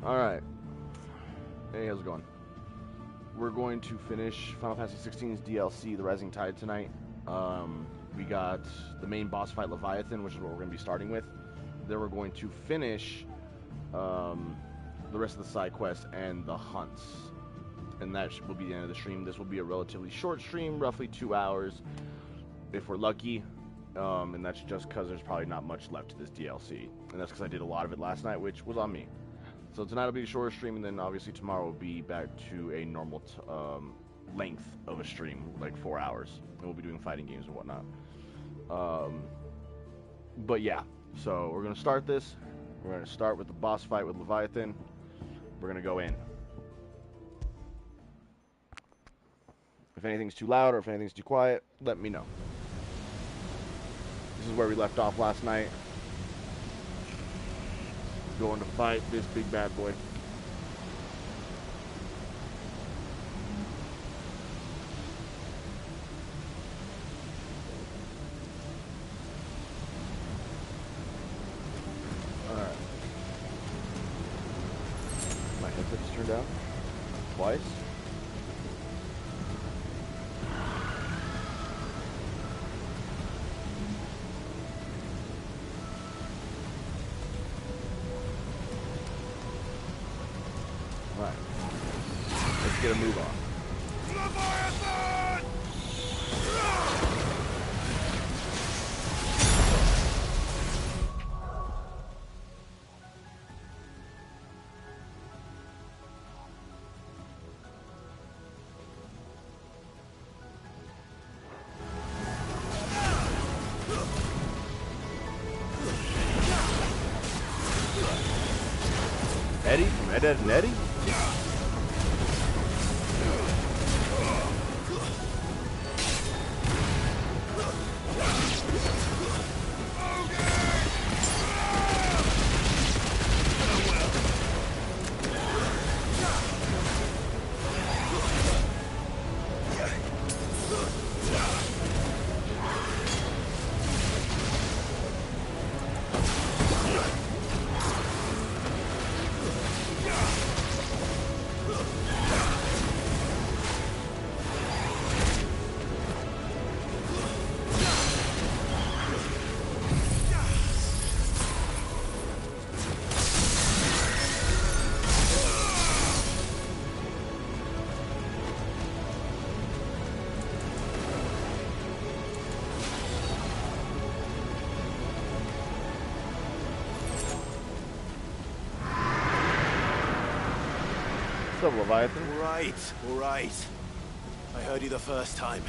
Alright. Hey, how's it going? We're going to finish Final Fantasy 16's DLC, The Rising Tide, tonight. We got the main boss fight, Leviathan, which is what we're going to be starting with. Then we're going to finish the rest of the side quests and the hunts. And that will be the end of the stream. This will be a relatively short stream, roughly 2 hours, if we're lucky. And that's just because there's probably not much left to this DLC. And that's because I did a lot of it last night, which was on me. So tonight will be a shorter stream, and then obviously tomorrow will be back to a normal length of a stream, like 4 hours. And we'll be doing fighting games and whatnot. But yeah, so we're going to start this. We're going to start with the boss fight with Leviathan. We're going to go in. If anything's too loud or if anything's too quiet, let me know. This is where we left off last night. Going to fight this big bad boy. Alright. My headset's turned down twice. Alright. Let's get a move on. Leviathan! Eddie from Ed, Ed, and Eddie? What's up, Leviathan? All right. I heard you the first time.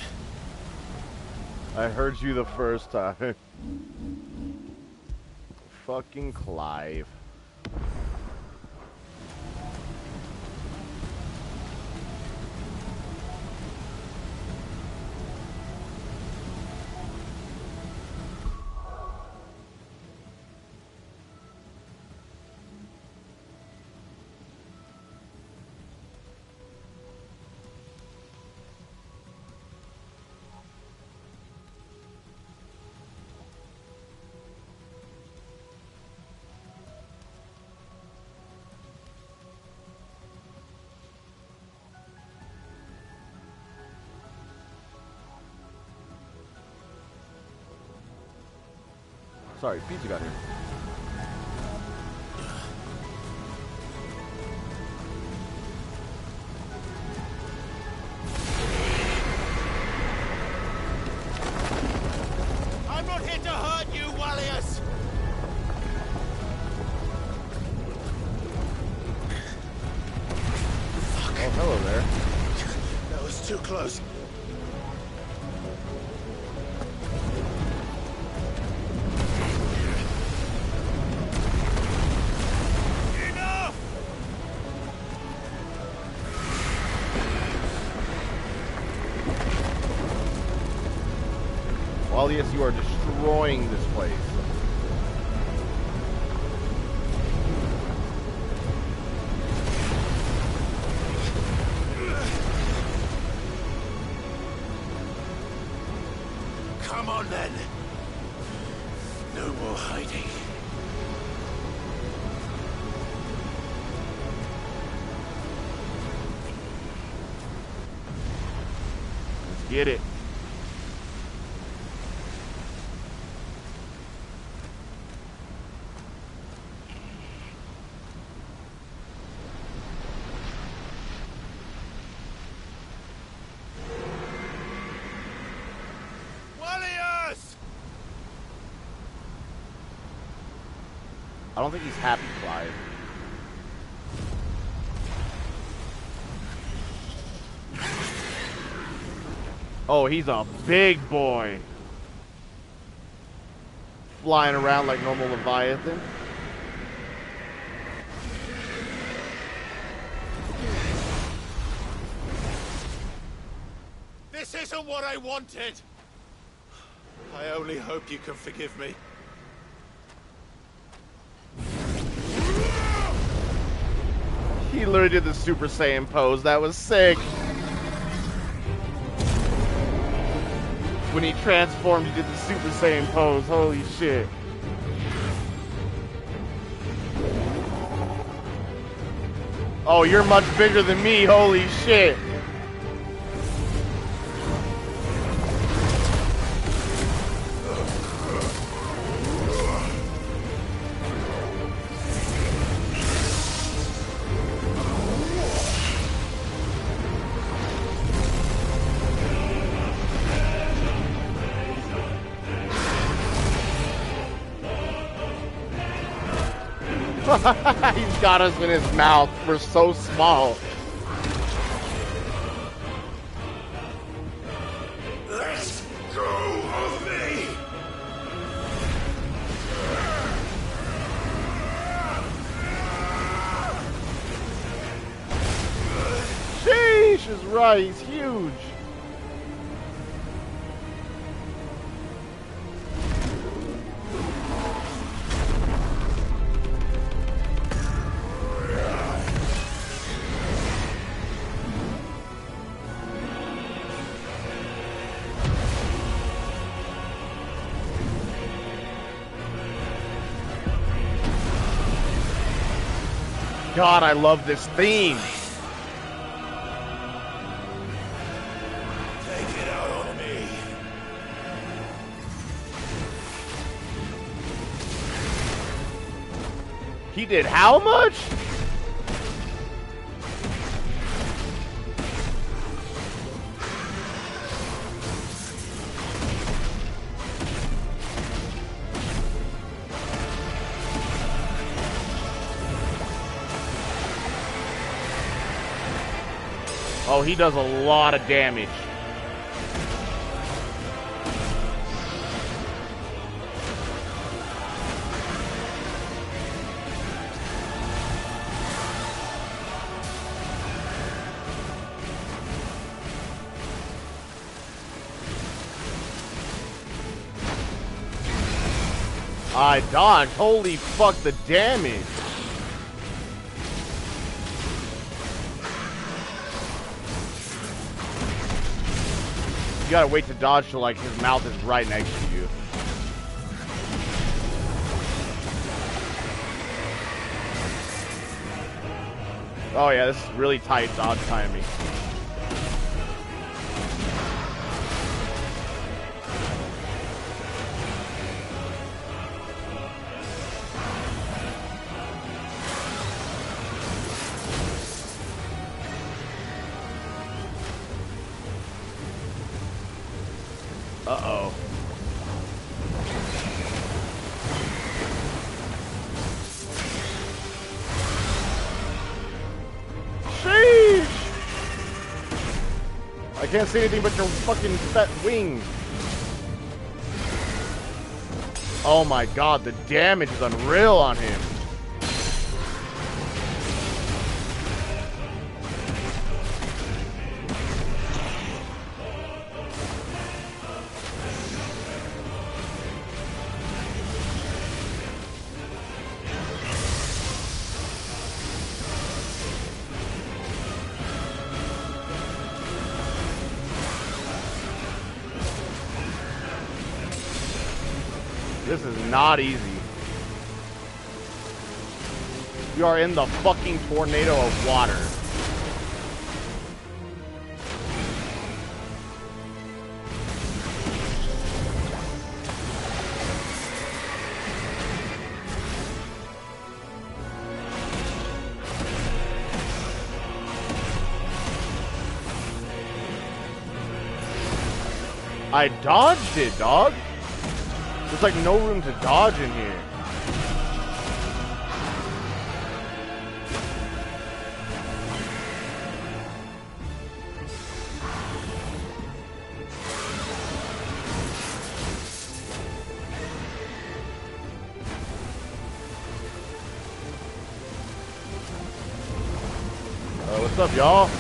I heard you the first time. Fucking Clive. Sorry, pizza got here. I'm not here to hurt you, Wallius! Fuck. Oh, hello there. That was too close. Alias, you are destroying this place. Come on then. No more hiding. Get it. I don't think he's happy, Clive. Oh, he's a big boy. Flying around like normal Leviathan. This isn't what I wanted. I only hope you can forgive me. He literally did the Super Saiyan pose. That was sick. When he transformed, he did the Super Saiyan pose. Holy shit. Oh, you're much bigger than me. Holy shit. He's got us in his mouth. We're so small. Let go of me! Sheesh is right. He's huge. God, I love this theme. Take it out on me. He did how much? Oh, he does a lot of damage. I dodged. Holy fuck, the damage. You gotta wait to dodge till like his mouth is right next to you. Oh yeah, this is really tight dodge timing. Uh-oh. Sheesh! I can't see anything but your fucking fat wings. Oh my god, the damage is unreal on him. This is not easy. You are in the fucking tornado of water. I dodged it, dog. There's like no room to dodge in here. What's up, y'all?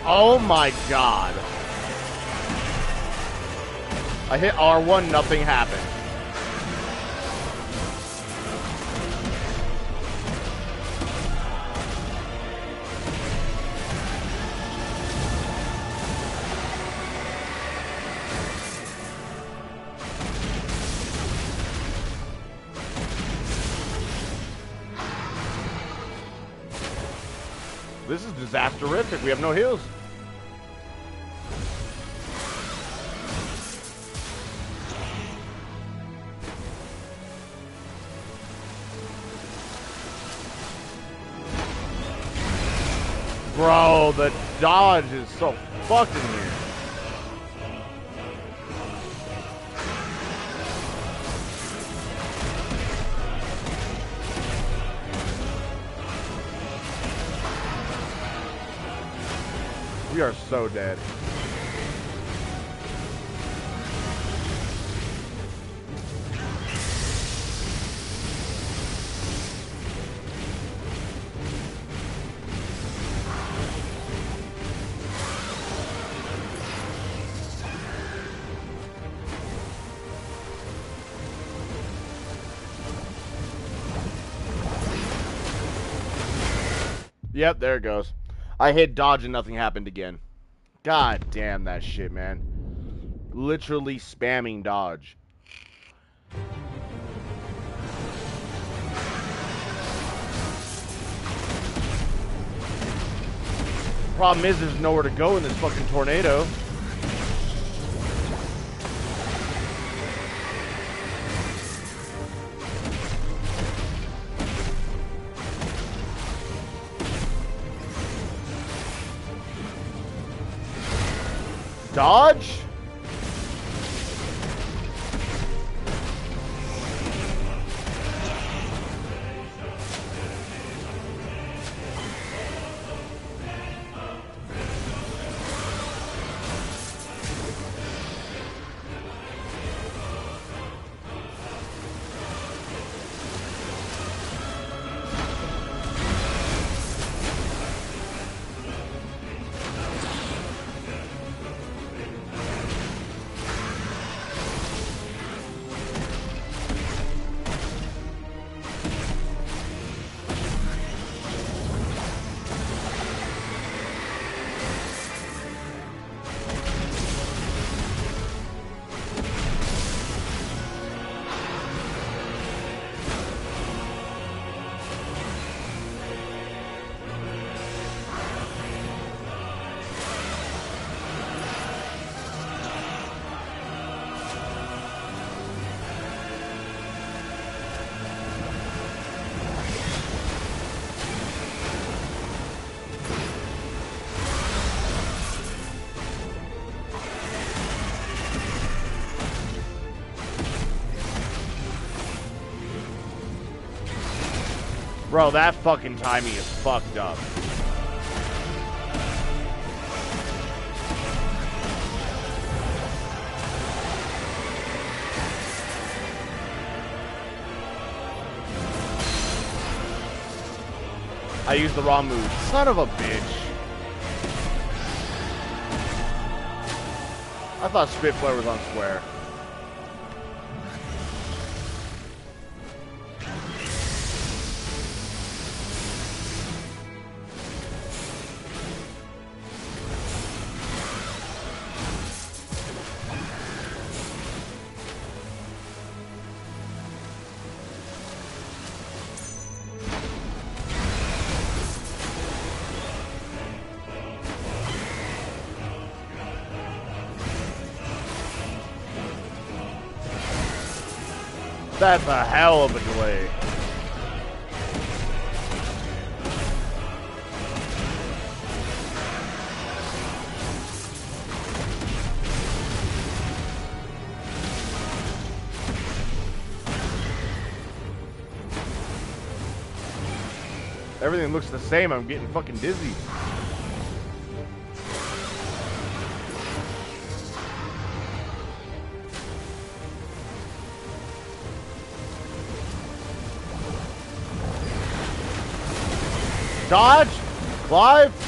Oh my god. I hit R1, nothing happened. This is disasterific. We have no heals. Bro, the dodge is so fucked in here. We are so dead. Yep, there it goes. I hit dodge and nothing happened again. God damn that shit, man. Literally spamming dodge. Problem is, there's nowhere to go in this fucking tornado. Dodge? Bro, that fucking timing is fucked up. I used the wrong move. Son of a bitch. I thought Spitfire was on square. That's a hell of a delay. Everything looks the same. I'm getting fucking dizzy. Dodge! Clive!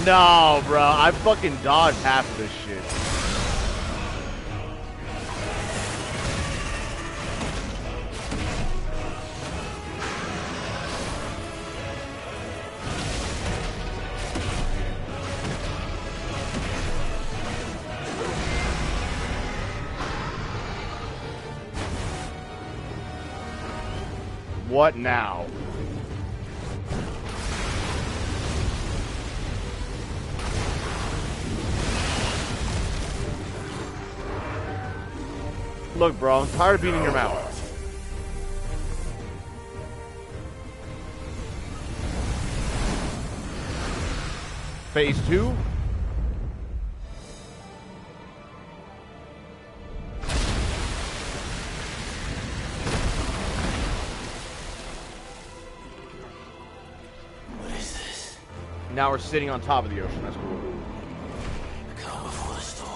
No, bro. I fucking dodged half of this shit. What now? Look, bro, I'm tired of beating your mouth. Phase 2? What is this? Now we're sitting on top of the ocean. That's cool. The calm before the storm.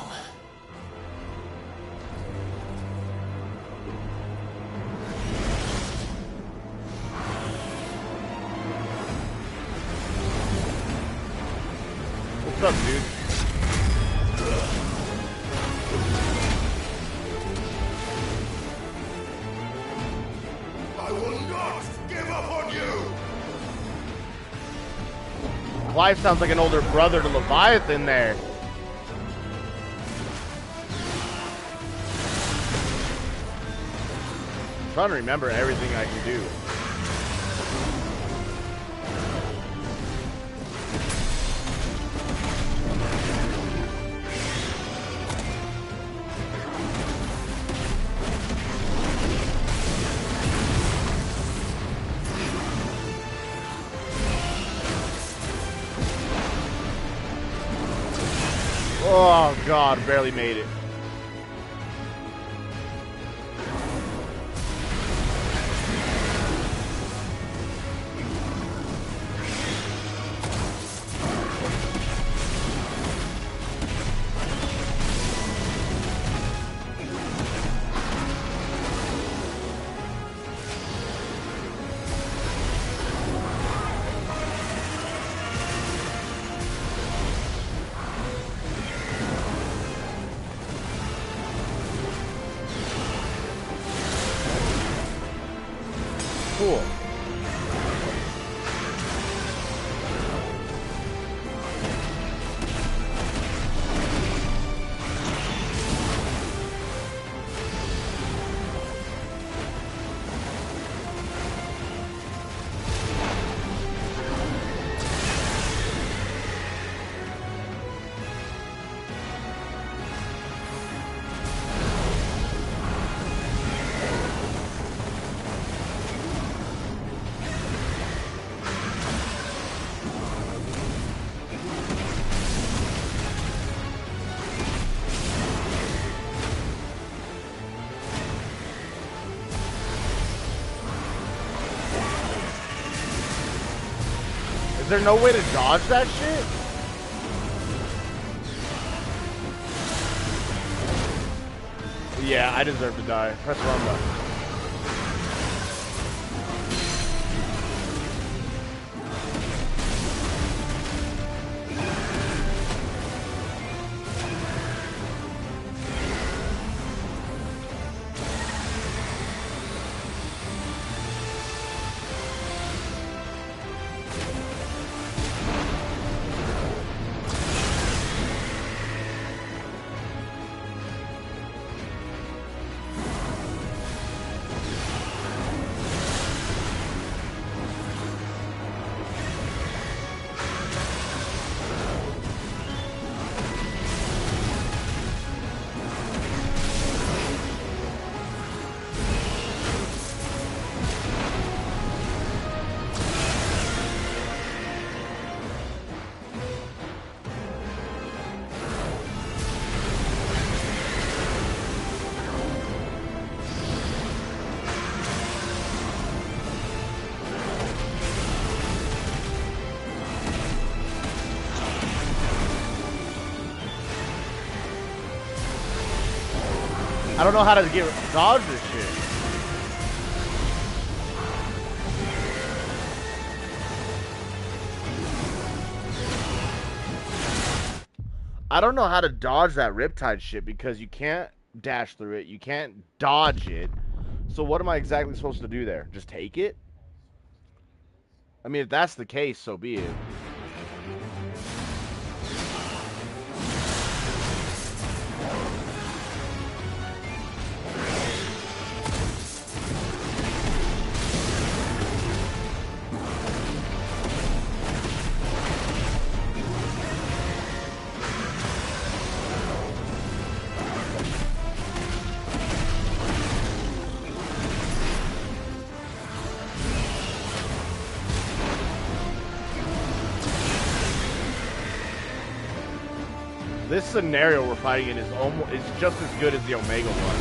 What's up, dude? I will not give up on you! Clive sounds like an older brother to Leviathan there. I'm trying to remember everything I can do. Oh god, barely made it. cool. Is there no way to dodge that shit? Yeah, I deserve to die. Press run button. I don't know how to dodge this shit. I don't know how to dodge that Riptide shit because you can't dash through it. You can't dodge it. So what am I exactly supposed to do there? Just take it? I mean, if that's the case, so be it. This scenario we're fighting in is just as good as the Omega one.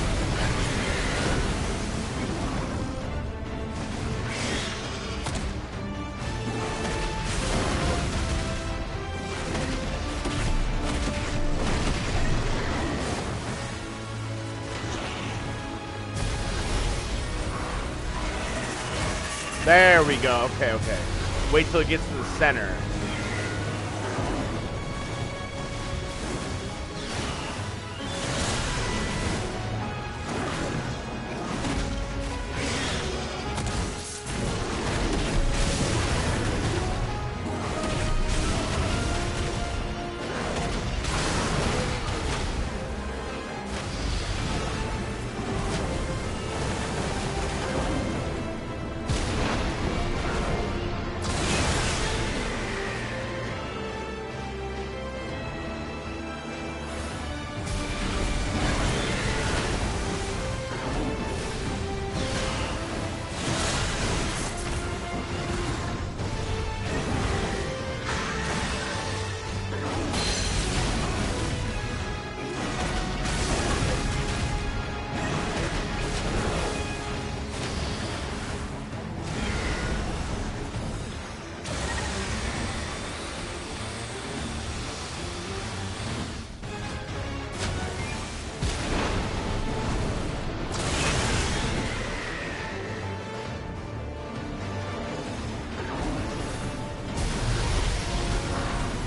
There we go. Okay, okay. Wait till it gets to the center.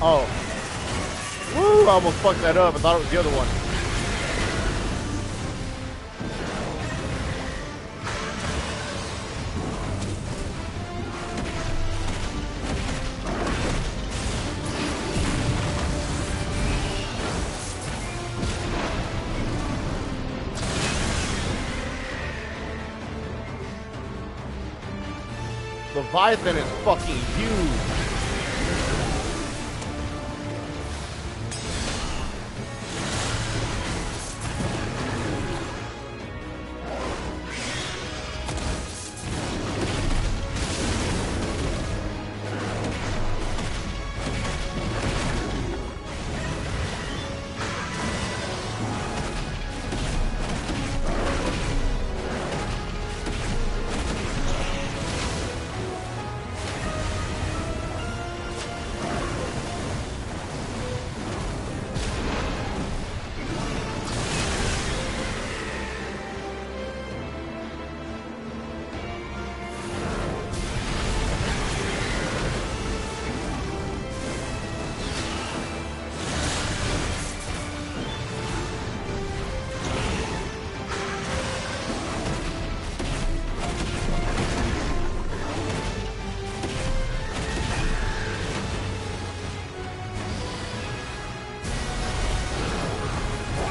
Oh. Woo, I almost fucked that up. I thought it was the other one. Leviathan is fucking huge.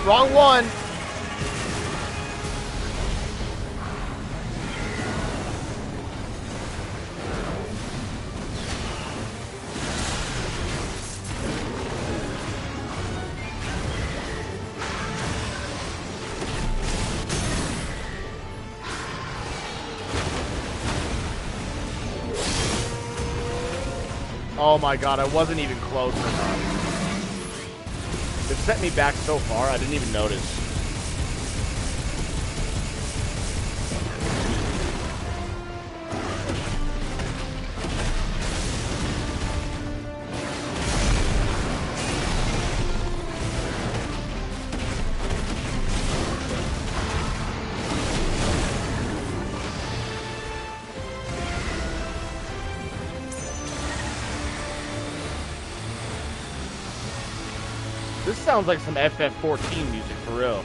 Wrong one. Oh my god, I wasn't even close enough. It set me back so far, I didn't even notice. This sounds like some FF16 music for real.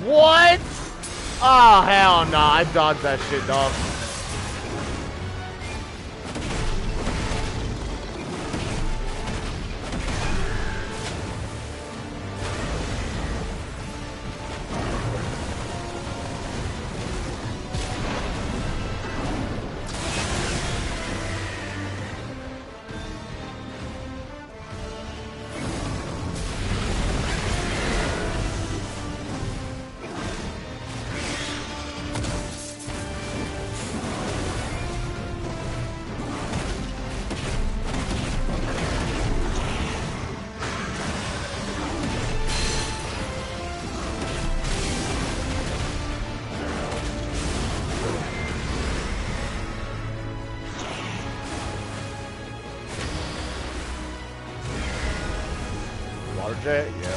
What? Oh, hell no. I dodged that shit, dog. Water jet? Yeah.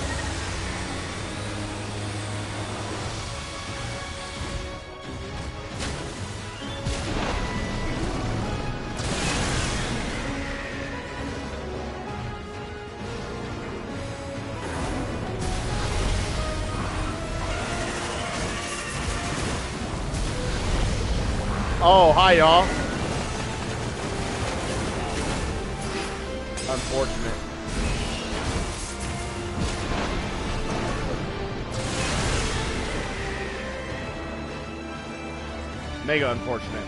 Oh, hi, y'all. Unfortunate. Mega unfortunate.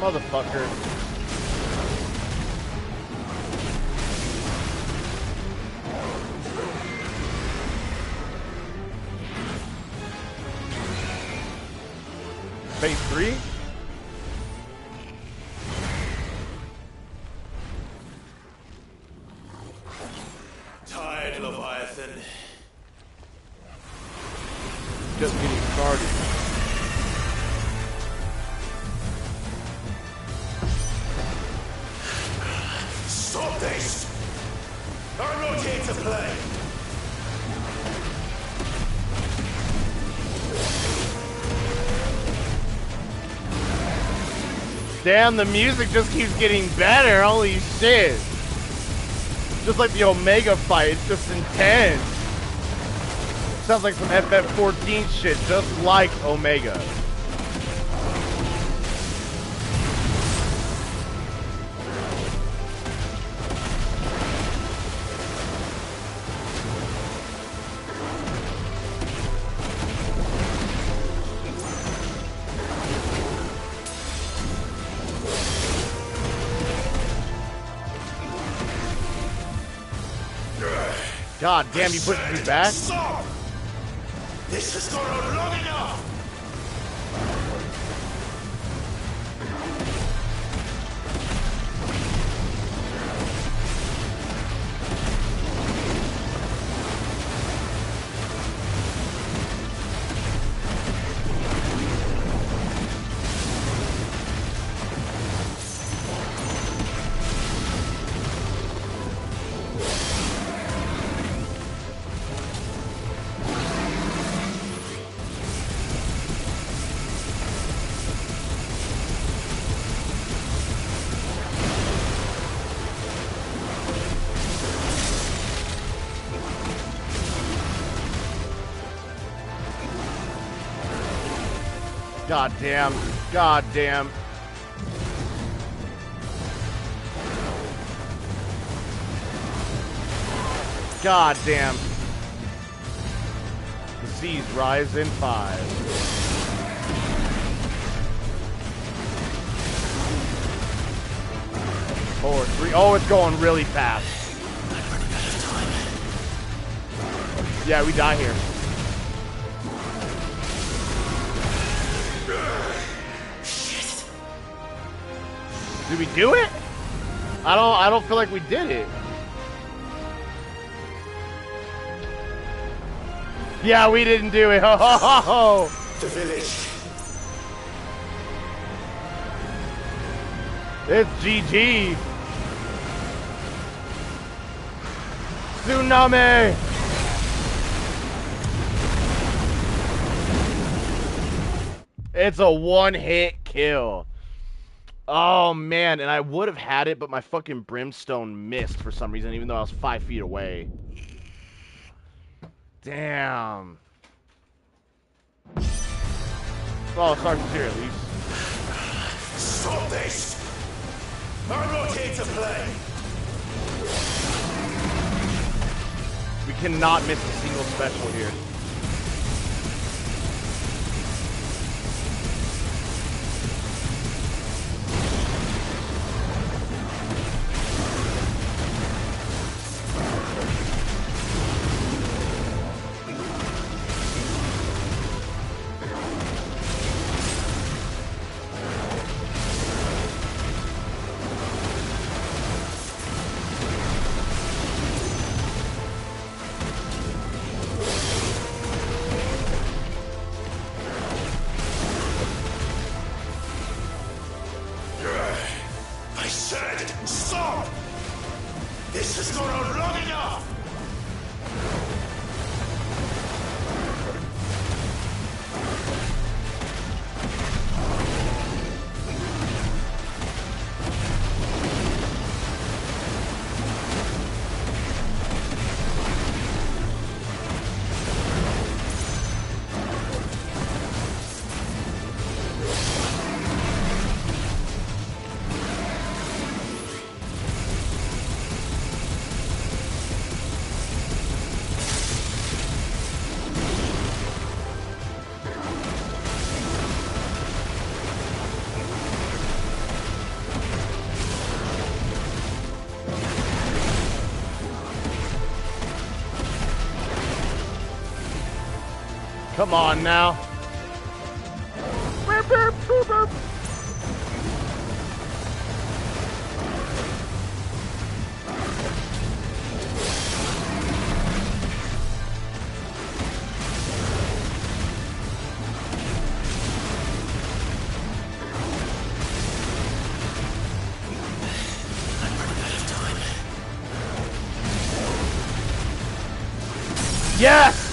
Motherfucker. Phase 3? Tired, Leviathan. Just getting started. Stop this! I'm not here to play. Damn, the music just keeps getting better. Holy shit. Just like the Omega fight, it's just intense. Sounds like some FF16 shit, just like Omega. God damn, you pushed me back? Stop! This has gone on long enough! God damn. God damn. God damn. The seas rise in 5. 4, 3. Oh, it's going really fast. Yeah, we die here. Did we do it? I don't feel like we did it. Yeah, we didn't do it. Ho ho ho ho. The village. It's GG. Tsunami. It's a one-hit kill. Oh man, and I would have had it, but my fucking brimstone missed for some reason, even though I was 5 feet away. Damn. Oh, Sergeant here at least. Stop this! I'm not here to play! We cannot miss a single special here. Stop! This has gone on long enough! Come on now. Burp, burp, burp, burp. Yes!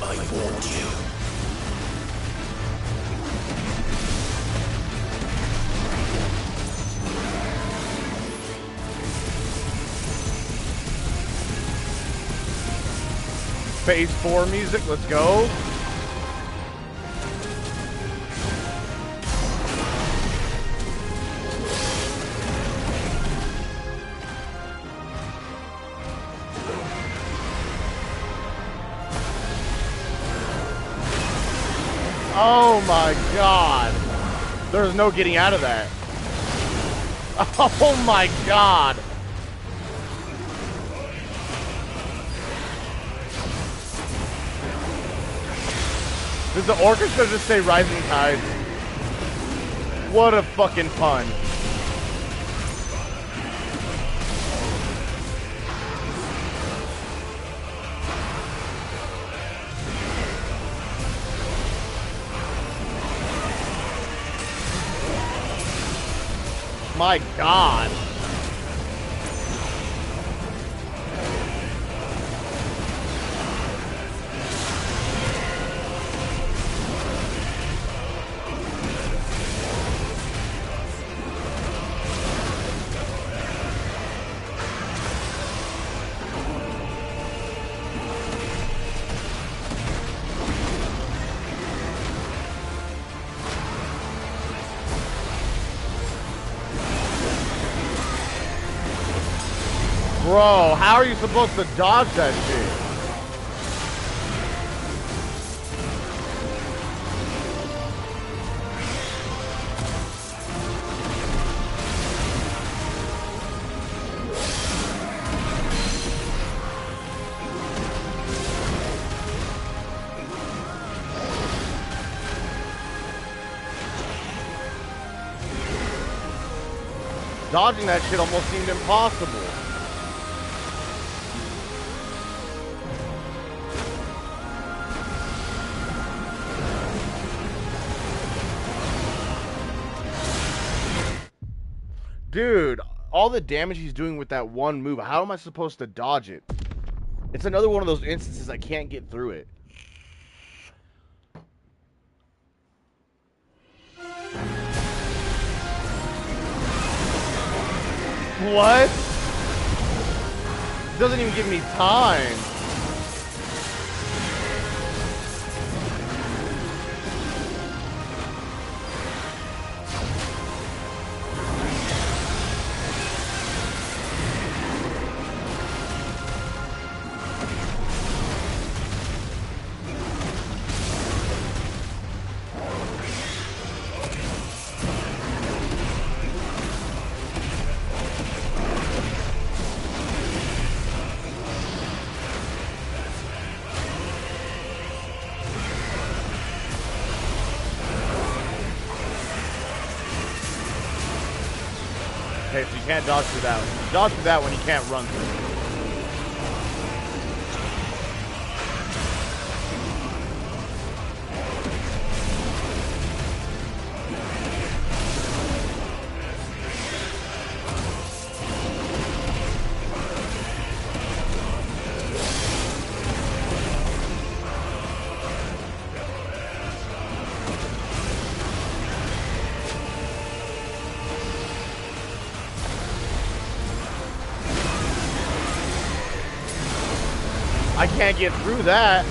I warned you. Phase 4 music, let's go. Oh my god. There's no getting out of that. Oh my god. Does the orchestra just say Rising Tide? What a fucking pun. My god. Bro, how are you supposed to dodge that shit? Dodging that shit almost seemed impossible. Dude, all the damage he's doing with that one move, how am I supposed to dodge it? It's another one of those instances I can't get through it. What? Doesn't even give me time. Okay, so you can't dodge through that one. You dodge through that one, you can't run through. I can't get through that.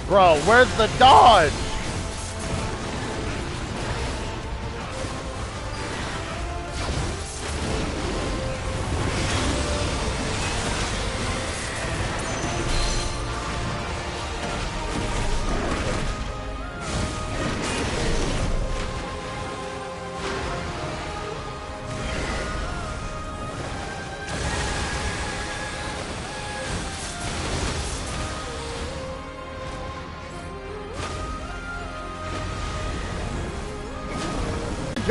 Bro, where's the dodge?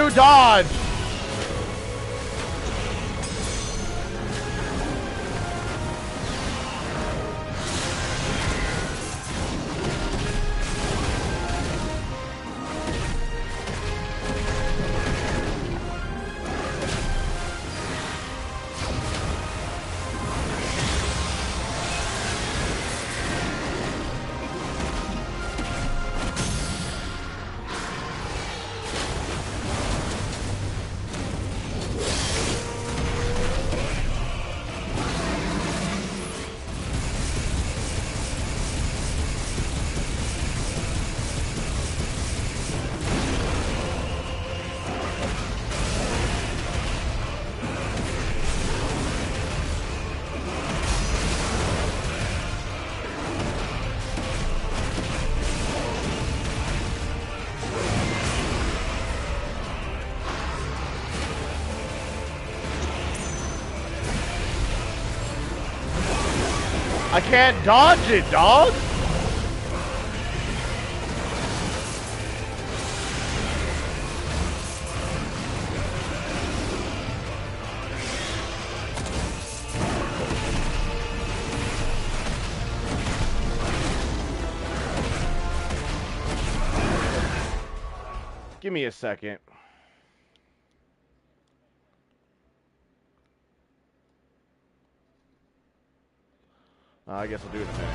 R2 dodge! I can't dodge it, dog! Give me a second. I guess I'll do it in a minute.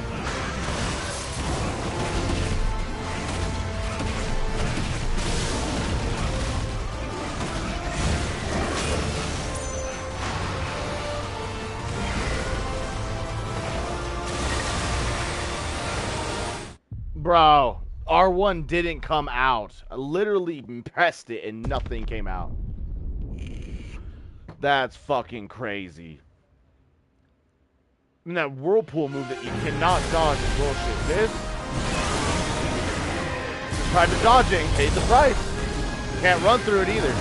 Bro, R1 didn't come out. I literally pressed it and nothing came out. That's fucking crazy. And that whirlpool move that you cannot dodge is bullshit. This, tried to dodge it and paid the price. Can't run through it either.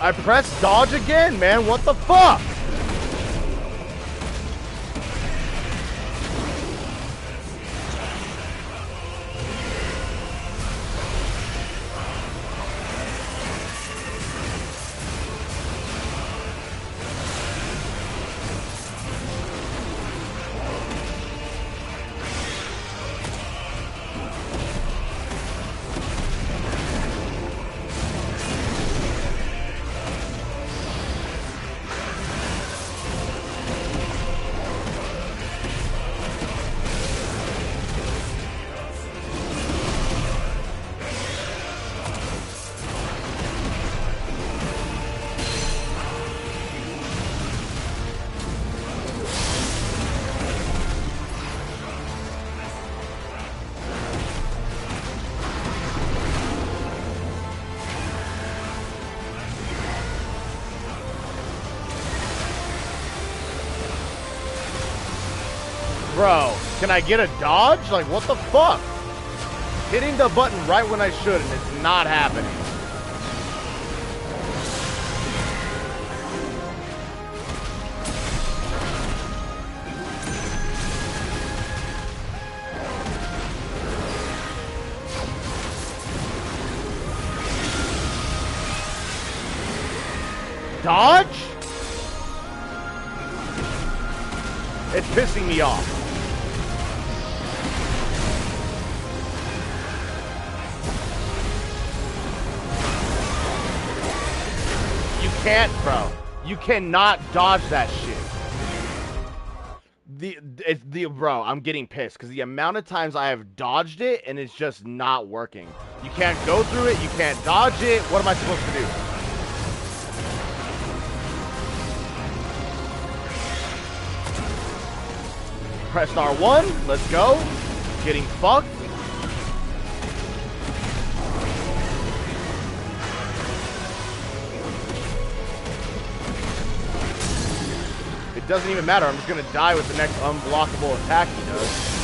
I pressed dodge again, man. What the fuck? Bro, can I get a dodge? Like, what the fuck? Hitting the button right when I should, and it's not happening. Dodge? It's pissing me off. You can't, bro. You cannot dodge that shit. Bro, I'm getting pissed because the amount of times I have dodged it and it's just not working. You can't go through it. You can't dodge it. What am I supposed to do? Pressed R1. Let's go. Getting fucked. It doesn't even matter. I'm just going to die with the next unblockable attack he does.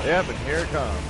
Yep, and here it comes.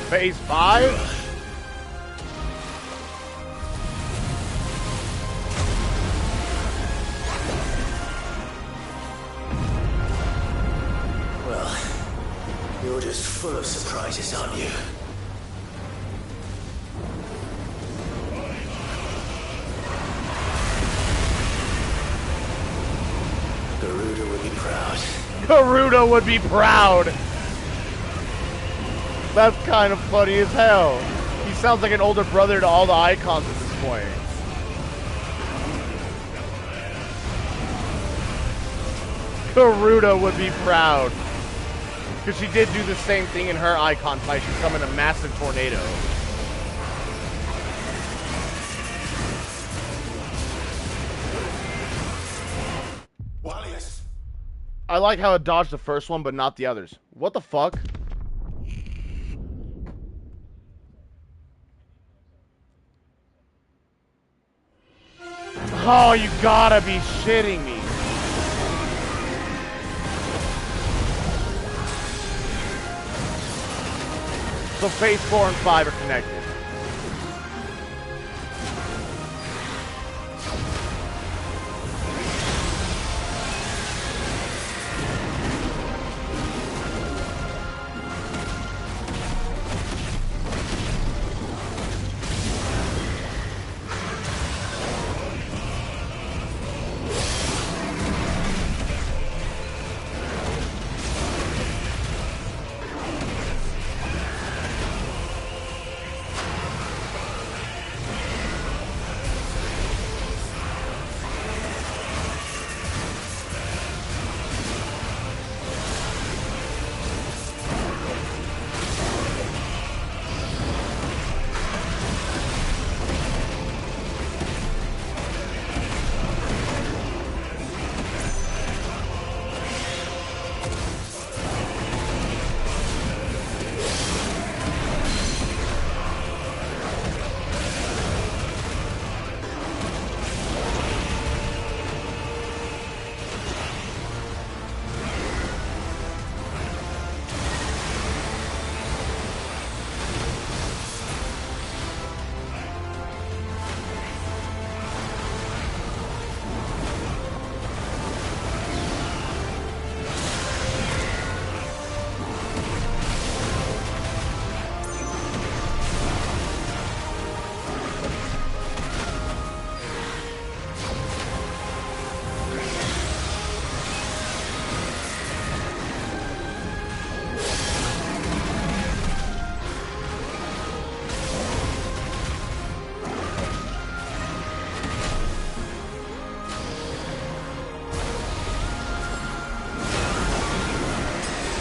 Phase 5? Well, you're just full of surprises, aren't you? Garuda would be proud. Garuda would be proud. That's kind of funny as hell. He sounds like an older brother to all the icons at this point. Garuda would be proud. Because she did do the same thing in her icon fight. She summoned a massive tornado. Wallius. I like how it dodged the first one, but not the others. What the fuck? Oh, you gotta be shitting me. So phase 4 and 5 are connected.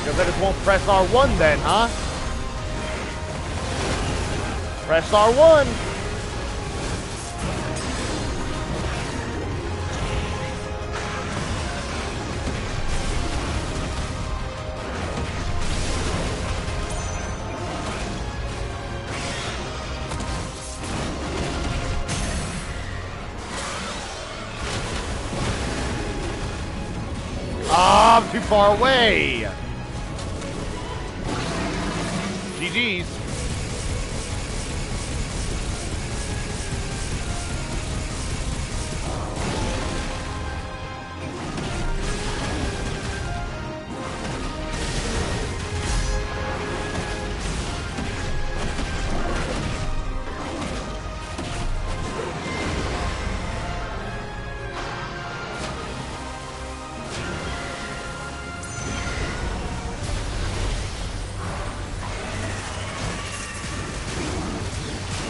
Guess I just won't press R1 then, huh? Press R1. Ah! I'm too far away. GG's.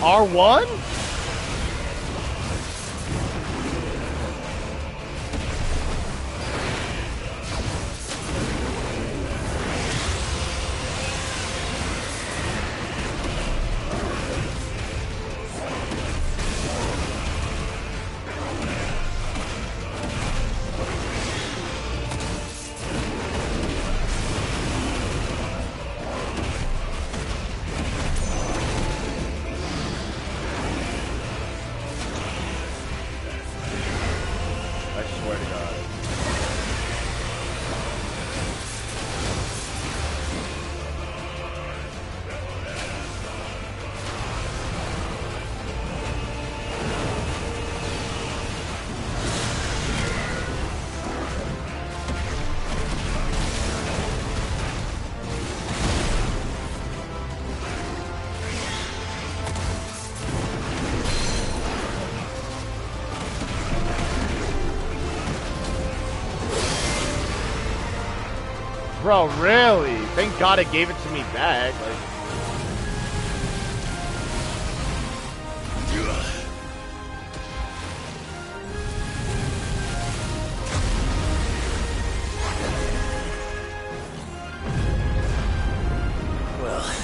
R1? Bro, really? Thank God it gave it to me back. Like, Well,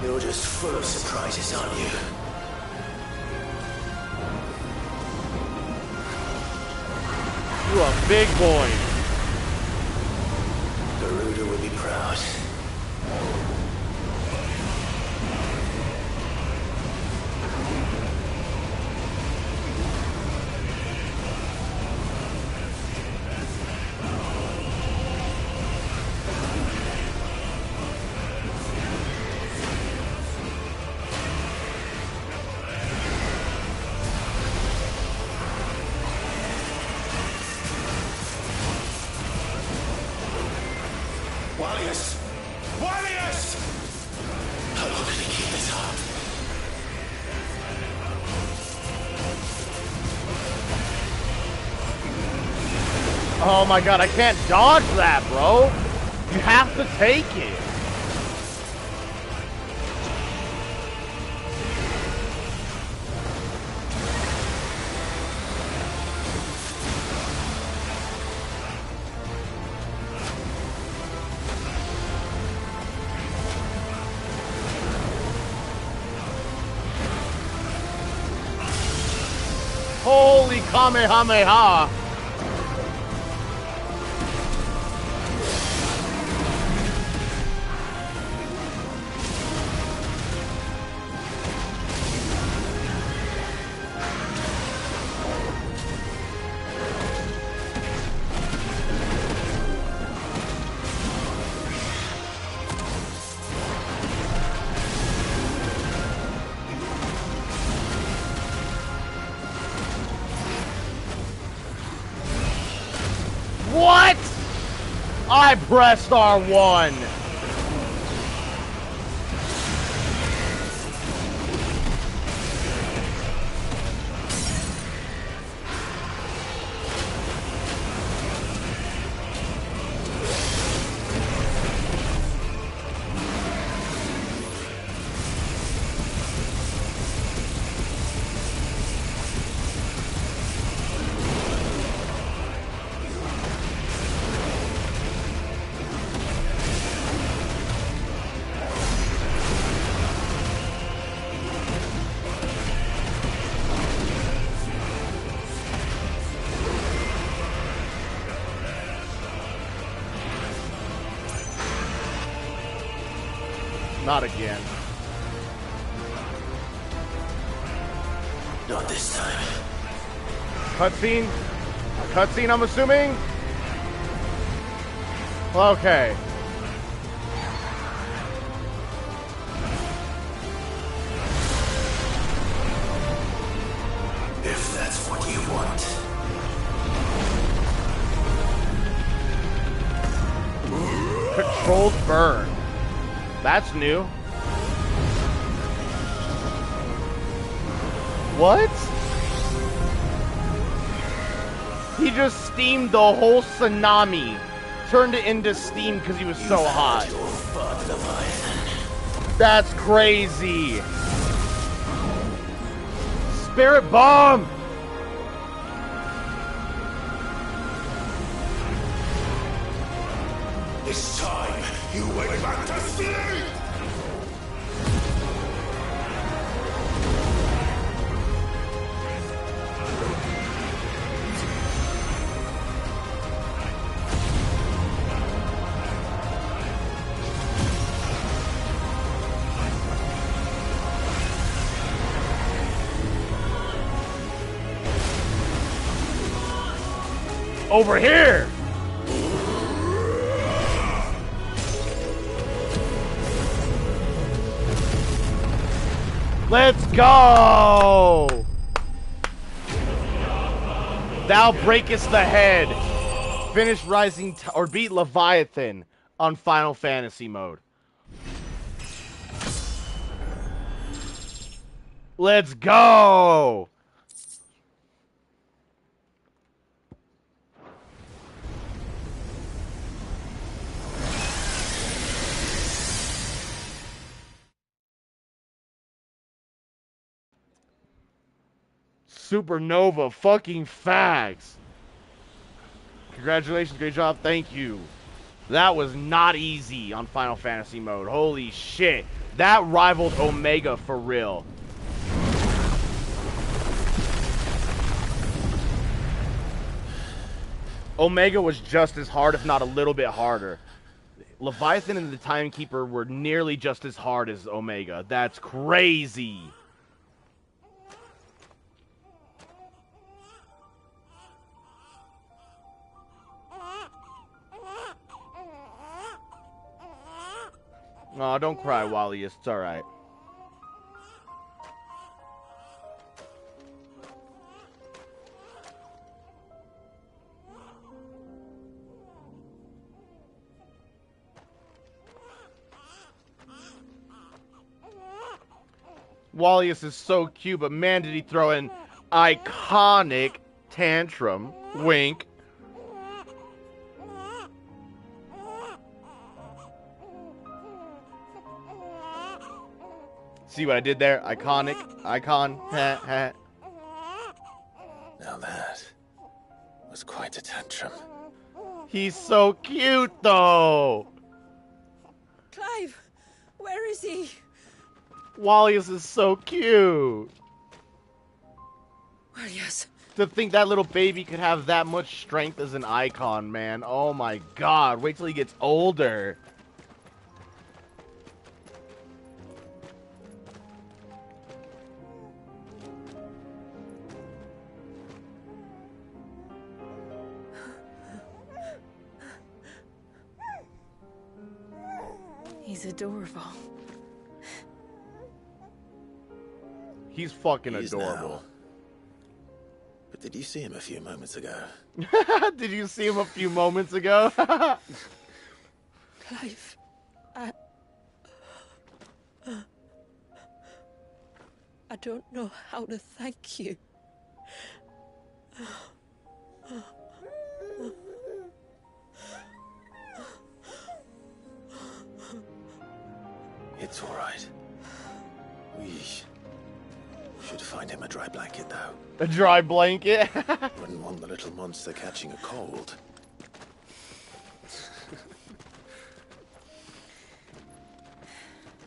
you're just full of surprises, aren't you? you a big boy. Garuda will be proud. Warriors! Warriors! How long can he keep this up? Oh my God, I can't dodge that, bro. You have to take it. Holy Kamehameha! What? I pressed R1. Not again. Not this time. Cutscene? Cutscene, I'm assuming? Okay. If that's what you want. Controlled burn. That's new. What? He just steamed the whole tsunami. Turned it into steam because he was so hot. That's crazy. Spirit bomb! It's time you went back to sleep! Over here! Let's go! Thou breakest the head. Finish Rising or beat Leviathan on Final Fantasy mode. Let's go! Supernova fucking facts. Congratulations, great job, thank you. That was not easy on Final Fantasy mode. Holy shit. That rivaled Omega for real. Omega was just as hard, if not a little bit harder. Leviathan and the Timekeeper were nearly just as hard as Omega. That's crazy. Oh, don't cry, Wally. It's alright. Wallius is so cute, but man, did he throw an iconic tantrum. Wink. See what I did there? Iconic. Icon. Ha, ha. Now that was quite a tantrum. He's so cute, though. Clive, where is he? Wallius is so cute. Well, yes. To think that little baby could have that much strength as an icon, man. Oh my god. Wait till he gets older. He's adorable. He's fucking He is adorable. now. But did you see him a few moments ago? Did you see him a few moments ago? Clive, I don't know how to thank you. It's all right. We should find him a dry blanket, though. A dry blanket? Wouldn't want the little monster catching a cold.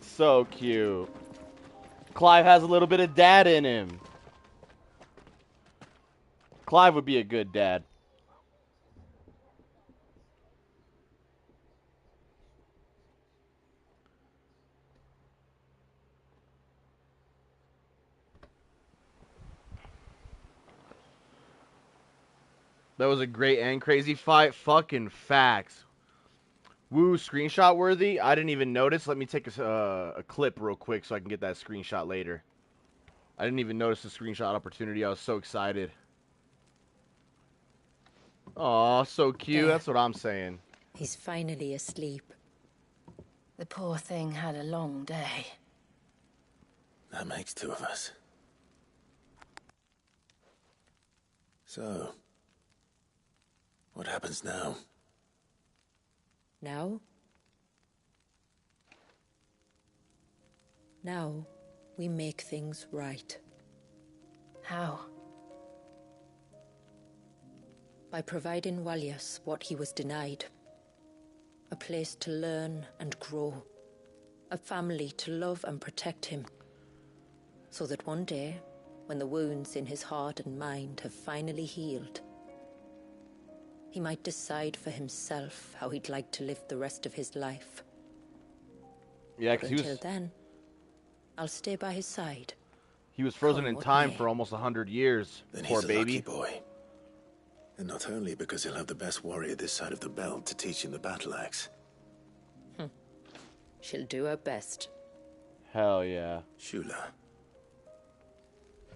So cute. Clive has a little bit of dad in him. Clive would be a good dad. That was a great and crazy fight. Fucking facts. Woo, screenshot worthy? I didn't even notice. Let me take a clip real quick so I can get that screenshot later. I didn't even notice the screenshot opportunity. I was so excited. Aw, so cute. There. That's what I'm saying. He's finally asleep. The poor thing had a long day. That makes two of us. So, what happens now? Now? Now, we make things right. How? By providing Walyas what he was denied. A place to learn and grow. A family to love and protect him. So that one day, when the wounds in his heart and mind have finally healed, he might decide for himself how he'd like to live the rest of his life. Yeah, But because until then, I'll stay by his side. he was frozen Come in what time may. for almost 100 years. Then Poor he's a baby. lucky boy. And not only because he'll have the best warrior this side of the belt to teach him the battle axe. She'll do her best. Hell yeah. Shula.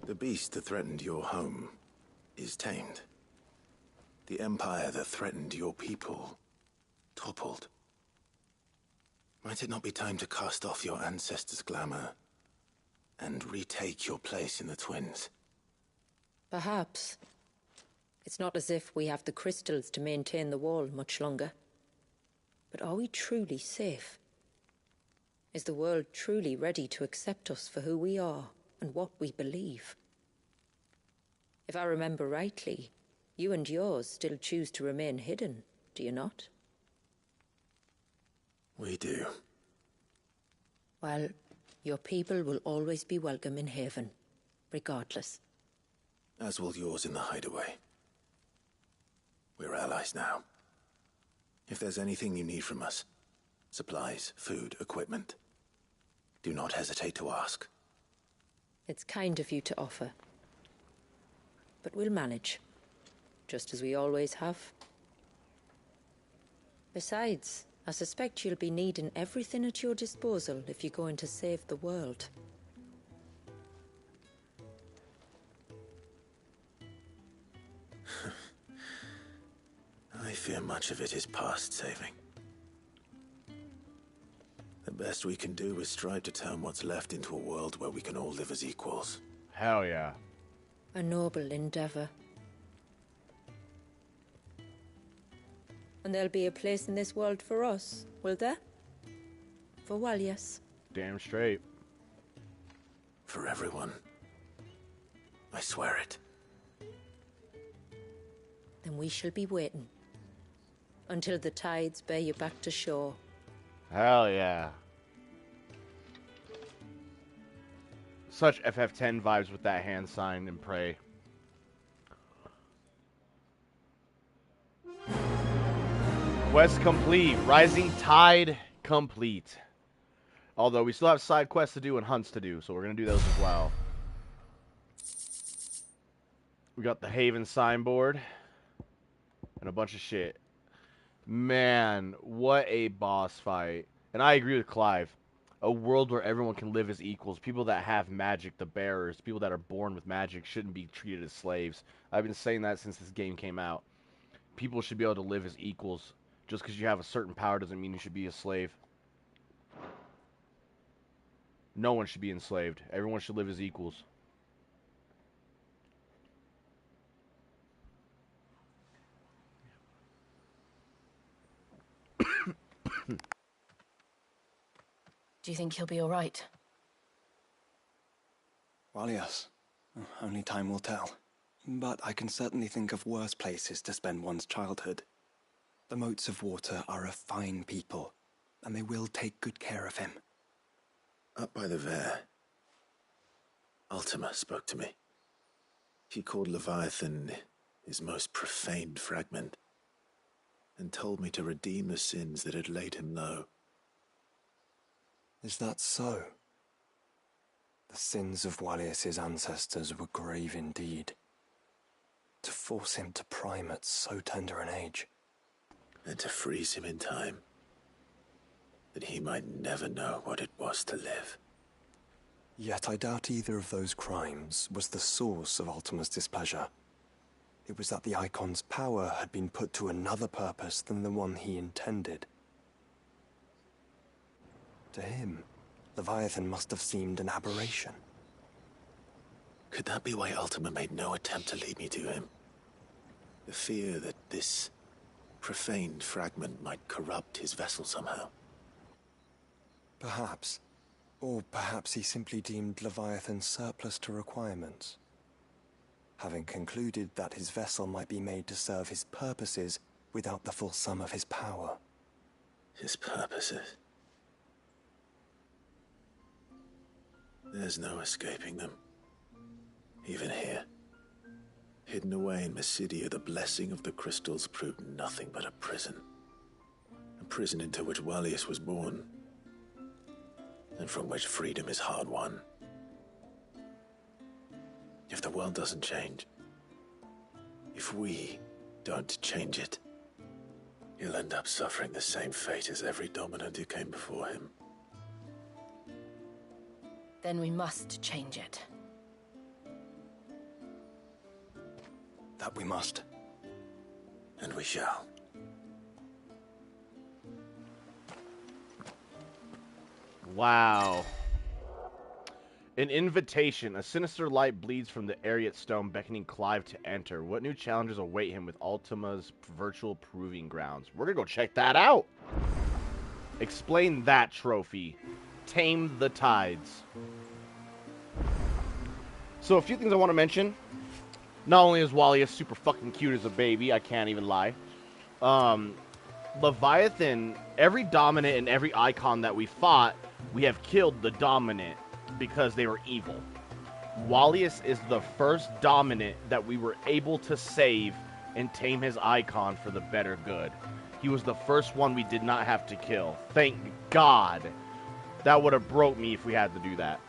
The beast that threatened your home is tamed. The empire that threatened your people toppled. Might it not be time to cast off your ancestors' glamour and retake your place in the twins? Perhaps. It's not as if we have the crystals to maintain the wall much longer. But are we truly safe? Is the world truly ready to accept us for who we are and what we believe? If I remember rightly, you and yours still choose to remain hidden, do you not? We do. Well, your people will always be welcome in Haven, regardless. As will yours in the hideaway. We're allies now. If there's anything you need from us, supplies, food, equipment, do not hesitate to ask. It's kind of you to offer. But we'll manage, just as we always have. Besides, I suspect you'll be needing everything at your disposal if you're going to save the world. I fear much of it is past saving. The best we can do is strive to turn what's left into a world where we can all live as equals. Hell yeah. A noble endeavor. And there'll be a place in this world for us, will there? For Walyas. Damn straight. For everyone. I swear it. Then we shall be waiting. Until the tides bear you back to shore. Hell yeah. Such FF10 vibes with that hand sign and pray. Quest complete. Rising Tide complete. Although we still have side quests to do and hunts to do, so we're going to do those as well. We got the Haven signboard and a bunch of shit. Man, what a boss fight. And I agree with Clive. A world where everyone can live as equals. People that have magic, the bearers, people that are born with magic shouldn't be treated as slaves. I've been saying that since this game came out. People should be able to live as equals. Just because you have a certain power doesn't mean you should be a slave. No one should be enslaved. Everyone should live as equals. Do you think he'll be all right? Well, yes. Only time will tell. But I can certainly think of worse places to spend one's childhood. The Moats of Water are a fine people, and they will take good care of him. Up by the Vare, Ultima spoke to me. She called Leviathan his most profaned fragment, and told me to redeem the sins that had laid him low. Is that so? The sins of Walyas' ancestors were grave indeed. To force him to prime at so tender an age. And to freeze him in time. that he might never know what it was to live. Yet I doubt either of those crimes was the source of Ultima's displeasure. It was that the Icon's power had been put to another purpose than the one he intended. To him, Leviathan must have seemed an aberration. Could that be why Ultima made no attempt to lead me to him? The fear that this profaned fragment might corrupt his vessel somehow. Perhaps. Or perhaps he simply deemed Leviathan surplus to requirements. Having concluded that his vessel might be made to serve his purposes without the full sum of his power. His purposes? There's no escaping them. Even here. Hidden away in Mysidia, the blessing of the crystals proved nothing but a prison. A prison into which Wallius was born, and from which freedom is hard won. If the world doesn't change, if we don't change it, he'll end up suffering the same fate as every dominant who came before him. Then we must change it. That we must. And we shall. Wow. An invitation. A sinister light bleeds from the Ariat stone, beckoning Clive to enter. What new challenges await him with Ultima's virtual proving grounds? We're gonna go check that out. Explain that, trophy. Tame the tides. So a few things I want to mention. Not only is Wallius super fucking cute as a baby, I can't even lie. Leviathan, every dominant and every icon that we fought, we have killed the dominant because they were evil. Wallius is the first dominant that we were able to save and tame his icon for the better good. He was the first one we did not have to kill. Thank God. That would have broke me if we had to do that.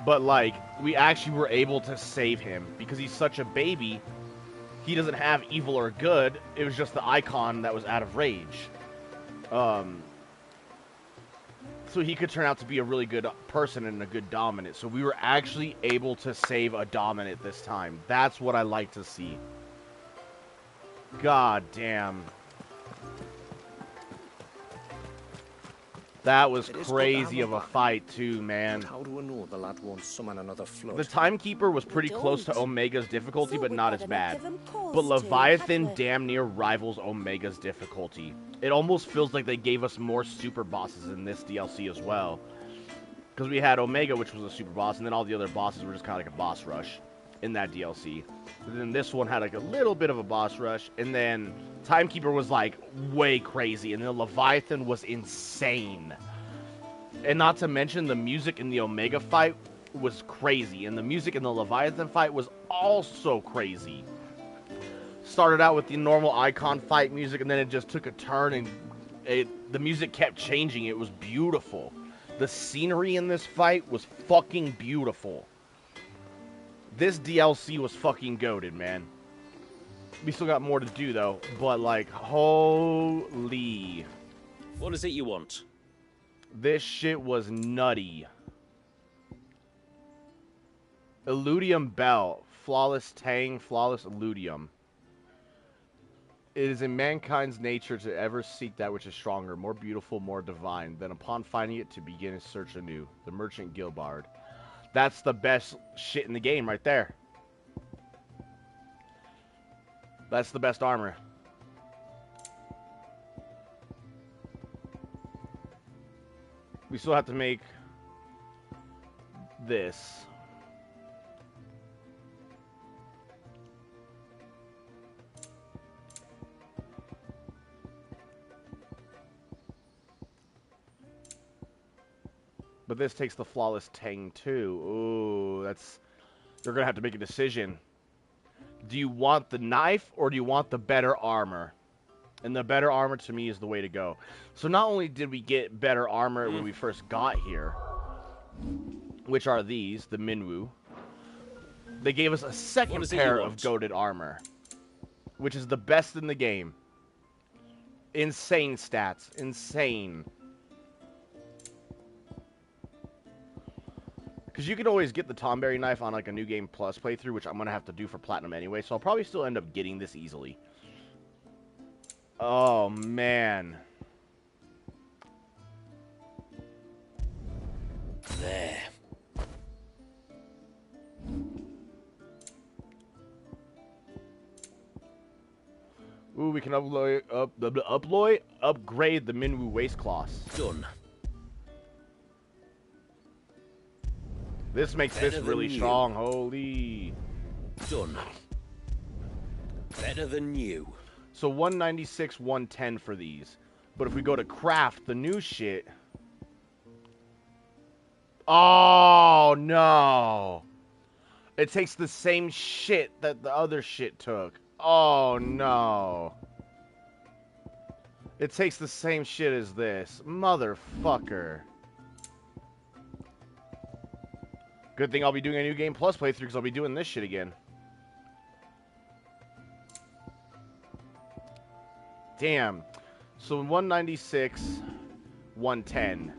But, like, we actually were able to save him because he's such a baby. He doesn't have evil or good. It was just the icon that was out of rage. So he could turn out to be a really good person and a good dominant. So we were actually able to save a dominant this time. That's what I like to see. God damn. That was crazy of a fight too, man. How do I know the lad won't summon another flood? The Timekeeper was pretty close to Omega's difficulty, but not as bad. But Leviathan damn near rivals Omega's difficulty. It almost feels like they gave us more super bosses in this DLC as well. Because we had Omega, which was a super boss, and then all the other bosses were just kind of like a boss rush in that DLC. And then this one had like a little bit of a boss rush, and then Timekeeper was like way crazy, and then Leviathan was insane. And not to mention the music in the Omega fight was crazy, and the music in the Leviathan fight was also crazy. Started out with the normal icon fight music, and then it just took a turn, and the music kept changing. It was beautiful. The scenery in this fight was fucking beautiful. This DLC was fucking goated, man. We still got more to do, though. But, like, holy. What is it you want? This shit was nutty. Illudium Bell. Flawless Tang, Flawless Illudium. It is in mankind's nature to ever seek that which is stronger, more beautiful, more divine, than upon finding it to begin his search anew. The Merchant Gilbard. That's the best shit in the game right there. That's the best armor. We still have to make this. But this takes the Flawless Tang too. Ooh, that's... They're going to have to make a decision. Do you want the knife or do you want the better armor? And the better armor to me is the way to go. So not only did we get better armor when we first got here, which are these, the Minwu, they gave us a second pair of goated armor, which is the best in the game. Insane stats. Insane. Because you can always get the Tomberry knife on like a New Game Plus playthrough, which I'm going to have to do for Platinum anyway, so I'll probably still end up getting this easily. Oh, man. There. Ooh, we can upgrade the Minwu waist cloths. Done. This makes this really strong. Holy. Done. Better than you. So 196, 110 for these. But if we go to craft, the new shit... Oh, no. It takes the same shit that the other shit took. Oh, no. It takes the same shit as this. Motherfucker. Good thing I'll be doing a New Game Plus playthrough because I'll be doing this shit again. Damn. So 196, 110.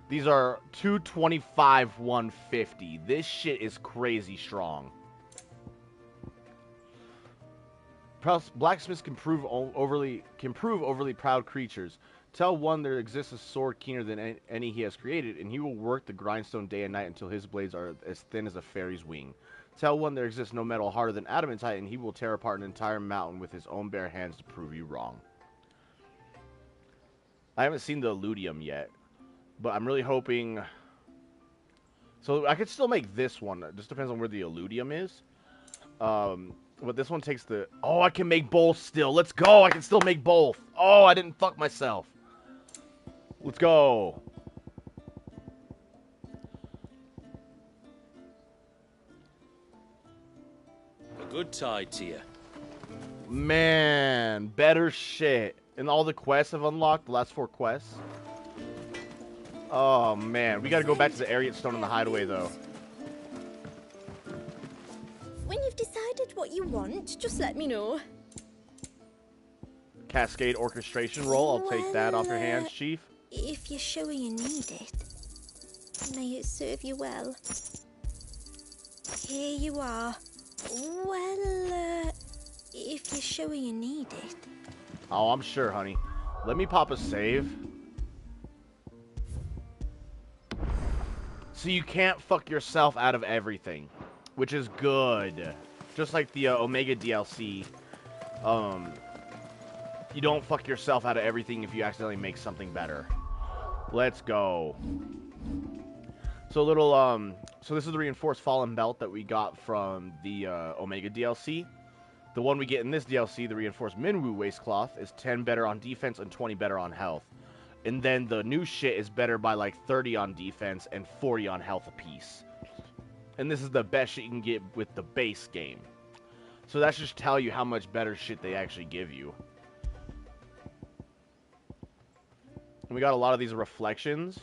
These are 225, 150. This shit is crazy strong. Blacksmiths can prove overly proud creatures. Tell one there exists a sword keener than any he has created, and he will work the grindstone day and night until his blades are as thin as a fairy's wing. Tell one there exists no metal harder than adamantite, and he will tear apart an entire mountain with his own bare hands to prove you wrong. I haven't seen the Illudium yet, but I'm really hoping... So I could still make this one. It just depends on where the Illudium is. But this one takes the... Oh, I can make both still. Let's go. I can still make both. Oh, I didn't fuck myself. Let's go. A good tide to you. Man, better shit. And all the quests have unlocked, the last 4 quests. Oh, man. We gotta go back to the Ariat Stone in the Hideaway, though. When you've decided what you want, just let me know. Cascade orchestration roll. I'll take that off your hands, Chief. If you're sure you need it, may it serve you well. Here you are. Well, if you're sure you need it. Oh, I'm sure, honey. Let me pop a save. So you can't fuck yourself out of everything, which is good. Just like the Omega DLC, you don't fuck yourself out of everything if you accidentally make something better. Let's go. So so this is the reinforced Fallen Belt that we got from the Omega DLC. The one we get in this DLC, the reinforced Minwu waistcloth, is 10 better on defense and 20 better on health. And then the new shit is better by like 30 on defense and 40 on health apiece. And this is the best shit you can get with the base game. So that should just tell you how much better shit they actually give you. And we got a lot of these reflections.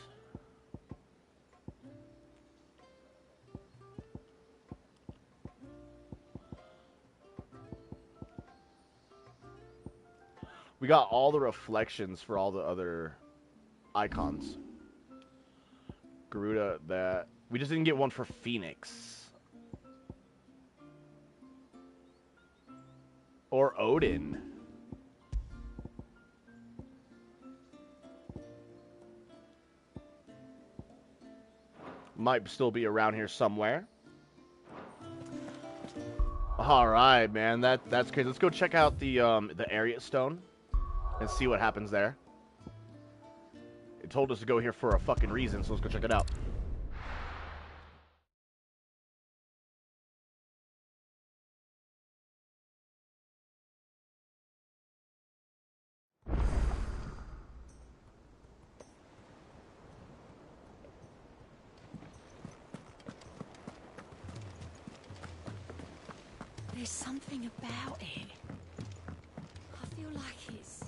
We got all the reflections for all the other icons. Garuda, that. We just didn't get one for Phoenix. Or Odin. Might still be around here somewhere. Alright, man. That's crazy. Let's go check out the Ariat Stone and see what happens there. It told us to go here for a fucking reason, so let's go check it out. There's something about it. I feel like it's...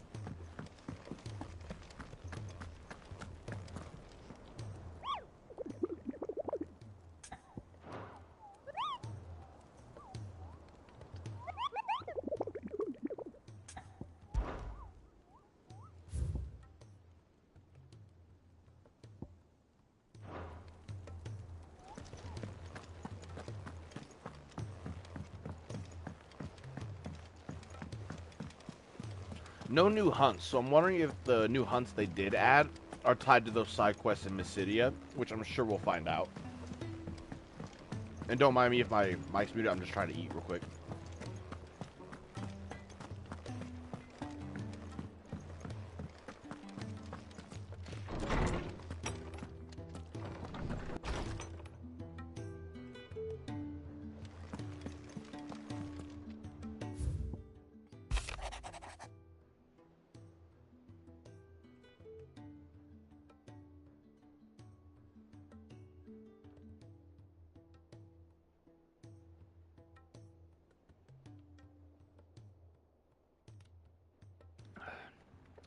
No new hunts, so I'm wondering if the new hunts they did add are tied to those side quests in Mysidia, which I'm sure we'll find out. And don't mind me if my mic's muted, I'm just trying to eat real quick.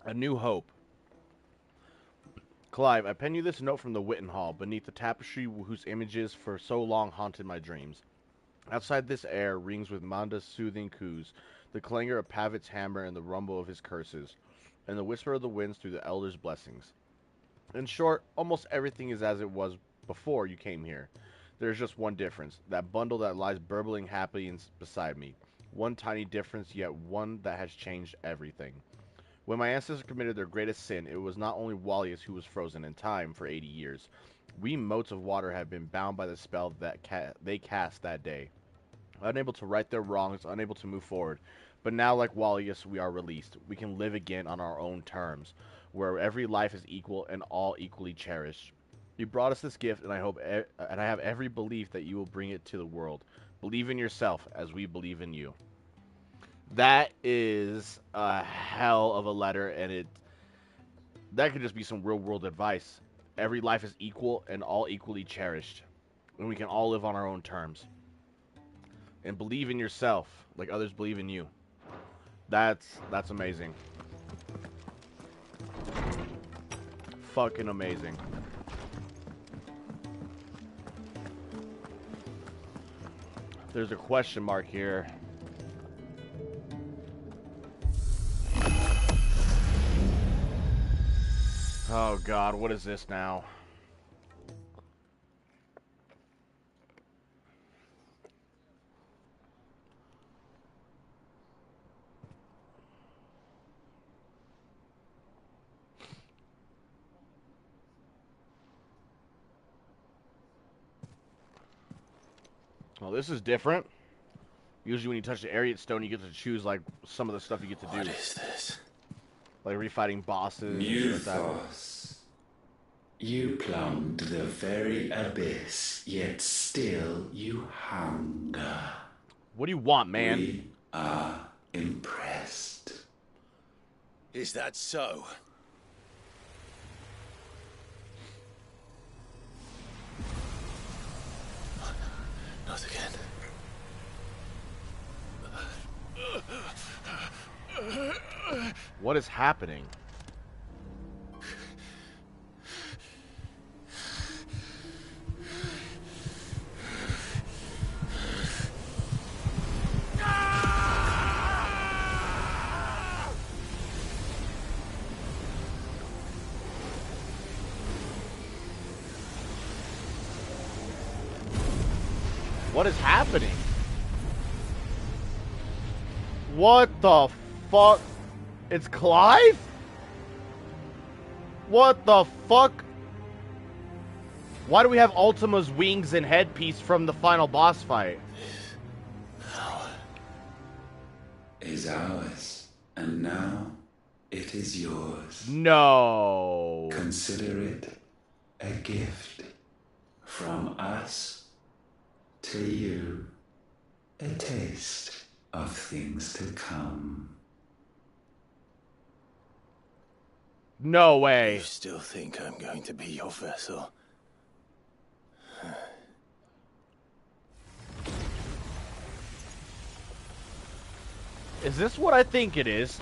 A New Hope. Clive, I pen you this note from the Witten Hall, beneath the tapestry whose images for so long haunted my dreams. Outside this air rings with Manda's soothing coos, the clangor of Pavit's hammer and the rumble of his curses, and the whisper of the winds through the elders' blessings. In short, almost everything is as it was before you came here. There's just one difference, that bundle that lies burbling happily beside me. One tiny difference, yet one that has changed everything. When my ancestors committed their greatest sin, it was not only Wallius who was frozen in time for 80 years. We motes of water have been bound by the spell that they cast that day. Unable to right their wrongs, unable to move forward. But now, like Wallius, we are released. We can live again on our own terms, where every life is equal and all equally cherished. You brought us this gift, and I have every belief that you will bring it to the world. Believe in yourself, as we believe in you. That is a hell of a letter, and that could just be some real world advice. Every life is equal and all equally cherished, and we can all live on our own terms. And believe in yourself, like others believe in you. That's amazing. Fucking amazing. There's a question mark here. Oh God, what is this now? Well, this is different. Usually when you touch the Ariat Stone, you get to choose, like, some of the stuff you get to do. What is this? Like refighting bosses. Muthos. You plumbed the very abyss, yet still you hunger. What do you want, man? We are impressed. Is that so? Not again. What is happening? What is happening? What the fuck? It's Clive? What the fuck? Why do we have Ultima's wings and headpiece from the final boss fight? Is ours, and now it is yours. No. Consider it a gift from us to you, a taste of things to come. No way. You still think I'm going to be your vessel? Is this what I think it is?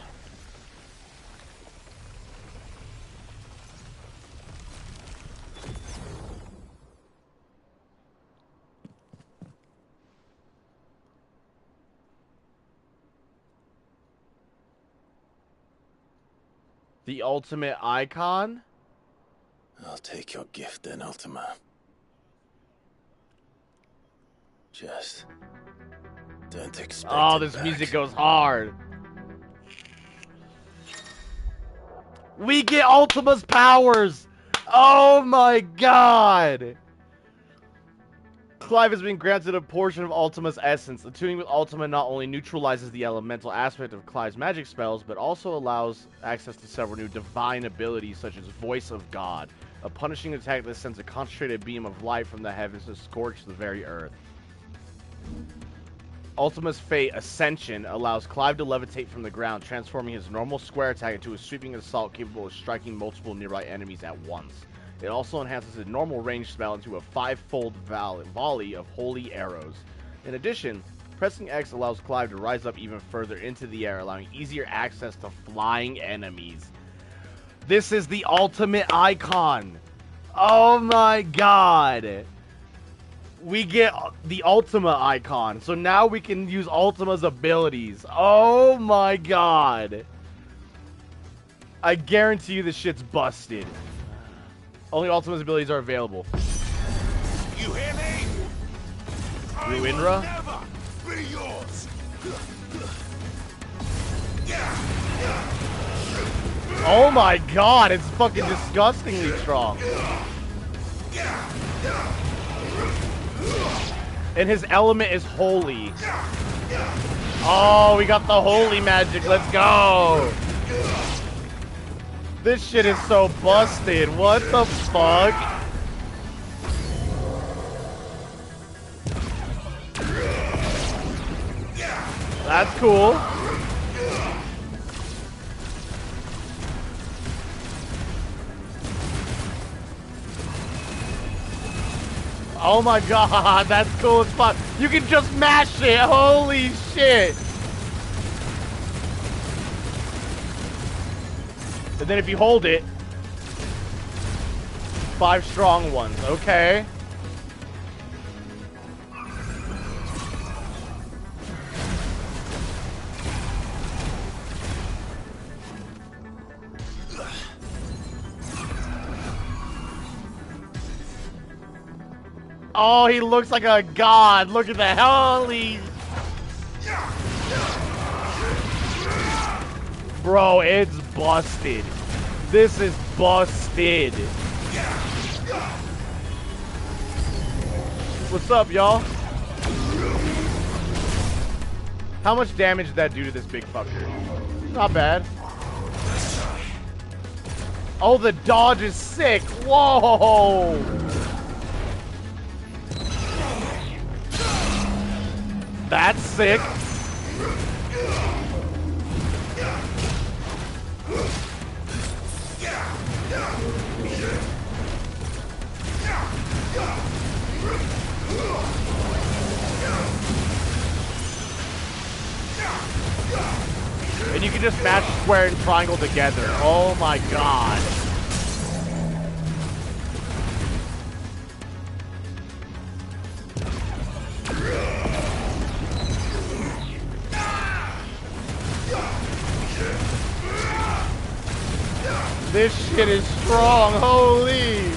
The ultimate icon? I'll take your gift then, Ultima. Just don't expect Oh, it this back. music goes hard. We get Ultima's powers! Oh my god! Clive has been granted a portion of Ultima's essence. Attuning with Ultima not only neutralizes the elemental aspect of Clive's magic spells, but also allows access to several new divine abilities such as Voice of God, a punishing attack that sends a concentrated beam of light from the heavens to scorch the very earth. Ultima's Fate, Ascension, allows Clive to levitate from the ground, transforming his normal square attack into a sweeping assault capable of striking multiple nearby enemies at once. It also enhances his normal range spell into a 5-fold volley of holy arrows. In addition, pressing X allows Clive to rise up even further into the air, allowing easier access to flying enemies. This is the ultimate icon! Oh my god! We get the Ultima icon, so now we can use Ultima's abilities. Oh my god. I guarantee you this shit's busted. Only Ultima's abilities are available. You hear me? Ruinra? Never be yours. Oh my god, it's fucking disgustingly strong. And his element is holy. Oh, we got the holy magic. Let's go. This shit is so busted. What the fuck? That's cool. Oh my god, that's cool as fuck. You can just mash it. Holy shit. And then if you hold it, 5 strong ones. Okay. Oh, he looks like a god. Look at that. Holy. Bro, it's busted. This is busted. What's up, y'all? How much damage did that do to this big fucker? Not bad. Oh, the dodge is sick. Whoa. That's sick. And you can just match square and triangle together. Oh my god. This shit is strong, holy!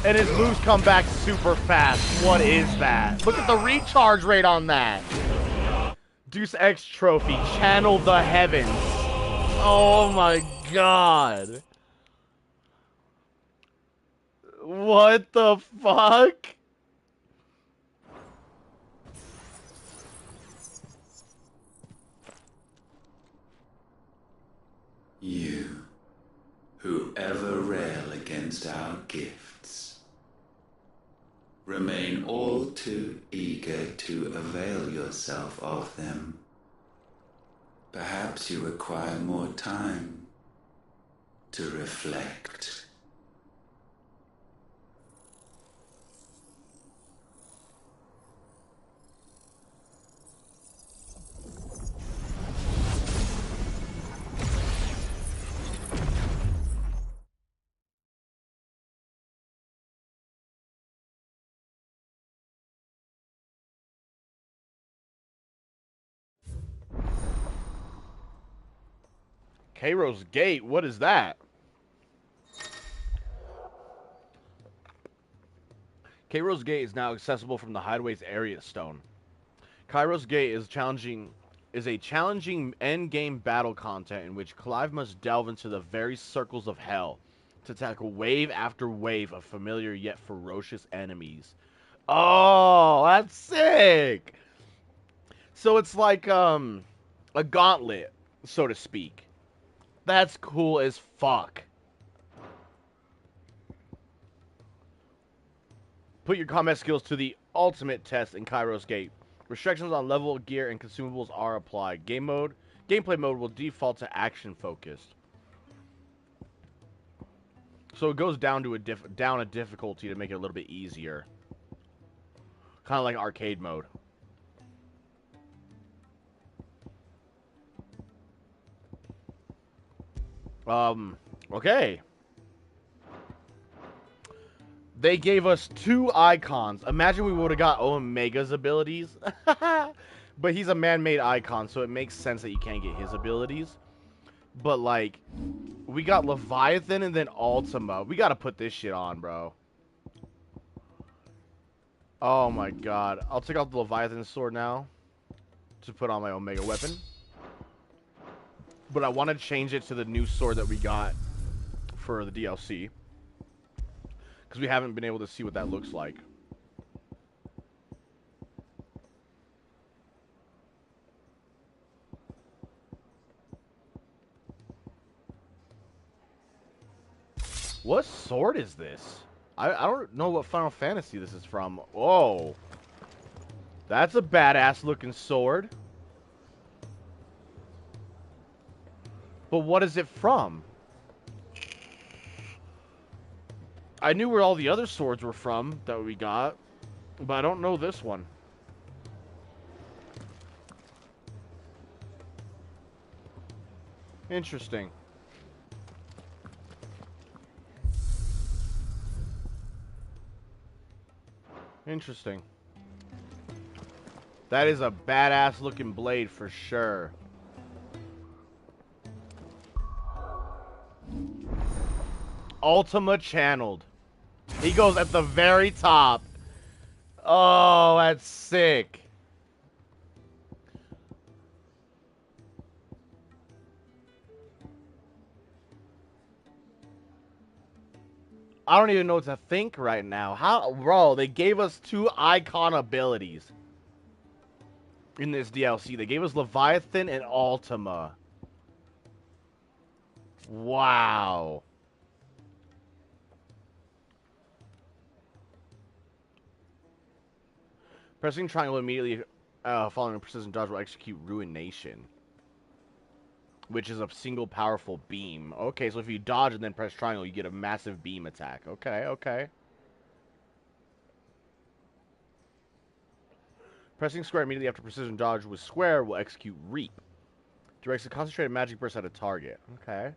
And his moves come back super fast. What is that? Look at the recharge rate on that. Deus Ex trophy, channel the heavens. Oh my god. What the fuck? You, who ever rail against our gifts, remain all too eager to avail yourself of them. Perhaps you require more time to reflect. Kairos Gate, what is that? Kairos Gate is now accessible from the Hideaway's area stone. Kairos Gate is a challenging endgame battle content in which Clive must delve into the very circles of hell to tackle wave after wave of familiar yet ferocious enemies. Oh, that's sick! So it's like a gauntlet, so to speak. That's cool as fuck. Put your combat skills to the ultimate test in Kairos Gate. Restrictions on level, gear, and consumables are applied. Gameplay mode will default to action focused. So it goes down to a difficulty to make it a little bit easier. Kind of like arcade mode. Okay. They gave us 2 icons. Imagine we would have got Omega's abilities. But he's a man-made icon, so it makes sense that you can't get his abilities. But, like, we got Leviathan and then Ultima. We gotta put this shit on, bro. Oh my god. I'll take out the Leviathan sword now to put on my Omega weapon. But I want to change it to the new sword that we got for the DLC. Because we haven't been able to see what that looks like. What sword is this? I don't know what Final Fantasy this is from. Whoa. That's a badass looking sword. But what is it from? I knew where all the other swords were from that we got, but I don't know this one. Interesting. Interesting. That is a badass looking blade for sure. Ultima channeled. He goes at the very top. Oh, that's sick. I don't even know what to think right now. How, bro, they gave us 2 icon abilities in this DLC. They gave us Leviathan and Ultima. Wow. Pressing triangle immediately following a precision dodge will execute Ruination, which is a single powerful beam. Okay, so if you dodge and then press triangle, you get a massive beam attack. Okay, okay. Pressing square immediately after precision dodge with square will execute Reap. Directs a concentrated magic burst at a target. Okay.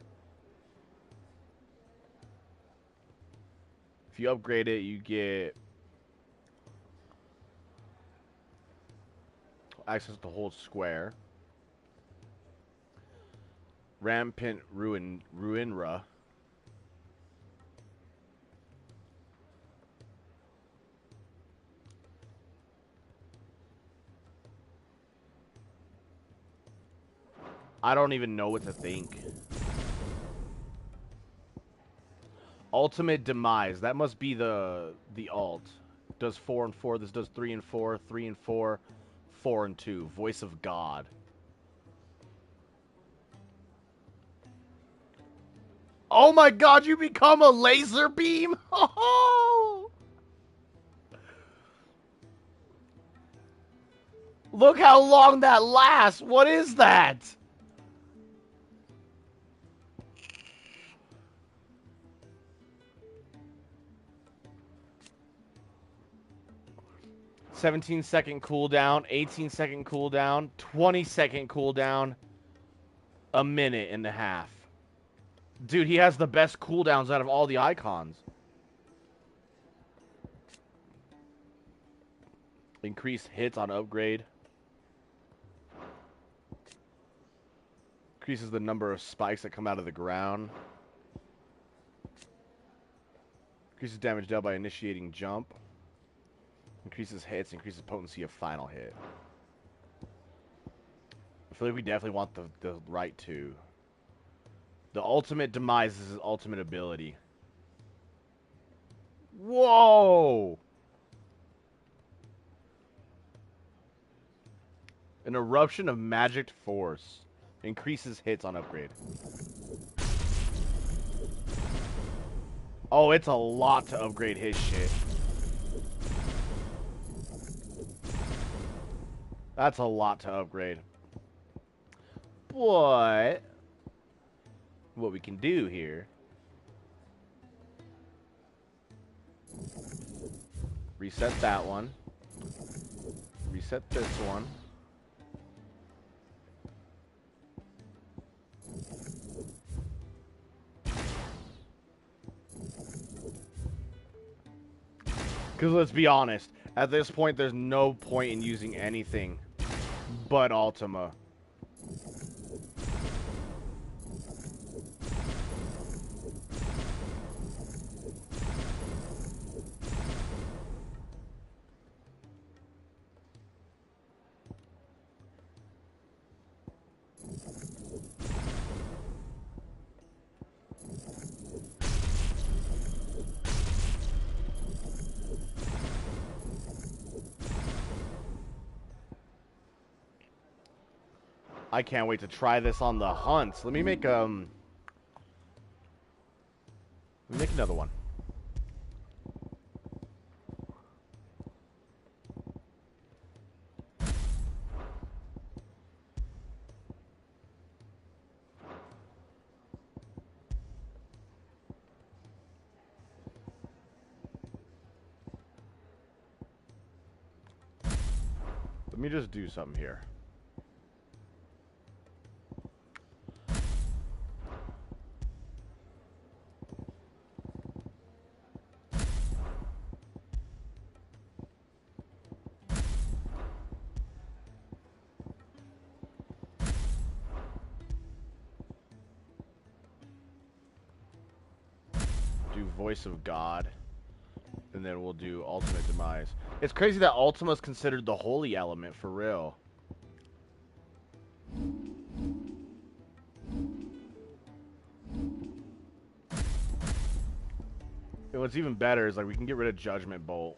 If you upgrade it, you get access to hold square. Rampant Ruinra. I don't even know what to think. Ultimate Demise. That must be the alt. Does 4 and 4. This does 3 and 4. 3 and 4. 4 and 2. Voice of God. Oh my god, you become a laser beam? Oh! Look how long that lasts. What is that? "17-second cooldown, 18-second cooldown, 20-second cooldown, a minute and a half." Dude, he has the best cooldowns out of all the icons. Increase hits on upgrade. Increases the number of spikes that come out of the ground. Increases damage dealt by initiating jump. Increases hits, increases potency of final hit. I feel like we definitely want the right two. The ultimate demise is his ultimate ability. Whoa! An eruption of magic force. Increases hits on upgrade. Oh, it's a lot to upgrade his shit. That's a lot to upgrade. But what we can do here, reset that one, reset this one, because let's be honest, at this point there's no point in using anything but Ultima. I can't wait to try this on the hunts. Let me make another one. Let me just do something here. Do Voice of God, and then we'll do Ultimate Demise. It's crazy that Ultima is considered the holy element, for real. And what's even better is, like, we can get rid of Judgment Bolt.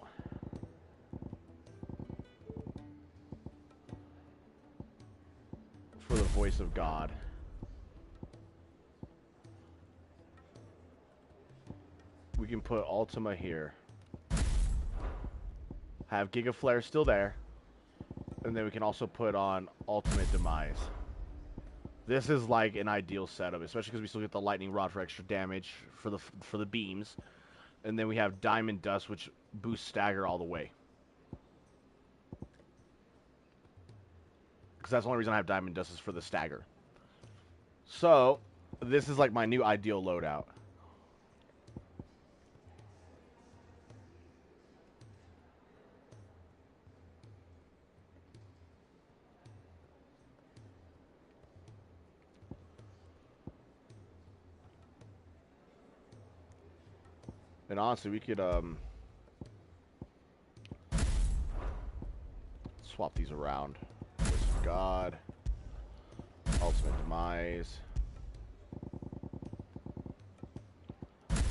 For the Voice of God. We can put Ultima here. Have Giga Flare still there. And then we can also put on Ultimate Demise. This is like an ideal setup, especially because we still get the Lightning Rod for extra damage for the beams. And then we have Diamond Dust, which boosts stagger all the way. Because that's the only reason I have Diamond Dust is for the stagger. So, this is like my new ideal loadout. And honestly, we could swap these around. Voice of God, Ultimate Demise,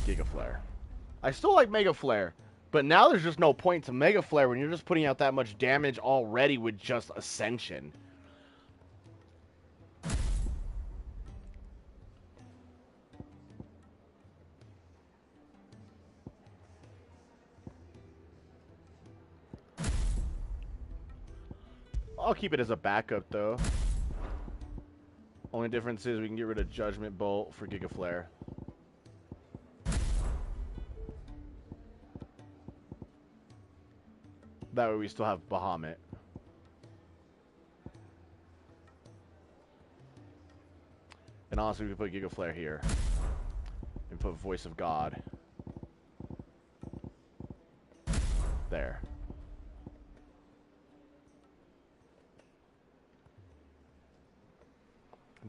Giga Flare. I still like Mega Flare, but now there's just no point to Mega Flare when you're just putting out that much damage already with just Ascension. I'll keep it as a backup, though. Only difference is we can get rid of Judgment Bolt for Giga Flare. That way we still have Bahamut. And honestly, we can put Giga Flare here. And put Voice of God. There.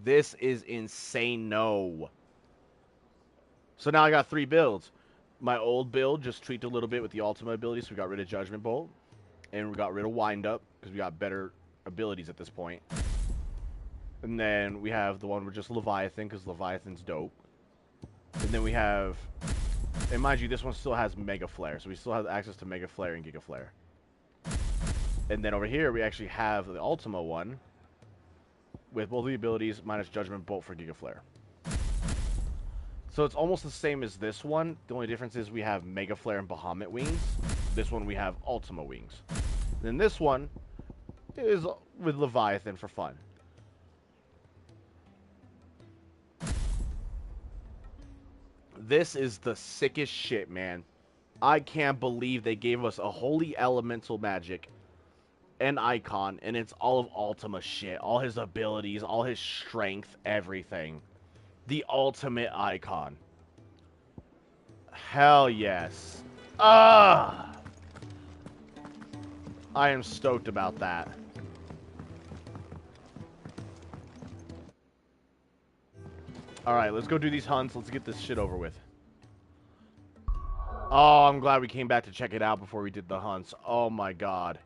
This is insane. No. So now I got 3 builds. My old build just tweaked a little bit with the Ultima ability, so we got rid of Judgment Bolt. And we got rid of Wind Up, because we got better abilities at this point. And then we have the one with just Leviathan, because Leviathan's dope. And then we have... And mind you, this one still has Mega Flare, so we still have access to Mega Flare and Giga Flare. And then over here, we actually have the Ultima one, with both the abilities minus Judgment Bolt for Giga Flare. So it's almost the same as this one. The only difference is we have Mega Flare and Bahamut wings. This one we have Ultima wings. Then this one is with Leviathan for fun. This is the sickest shit, man. I can't believe they gave us a holy elemental magic and icon, and it's all of Ultima shit. All his abilities, all his strength, everything. The ultimate icon. Hell yes. Ah! I am stoked about that. Alright, let's go do these hunts. Let's get this shit over with. Oh, I'm glad we came back to check it out before we did the hunts. Oh my god.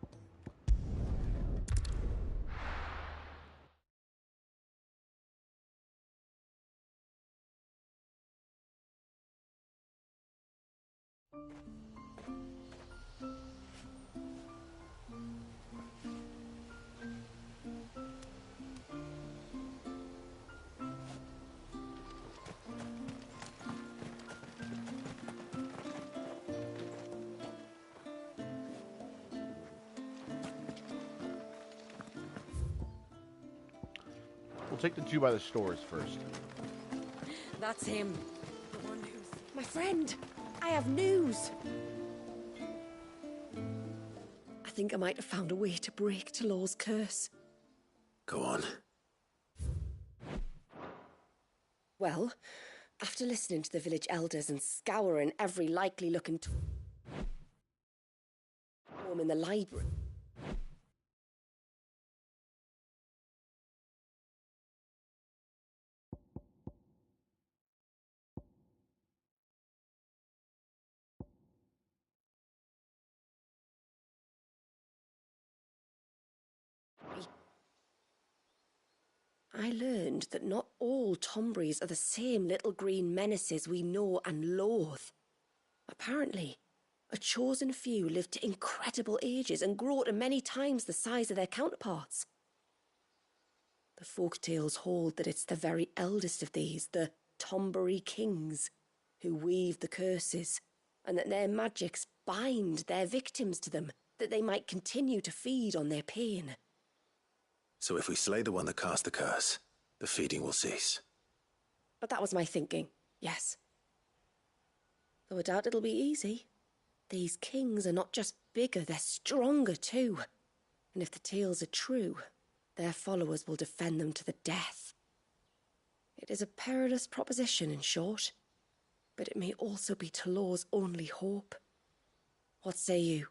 We'll take the two by the stores first. That's him. The one who's... My friend! I have news! I think I might have found a way to break Talor's curse. Go on. Well, after listening to the village elders and scouring every likely-looking room in the library... I learned that not all Tombries are the same little green menaces we know and loathe. Apparently, a chosen few live to incredible ages and grow to many times the size of their counterparts. The folktales hold that it's the very eldest of these, the Tombury kings, who weave the curses, and that their magics bind their victims to them, that they might continue to feed on their pain. So if we slay the one that cast the curse, the feeding will cease. But that was my thinking, yes. Though I doubt it'll be easy. These kings are not just bigger, they're stronger too. And if the tales are true, their followers will defend them to the death. It is a perilous proposition, in short, but it may also be Talor's only hope. What say you?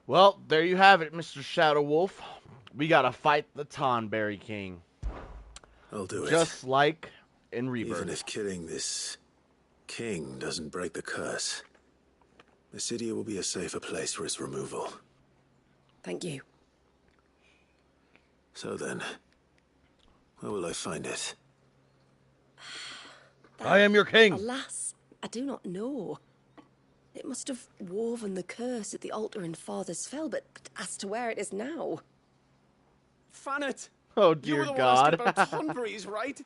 Well, there you have it, Mr. Shadow Wolf. We gotta fight the Tonberry King. I'll do it. Just like in Rebirth. Even if killing this king doesn't break the curse, Mysidia will be a safer place for its removal. Thank you. So then, where will I find it? I am your king. Alas, I do not know. It must have woven the curse at the altar in Father's Fell, but as to where it is now... Fannet! Oh, dear you were the God. one asking about Tonberries, right?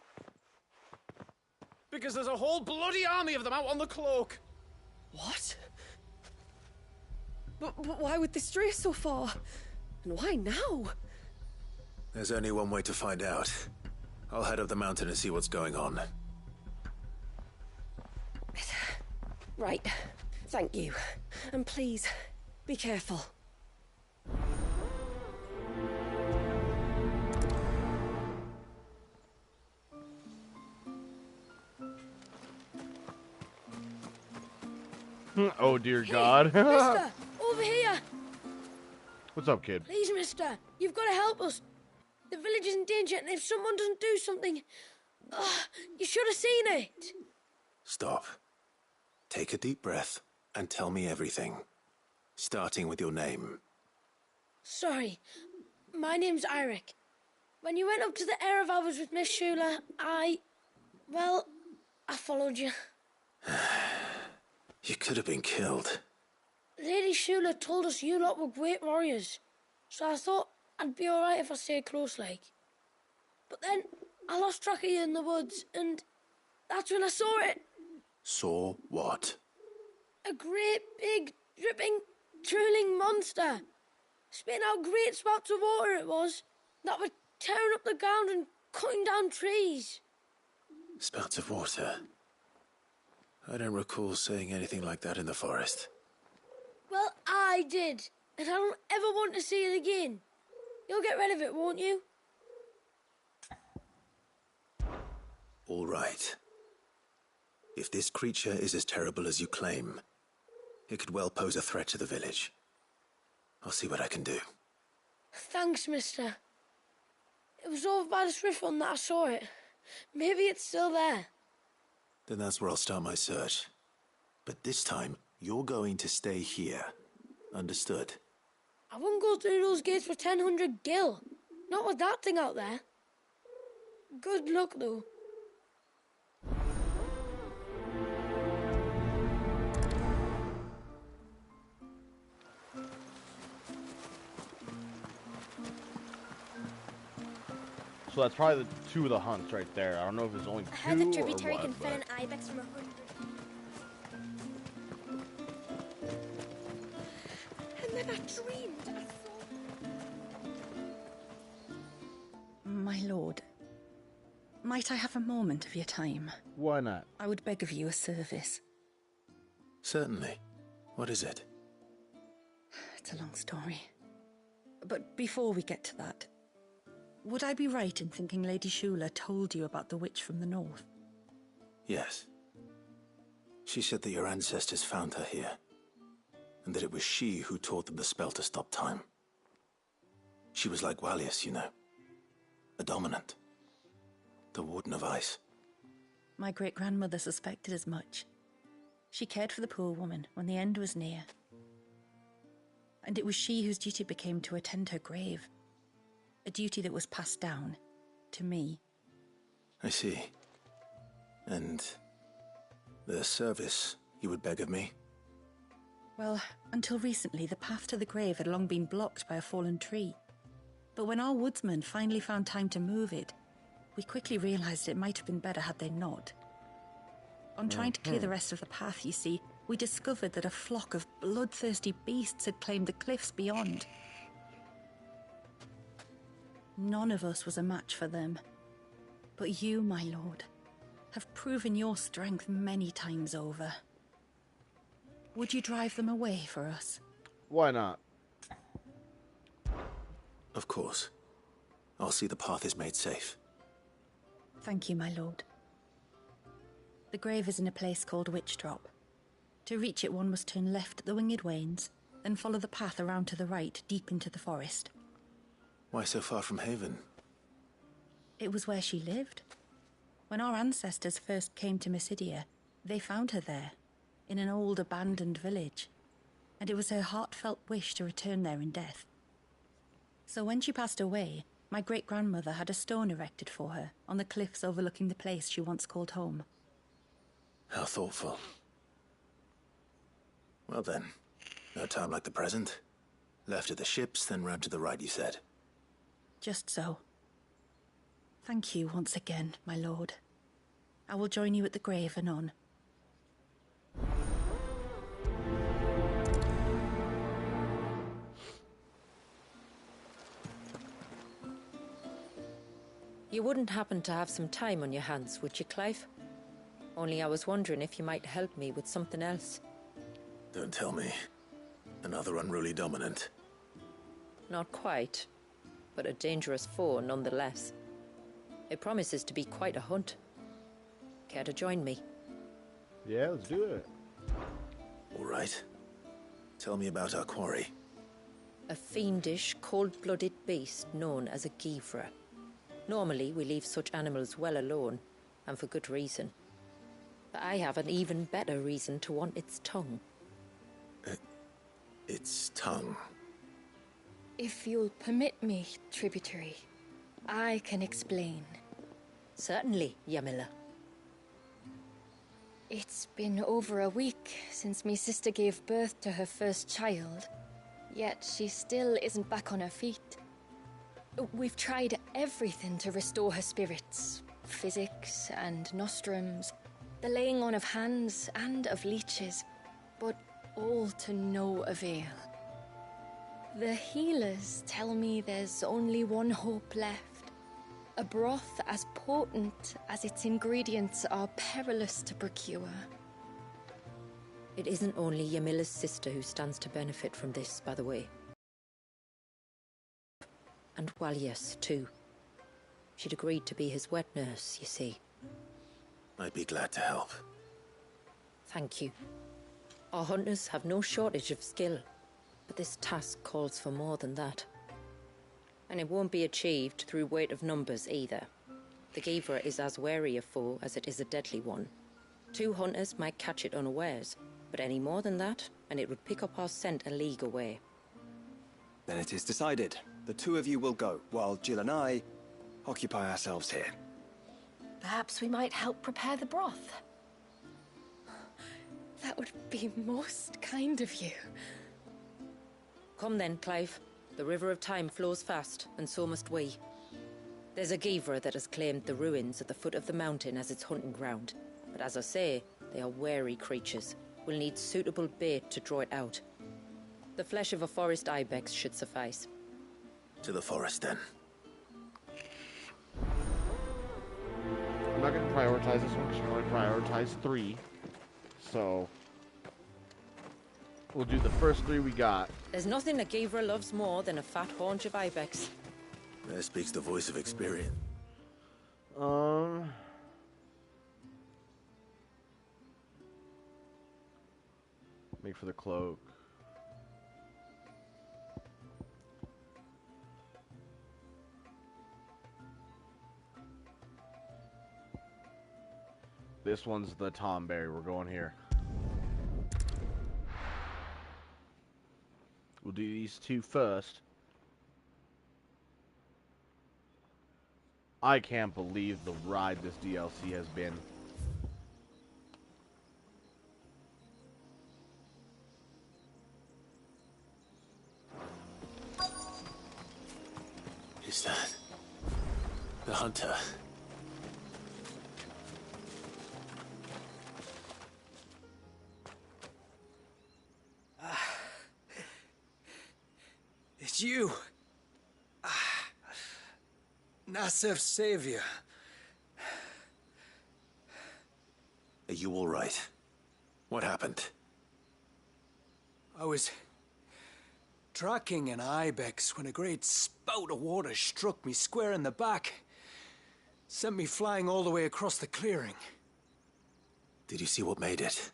Because there's a whole bloody army of them out on the cloak. What? But why would they stray so far? And why now? There's only one way to find out. I'll head up the mountain and see what's going on. Right. Thank you. And please, be careful. Oh dear God. Mister, over here. What's up, kid? Please, mister, you've got to help us. The village is in danger, and if someone doesn't do something... you should have seen it. Stop. Take a deep breath and tell me everything. Starting with your name. Sorry. My name's Eirik. When you went up to the Erev was with Miss Shula, well, I followed you. You could have been killed. Lady Shula told us you lot were great warriors, so I thought I'd be alright if I stayed close like. But then I lost track of you in the woods, and that's when I saw it. Saw what? A great, big, dripping, drooling monster. Spitting out great spouts of water it was, that were tearing up the ground and cutting down trees. Spouts of water? I don't recall saying anything like that in the forest. Well, I did, and I don't ever want to see it again. You'll get rid of it, won't you? All right. If this creature is as terrible as you claim, it could well pose a threat to the village. I'll see what I can do. Thanks, mister. It was over by the Swift one that I saw it. Maybe it's still there. Then that's where I'll start my search. But this time, you're going to stay here. Understood? I wouldn't go through those gates for 1,000 gil. Not with that thing out there. Good luck, though. So that's probably the two of the hunts right there. I don't know if it's only two I heard the or tributary what, can but... fit an ibex from 100. And then I dreamed I saw... My lord, might I have a moment of your time? Why not? I would beg of you a service. Certainly. What is it? It's a long story. But before we get to that, would I be right in thinking Lady Shula told you about the witch from the north? Yes. She said that your ancestors found her here, and that it was she who taught them the spell to stop time. She was like Wallius, you know. A dominant. The Warden of Ice. My great-grandmother suspected as much. She cared for the poor woman when the end was near. And it was she whose duty became to attend her grave. A duty that was passed down to me. I see. And the service you would beg of me? Well, until recently, the path to the grave had long been blocked by a fallen tree. But when our woodsmen finally found time to move it, we quickly realized it might have been better had they not. On trying to clear the rest of the path, you see, we discovered that a flock of bloodthirsty beasts had claimed the cliffs beyond. None of us was a match for them. But you, my lord, have proven your strength many times over. Would you drive them away for us? Why not? Of course. I'll see the path is made safe. Thank you, my lord. The grave is in a place called Witch Drop. To reach it, one must turn left at the Winged Wains, then follow the path around to the right, deep into the forest. Why so far from Haven? It was where she lived. When our ancestors first came to Mysidia, they found her there, in an old abandoned village, and it was her heartfelt wish to return there in death. So when she passed away, my great-grandmother had a stone erected for her on the cliffs overlooking the place she once called home. How thoughtful. Well then, no time like the present. Left at the ships, then round to the right, you said. Just so. Thank you once again, my lord. I will join you at the grave anon. You wouldn't happen to have some time on your hands, would you, Clive? Only I was wondering if you might help me with something else. Don't tell me. Another unruly dominant. Not quite, but a dangerous foe nonetheless. It promises to be quite a hunt. Care to join me? Yeah, let's do it. All right. Tell me about our quarry. A fiendish, cold-blooded beast known as a Givra. Normally, we leave such animals well alone, and for good reason. But I have an even better reason to want its tongue. Its tongue? If you'll permit me, tributary, I can explain. Certainly, Yamila. It's been over a week since me sister gave birth to her first child, yet she still isn't back on her feet. We've tried everything to restore her spirits. Physics and nostrums, the laying on of hands and of leeches, but all to no avail. The healers tell me there's only one hope left. A broth as potent as its ingredients are perilous to procure. It isn't only Yamila's sister who stands to benefit from this, by the way. And Walias, too. She'd agreed to be his wet nurse, you see. I'd be glad to help. Thank you. Our hunters have no shortage of skill, but this task calls for more than that. And it won't be achieved through weight of numbers either. The Givra is as wary a foe as it is a deadly one. 2 hunters might catch it unawares, but any more than that, and it would pick up our scent a league away. Then it is decided. The 2 of you will go, while Jill and I occupy ourselves here. Perhaps we might help prepare the broth. That would be most kind of you. Come then, Clive. The river of time flows fast, and so must we. There's a Givra that has claimed the ruins at the foot of the mountain as its hunting ground. But as I say, they are wary creatures. We'll need suitable bait to draw it out. The flesh of a forest ibex should suffice. To the forest, then. I'm not going to prioritize this one because you only prioritize 3. So we'll do the first 3 we got. There's nothing a Givra loves more than a fat haunch of ibex. There speaks the voice of experience. Make for the cloak. This one's the Tomberry. We're going here. We'll do these 2 first. I can't believe the ride this DLC has been. Is that the hunter? It's you. Nasser's savior. Are you all right? What happened? I was tracking an ibex when a great spout of water struck me square in the back. Sent me flying all the way across the clearing. Did you see what made it?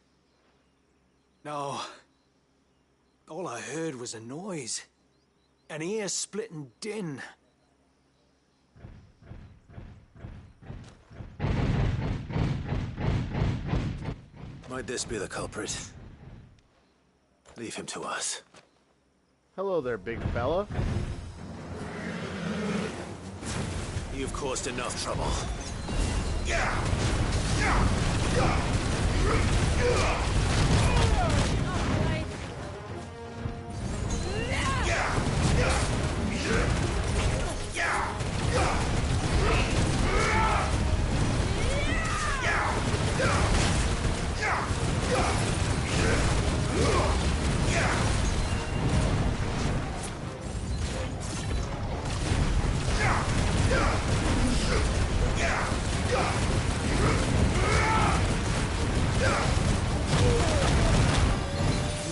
No. All I heard was a noise. An ear-splitting din. Might this be the culprit? Leave him to us. Hello there, big fella. You've caused enough trouble.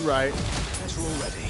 Right. Guys are all ready.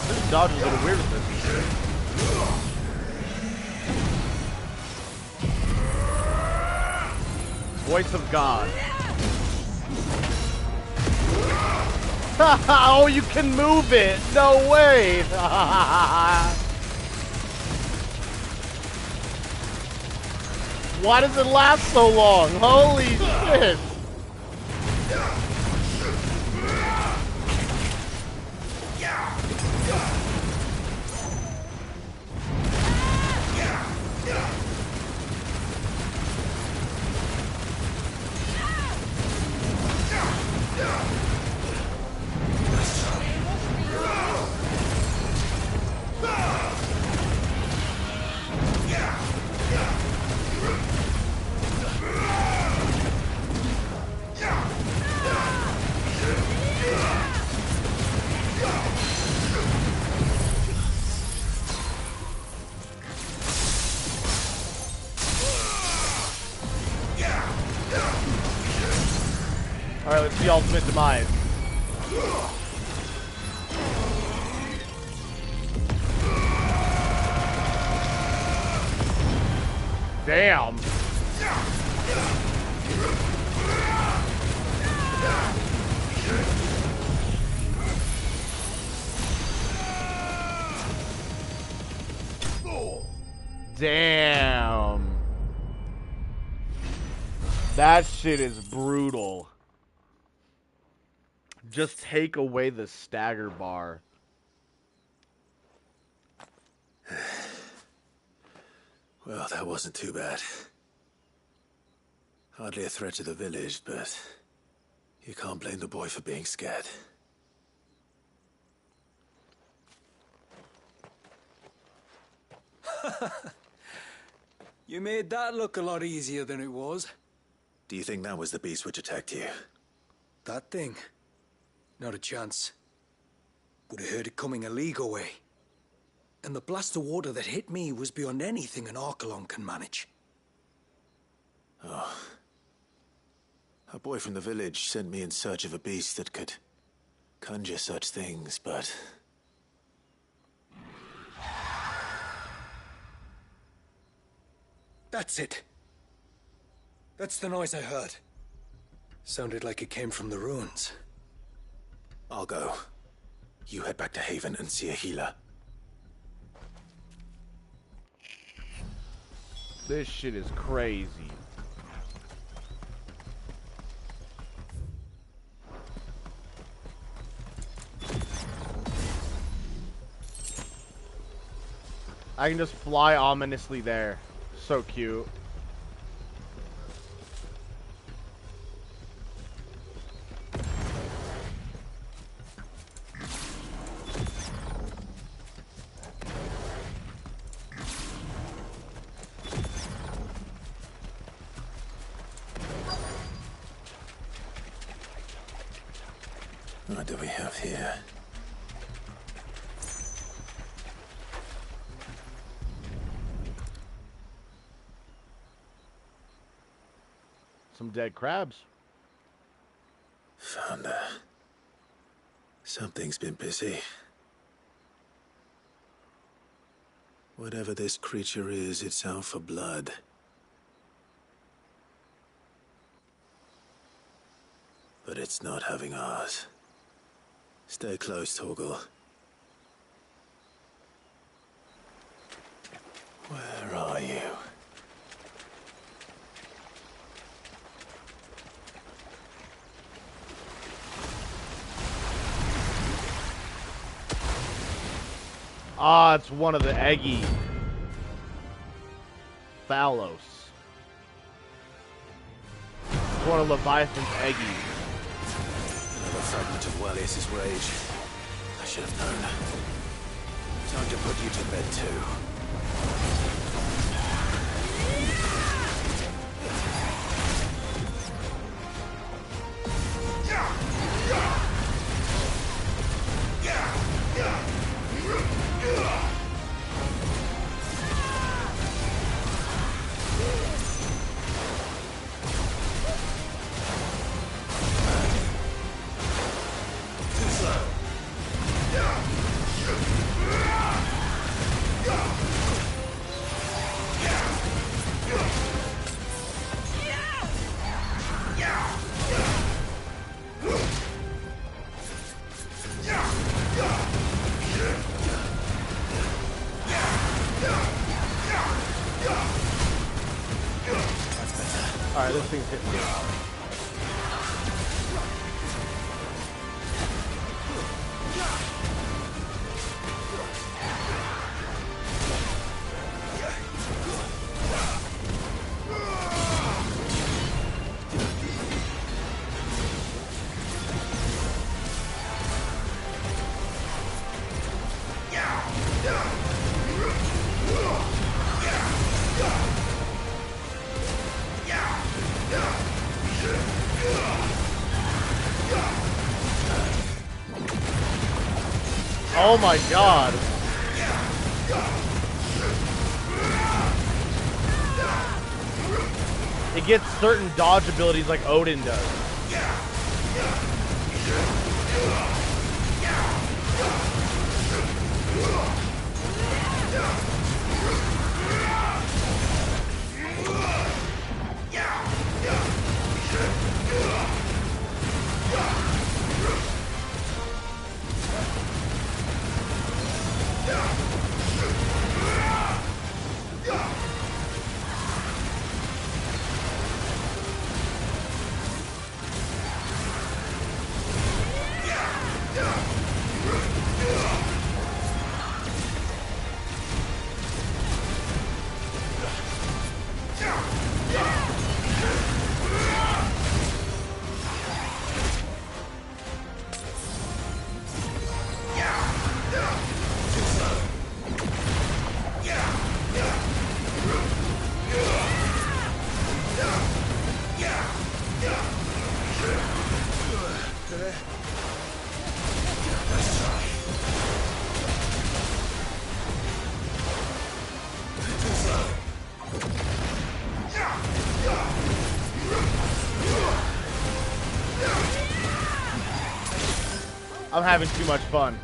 This dodge is a little weird with this. Voice of God. Oh, you can move it! No way! Why does it last so long? Holy shit! Alright, let's see ultimate demise. Damn. Damn. That shit is brutal. Just take away the stagger bar. Well, that wasn't too bad. Hardly a threat to the village, but you can't blame the boy for being scared. You made that look a lot easier than it was. Do you think that was the beast which attacked you? That thing? Not a chance. Would have heard it coming a league away. And the blast of water that hit me was beyond anything an Archelon can manage. Oh. A boy from the village sent me in search of a beast that could conjure such things, but... That's it. That's the noise I heard. Sounded like it came from the ruins. I'll go. You head back to Haven and see a healer. This shit is crazy. I can just fly ominously there. So cute. What do we have here? Some dead crabs. Founder. Something's been busy. Whatever this creature is, it's out for blood. But it's not having ours. Stay close, Torgal. Where are you? Ah, it's one of the Eggy. Phalos. It's one of Leviathan's Eggy. Another fragment of Wallius's rage. I should have known. Time to put you to bed too. Alright, this thing's hitting me. Oh my god. It gets certain dodge abilities like Odin does. I'm having too much fun.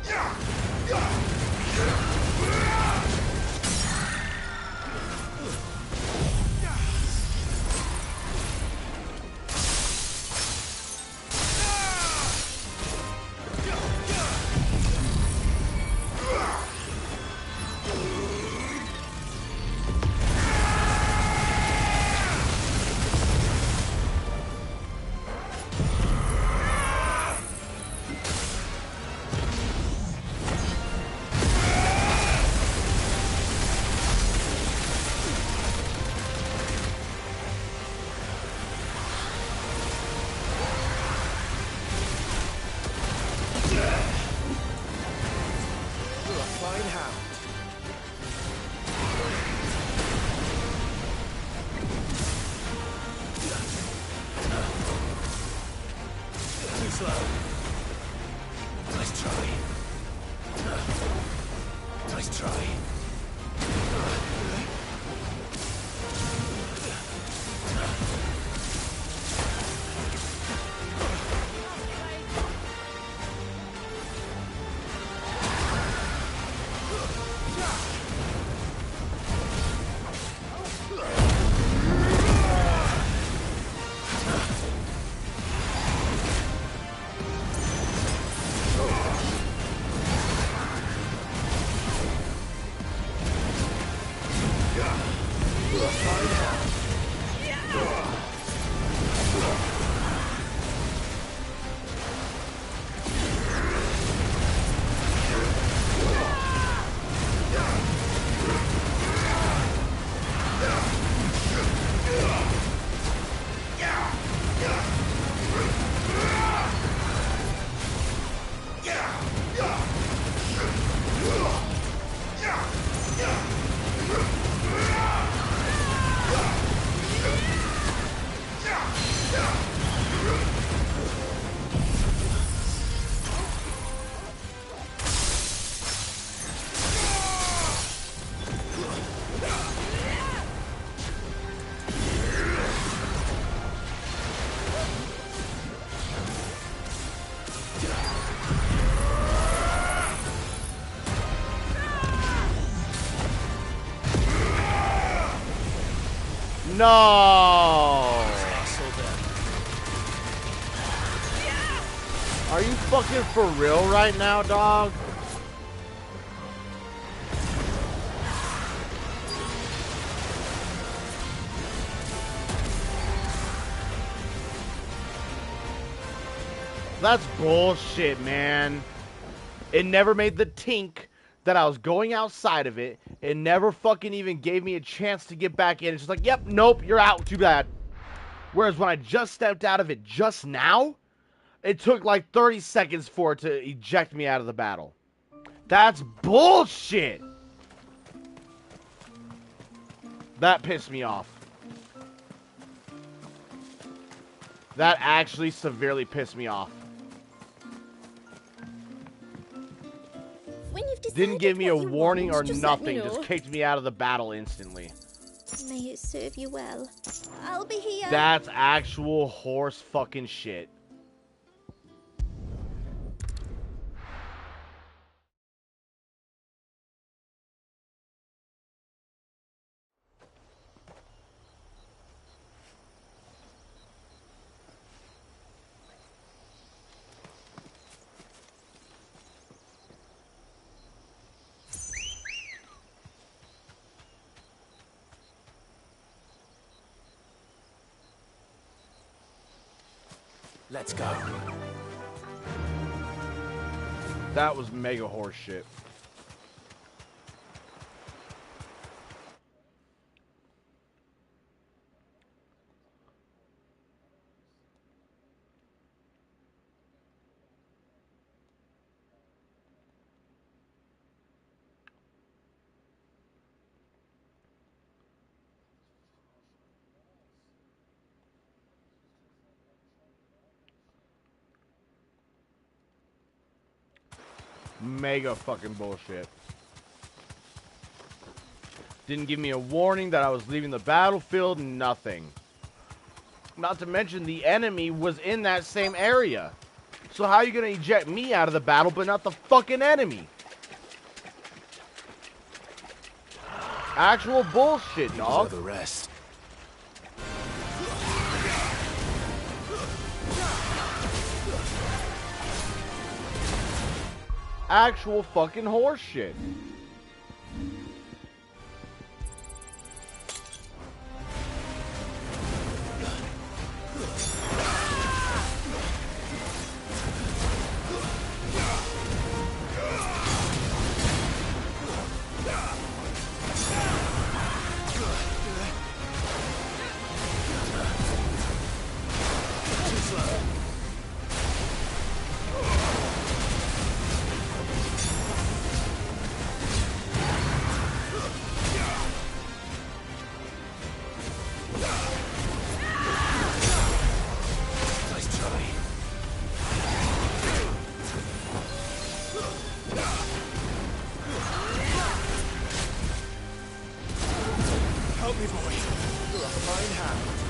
No! Are you fucking for real right now, dog? That's bullshit, man. It never made the tink that I was going outside of it. It never fucking even gave me a chance to get back in. It's just like, yep, nope, you're out. Too bad. Whereas when I just stepped out of it just now, it took like 30 seconds for it to eject me out of the battle. That's bullshit. That pissed me off. That actually severely pissed me off. When you've Didn't give me a what you warning want, or just let me nothing. know. Just kicked me out of the battle instantly. May it serve you well. I'll be here. That's actual horse fucking shit. Let's go. That was mega horse shit. Mega fucking bullshit. Didn't give me a warning that I was leaving the battlefield, nothing. Not to mention the enemy was in that same area. So how are you gonna eject me out of the battle but not the fucking enemy? Actual bullshit, dog. The rest. Actual fucking horse shit. Help me, boy. You're a fine hand.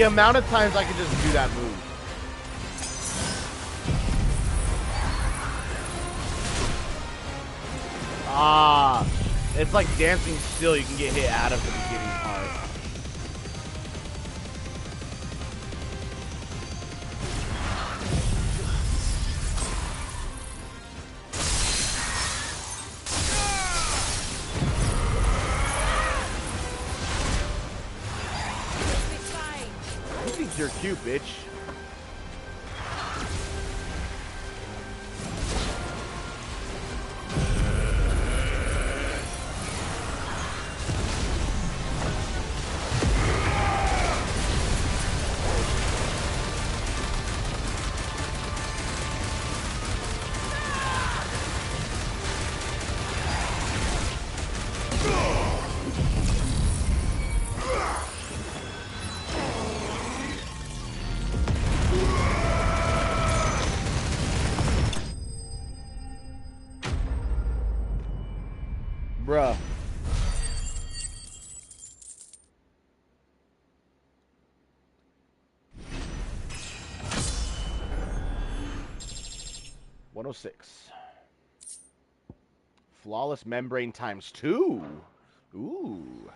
The amount of times I can just do that move. Ah, it's like dancing still. You can get hit out of the beginning part. You think you're cute, bitch. Bruh. $106. Flawless membrane ×2. Ooh.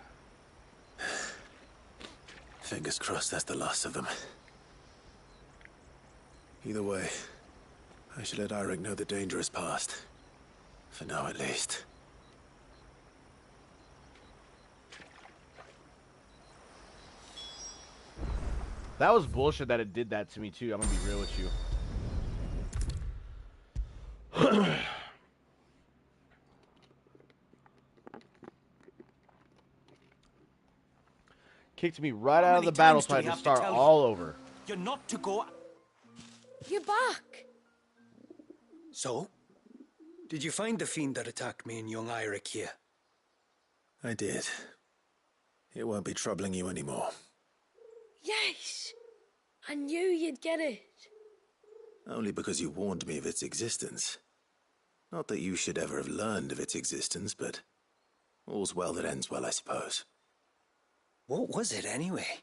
Fingers crossed that's the last of them. Either way, I should let Eirik know the danger is past. For now, at least. That was bullshit that it did that to me too. I'm gonna be real with you. Kicked me right out of the battle so I had to start all over. You're not to go. You're back. So? Did you find the fiend that attacked me and young Eirik here? I did. It won't be troubling you anymore. Yes. I knew you'd get it. Only because you warned me of its existence. Not that you should ever have learned of its existence, but all's well that ends well, I suppose. What was it, anyway?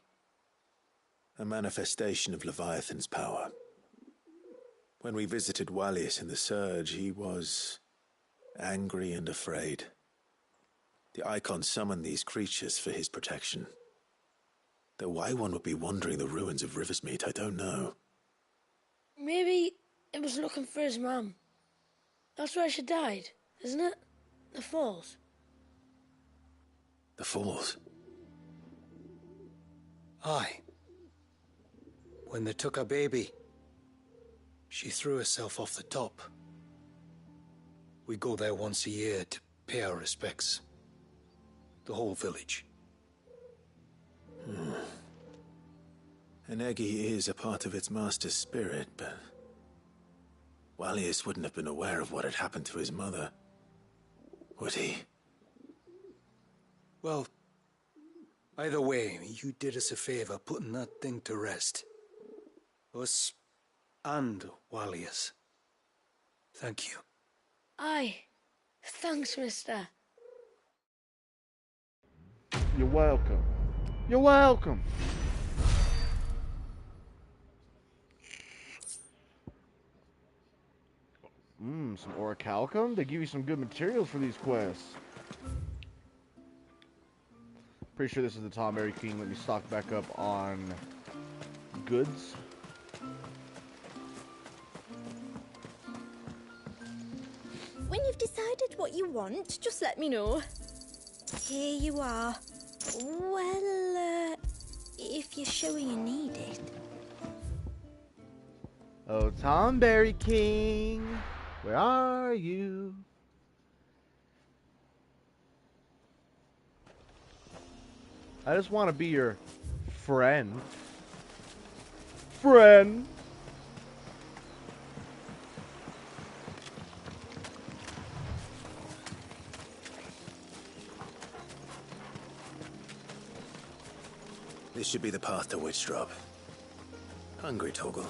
A manifestation of Leviathan's power. When we visited Wallius in the Surge, he was angry and afraid. The Icon summoned these creatures for his protection. Though why one would be wandering the ruins of Riversmeet, I don't know. Maybe it was looking for his mum. That's where she died, isn't it? The Falls. The Falls? Aye. When they took her baby, she threw herself off the top. We go there once a year to pay our respects. The whole village. An Eggy is a part of its master's spirit, but Wallius wouldn't have been aware of what had happened to his mother, would he? Well, either way, you did us a favor putting that thing to rest. Us and Wallius. Thank you. Aye. Thanks, mister. You're welcome. You're welcome. Some orichalcum? They give you some good materials for these quests. Pretty sure this is the Tomberry King. Let me stock back up on goods. When you've decided what you want, just let me know. Here you are. Well, if you're sure you need it. Oh, Tomberry King, where are you? I just want to be your friend. Friend. This should be the path to Witchdrop. Hungry, Toggle.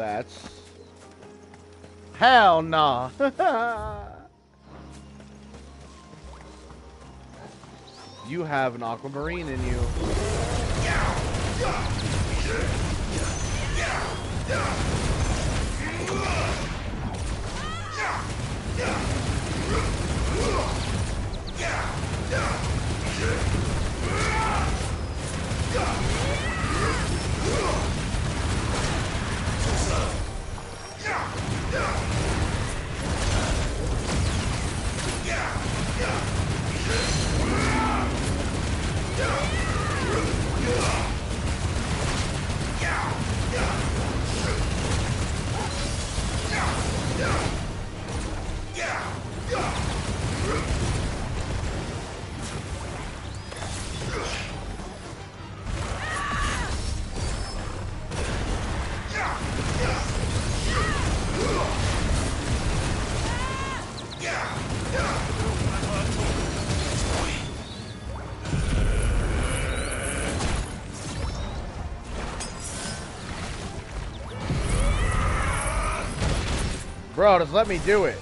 That's... Hell nah. You have an aquamarine in you. Bro, just let me do it.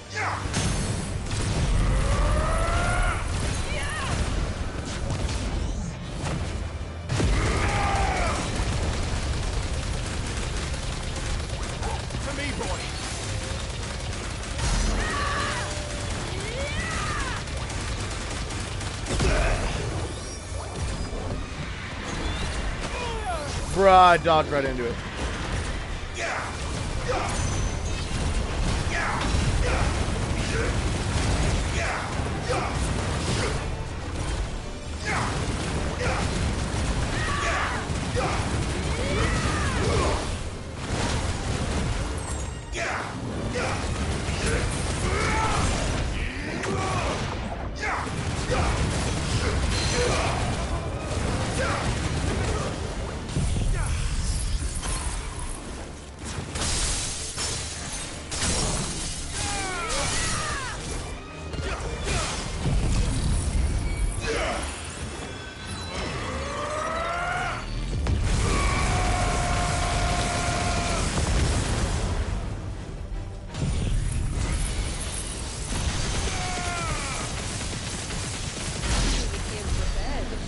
To me, boy. Bruh, I dodged right into it.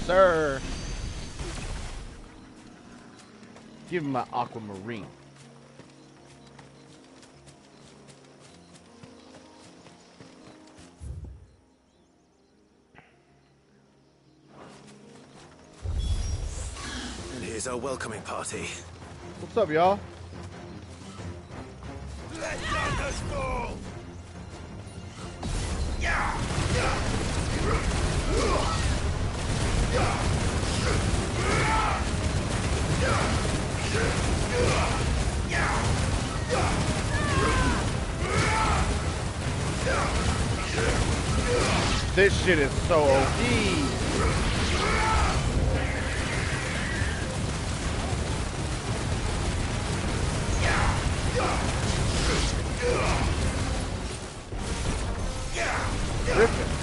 Sir. Give him my aquamarine. And here's our welcoming party. What's up, y'all? Let darkness fall! This shit is so OP. Griffin.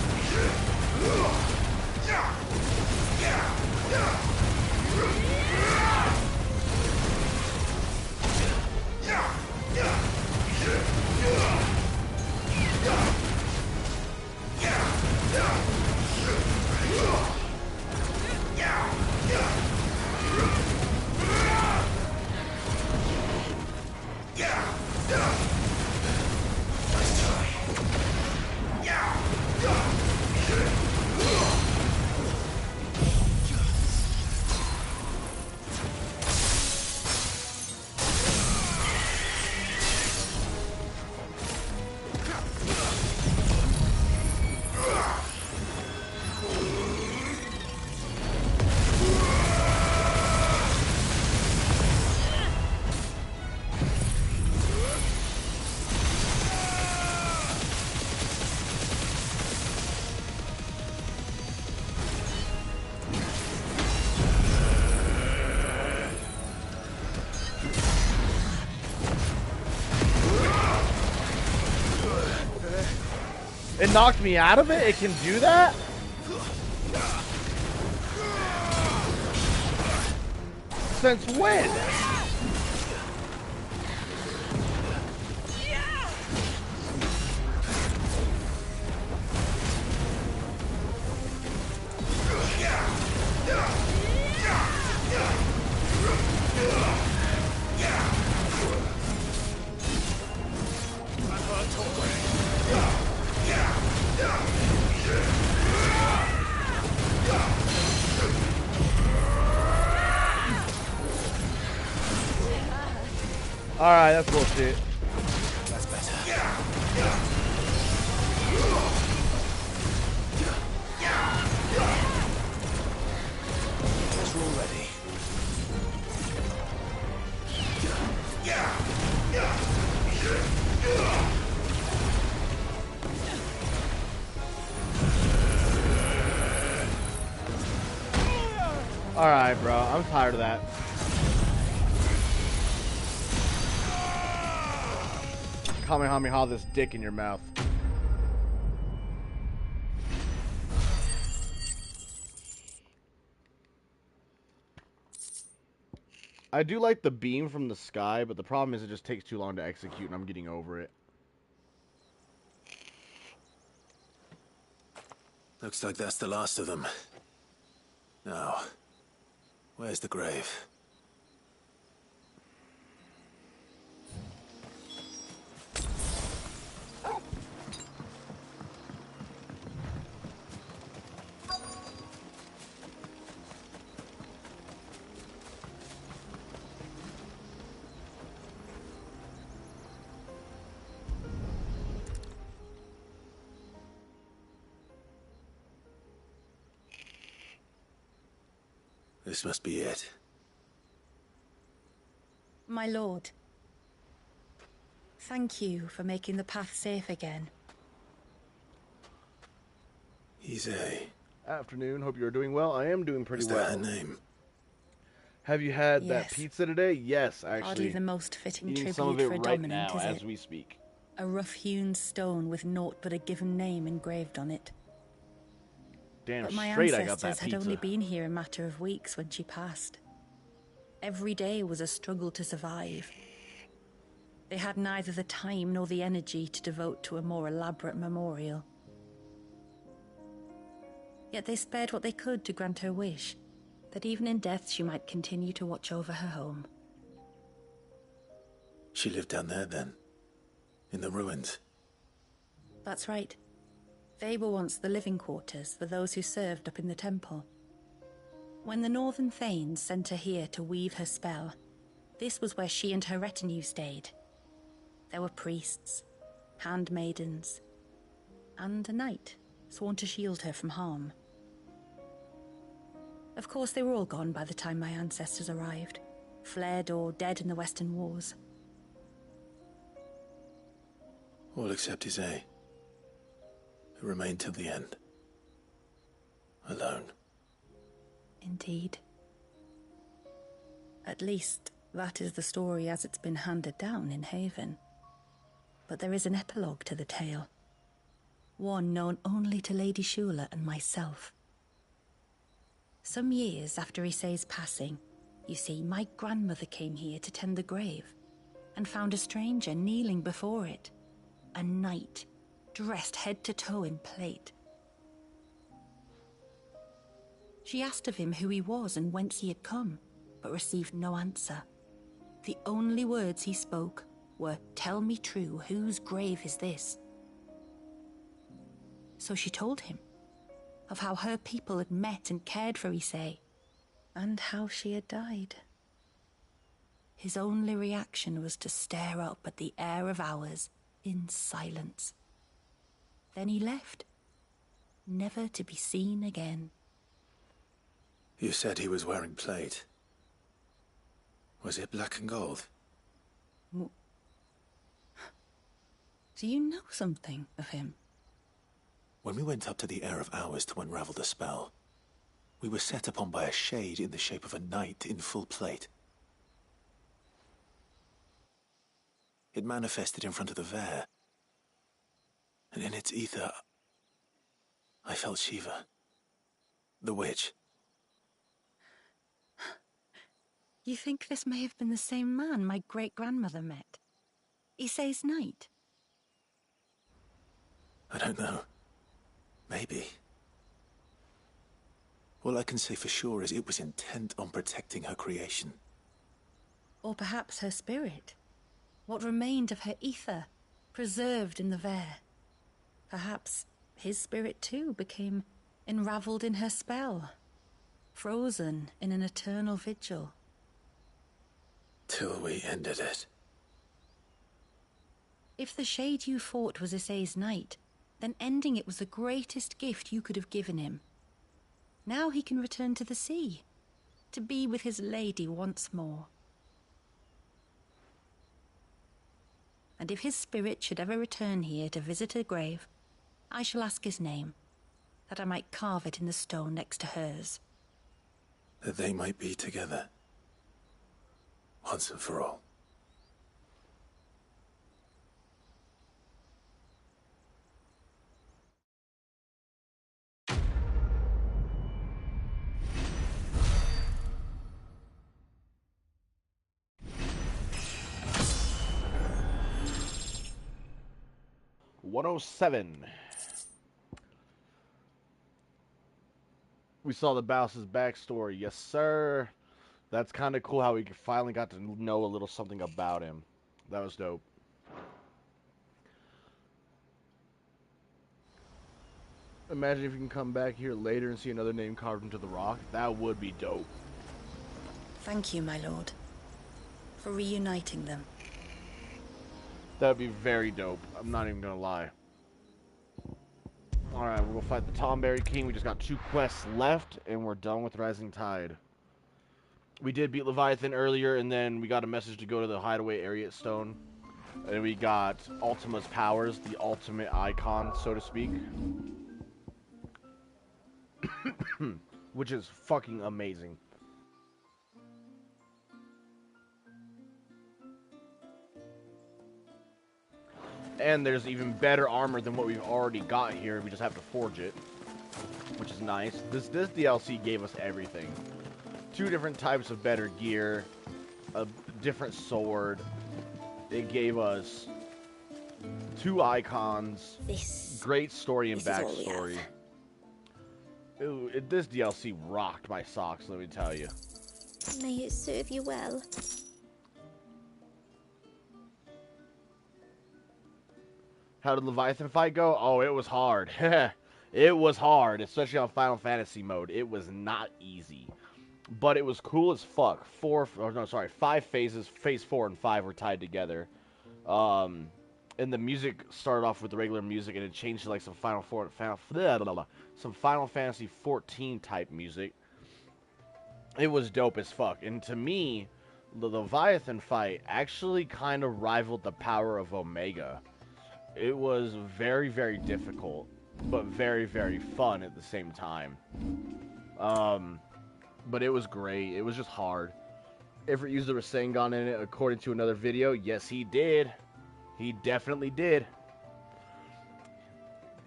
It knocked me out of it? It can do that? Since when? Alright, that's bullshit. That's better. Let's roll ready. Alright, bro. I'm tired of that. Kamehameha this dick in your mouth. I do like the beam from the sky, but the problem is it just takes too long to execute, and I'm getting over it. Looks like that's the last of them. Now, where's the grave? This must be it. My lord, thank you for making the path safe again. Easy. Afternoon. Hope you're doing well. I am doing pretty well. Is that her name? Have you had that Yes. pizza today? Yes, actually. Hardly the most fitting Eating tribute some of it for a right dominant, now, is as it? we speak. A rough-hewn stone with naught but a given name engraved on it. Damn But my straight I got that ancestors had pizza. only been here a matter of weeks when she passed. Every day was a struggle to survive. They had neither the time nor the energy to devote to a more elaborate memorial. Yet they spared what they could to grant her wish, that even in death she might continue to watch over her home. She lived down there then? In the ruins? That's right. They were once the living quarters for those who served up in the temple. When the Northern Thanes sent her here to weave her spell, this was where she and her retinue stayed. There were priests, handmaidens, and a knight sworn to shield her from harm. Of course, they were all gone by the time my ancestors arrived, fled or dead in the Western Wars. All except Isay, who remained till the end. Alone. Indeed. At least, that is the story as it's been handed down in Haven. But there is an epilogue to the tale. One known only to Lady Shula and myself. Some years after Isay's passing, you see, my grandmother came here to tend the grave, and found a stranger kneeling before it. A knight, dressed head to toe in plate. She asked of him who he was and whence he had come, but received no answer. The only words he spoke were, "Tell me true, whose grave is this?" So she told him of how her people had met and cared for Isay, and how she had died. His only reaction was to stare up at the air of hours in silence. Then he left, never to be seen again. You said he was wearing plate. Was it black and gold? Do you know something of him? When we went up to the Air of Hours to unravel the spell, we were set upon by a shade in the shape of a knight in full plate. It manifested in front of the Vare, and in its ether, I felt Shiva, the witch. You think this may have been the same man my great-grandmother met? Isay's knight? I don't know. Maybe. All I can say for sure is it was intent on protecting her creation. Or perhaps her spirit? What remained of her ether, preserved in the Vare? Perhaps his spirit too became enraveled in her spell, frozen in an eternal vigil. Till we ended it. If the shade you fought was Issei's knight, then ending it was the greatest gift you could have given him. Now he can return to the sea, to be with his lady once more. And if his spirit should ever return here to visit her grave, I shall ask his name, that I might carve it in the stone next to hers. That they might be together. Once and for all. "107. We saw the Bowser's backstory. Yes, sir. That's kind of cool how we finally got to know a little something about him. That was dope. Imagine if you can come back here later and see another name carved into the rock. That would be dope. Thank you, my lord, for reuniting them. That would be very dope. I'm not even gonna lie. Alright, we'll fight the Tomberry King. We just got 2 quests left, and we're done with Rising Tide. We did beat Leviathan earlier, and then we got a message to go to the hideaway area at Stone. And we got Ultima's powers, the ultimate icon, so to speak. Which is fucking amazing. And there's even better armor than what we've already got here. We just have to forge it, which is nice. This DLC gave us everything. 2 different types of better gear, a different sword. It gave us 2 icons, great story and backstory. This DLC rocked my socks, let me tell you. May it serve you well. How did Leviathan fight go? Oh, it was hard. It was hard, especially on Final Fantasy mode. It was not easy. But it was cool as fuck. 5 phases. Phase 4 and 5 were tied together. And the music started off with the regular music, and it changed to like some Final Fantasy 14 type music. It was dope as fuck. And to me, the Leviathan fight actually kind of rivaled the power of Omega. It was very, very difficult, but very, very fun at the same time. But it was great. It was just hard. Ifrit used the Rasengan in it, according to another video. Yes, he did. He definitely did.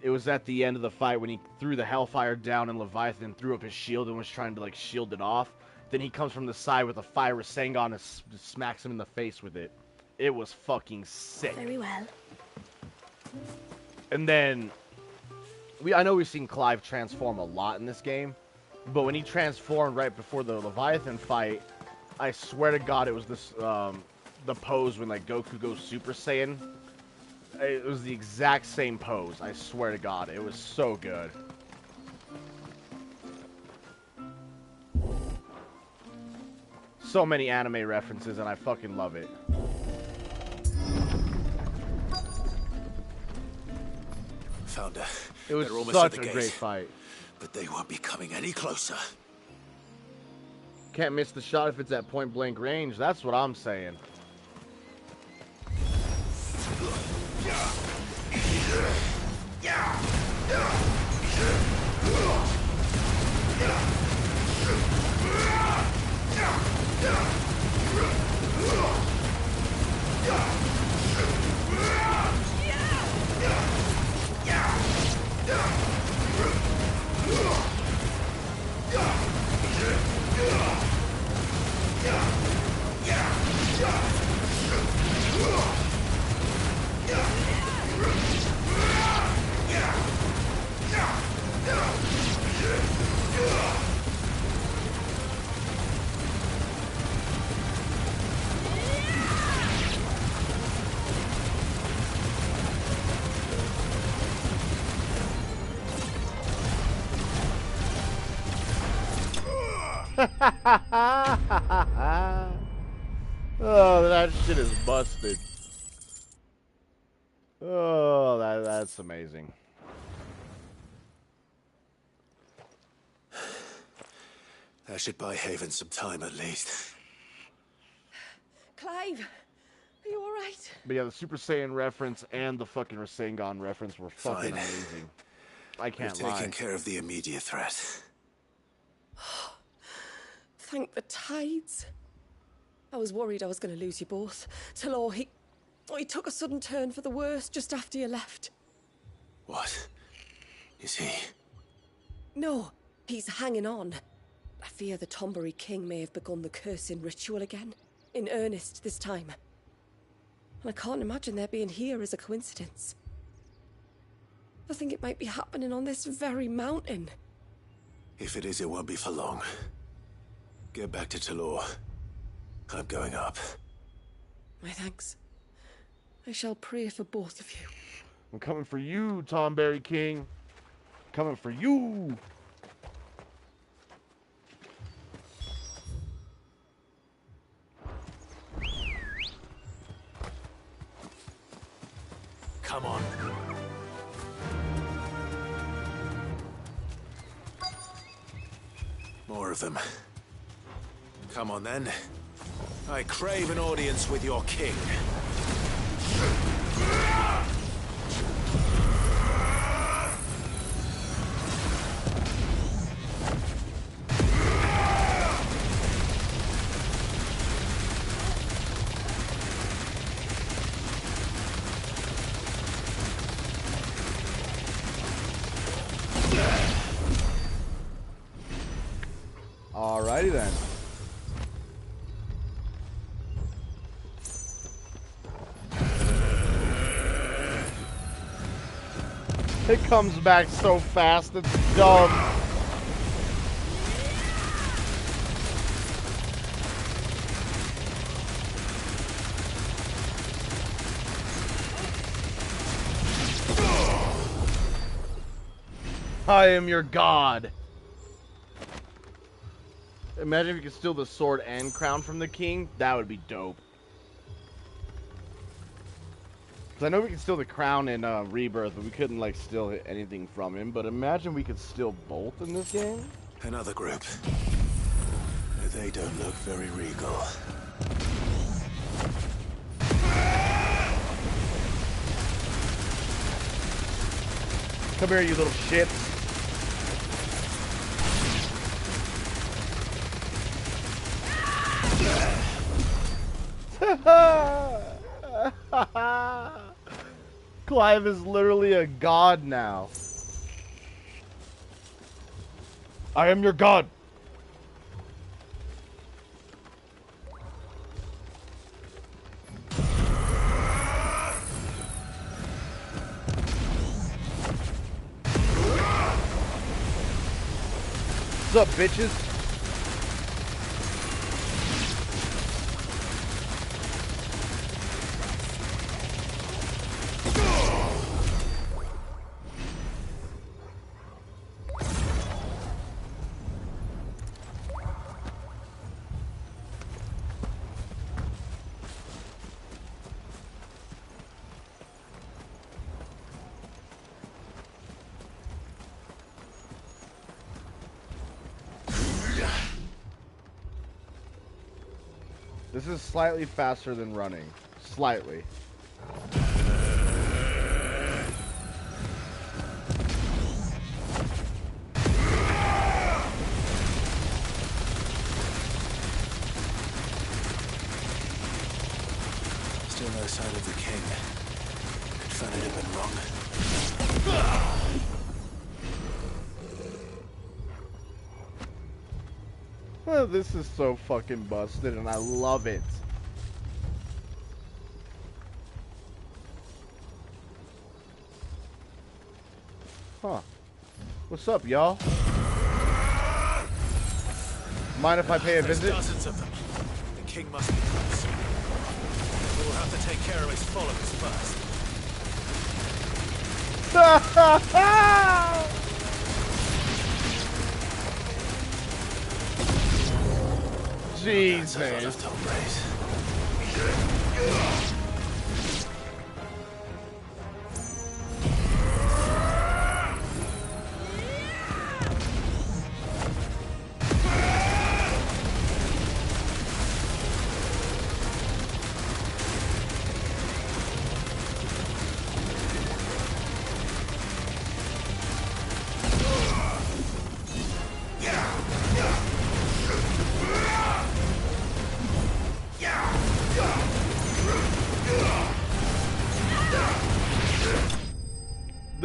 It was at the end of the fight when he threw the Hellfire down and Leviathan threw up his shield and was trying to, like, shield it off. Then he comes from the side with a fire Rasengan and smacks him in the face with it. It was fucking sick. Very well. And then, I know we've seen Clive transform a lot in this game, but when he transformed right before the Leviathan fight, I swear to God it was this, the pose when, like, Goku goes Super Saiyan. It was the exact same pose, I swear to God. It was so good. So many anime references, and I fucking love it. Founder, it was almost such at the a gate, great fight. But they won't be coming any closer. Can't miss the shot if it's at point blank range. That's what I'm saying. Oh, that shit is busted. Oh, that's amazing. That should buy Haven some time at least. Clive, are you all right? But yeah, the Super Saiyan reference and the fucking Rasengan reference were fucking Fine. amazing. I can't We've lie. taken care of the immediate threat. Thank the tides. I was worried I was going to lose you both. Till he took a sudden turn for the worse just after you left. What? Is he? No, he's hanging on. I fear the Tombury King may have begun the cursing ritual again. In earnest this time. And I can't imagine their being here as a coincidence. I think it might be happening on this very mountain. If it is, it won't be for long. Get back to Talor. I'm going up. My thanks. I shall pray for both of you. I'm coming for you, Tombury King. Coming for you. Come on. More of them. Come on, then. I crave an audience with your king. Alrighty then. It comes back so fast, it's dumb. I am your god. Imagine if you could steal the sword and crown from the king. That would be dope. Because I know we can steal the crown in Rebirth, but we couldn't, like, steal anything from him. But imagine we could steal both in this game. Another group. They don't look very regal. Come here, you little shit. Clive is literally a god now. I am your god. What's up, bitches? This is slightly faster than running. Slightly. Still no sign of the king. Could Fanny have been wrong? This is so fucking busted and I love it. Huh. What's up, y'all? Mind if I pay a There's visit? dozens of them. The king must be close. We'll have to take care of his followers first. Jesus.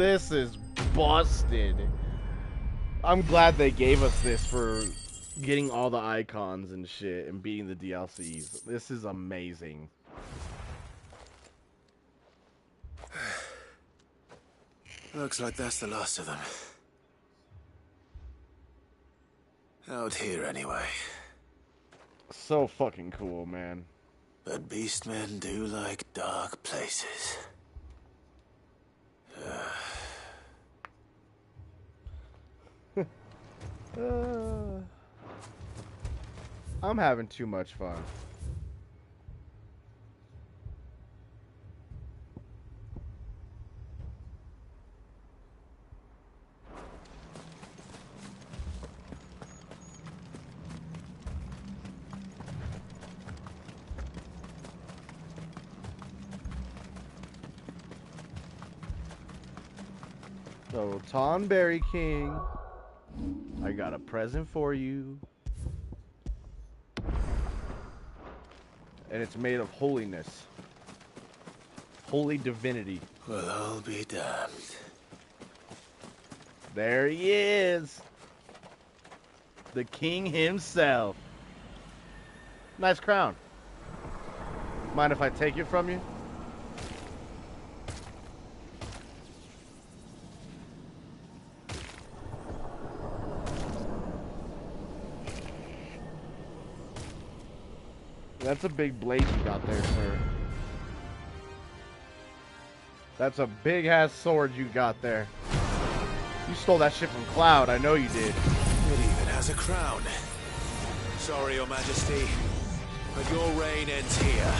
This is busted. I'm glad they gave us this for getting all the icons and shit and beating the DLCs. This is amazing. Looks like that's the last of them. Out here, anyway. So fucking cool, man. But beastmen do like dark places. I'm having too much fun. So, Tonberry King, I got a present for you. And it's made of holiness. Holy divinity. Well, I'll be damned. There he is. The king himself. Nice crown. Mind if I take it from you? That's a big blade you got there, sir. That's a big-ass sword you got there. You stole that shit from Cloud, I know you did. It even has a crown. Sorry, Your Majesty, but your reign ends here.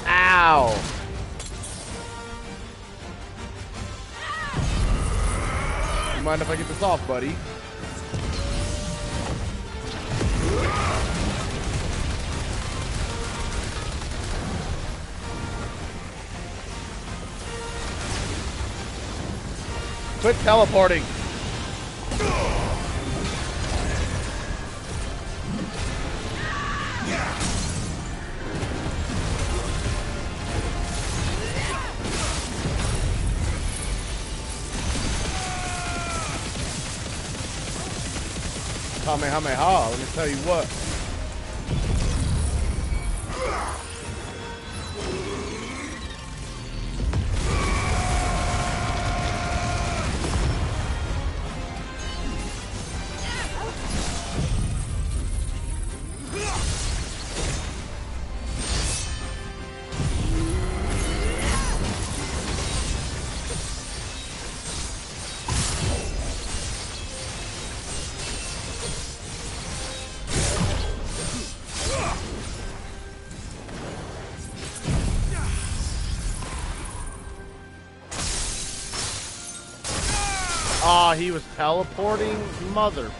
Ow! You mind if I get this off, buddy? Quit teleporting! Kamehameha, let me tell you what. Aw, he was teleporting? Mother.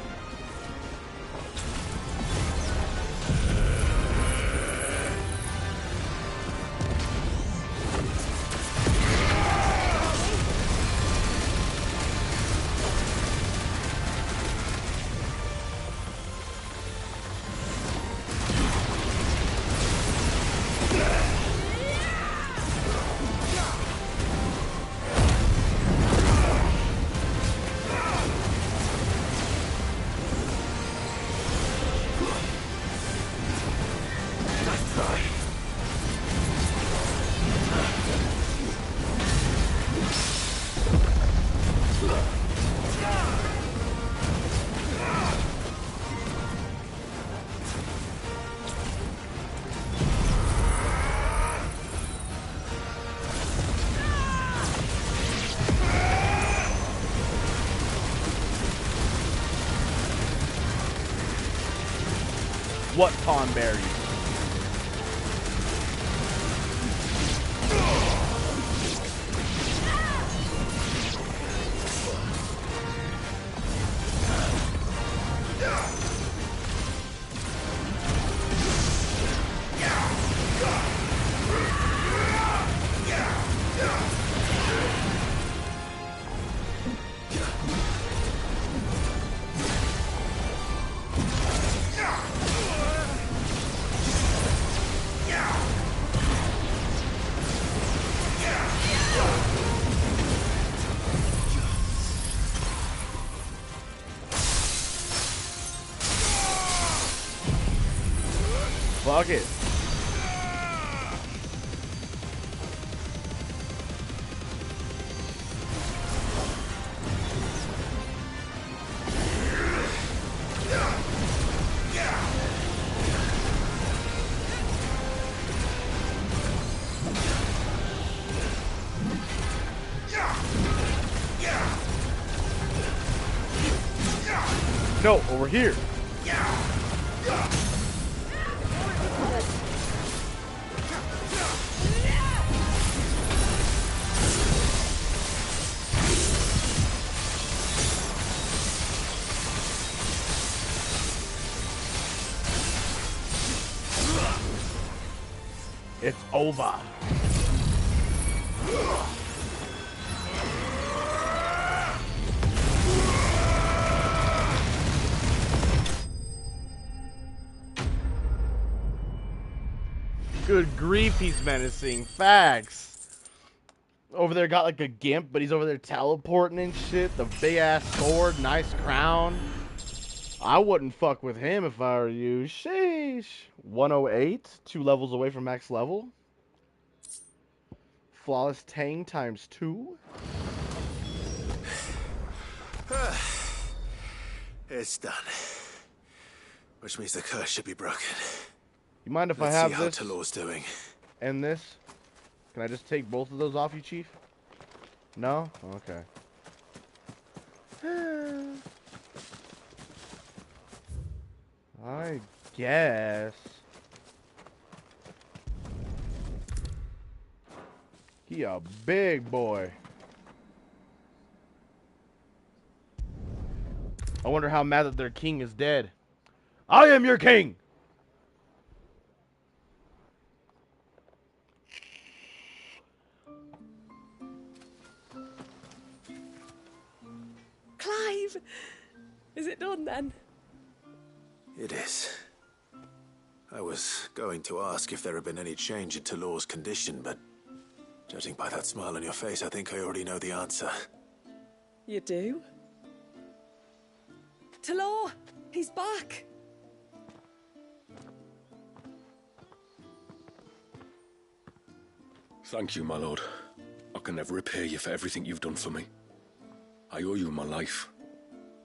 What pawn berries? Fuck it. No, over here. It's over. Good grief, he's menacing. Facts. Over there got like a gimp, but he's over there teleporting and shit. The big ass sword, nice crown. I wouldn't fuck with him if I were you. Sheesh. 108, 2 levels away from max level. Flawless Tang times 2. It's done. Which means the curse should be broken. You mind if Let's I have see how this? Talor's doing. And this? Can I just take both of those off you, Chief? No? Okay. I guess. He a big boy. I wonder how mad that their king is dead. I am your king! Clive! Is it done then? It is. I was going to ask if there had been any change in Talor's condition, but judging by that smile on your face, I think I already know the answer. You do? Talor! He's back! Thank you, my lord. I can never repay you for everything you've done for me. I owe you my life.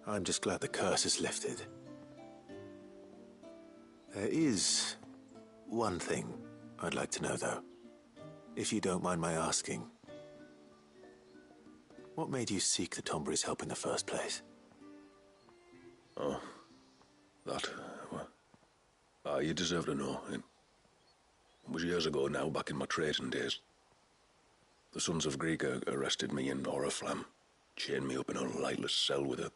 I'm just glad the curse is lifted. There is one thing I'd like to know, though. If you don't mind my asking. What made you seek the Tombury's help in the first place? Oh, that, well, you deserve to know. It was years ago now, back in my trading days. The Sons of Greek arrested me in Oriflamme, chained me up in a lightless cell with a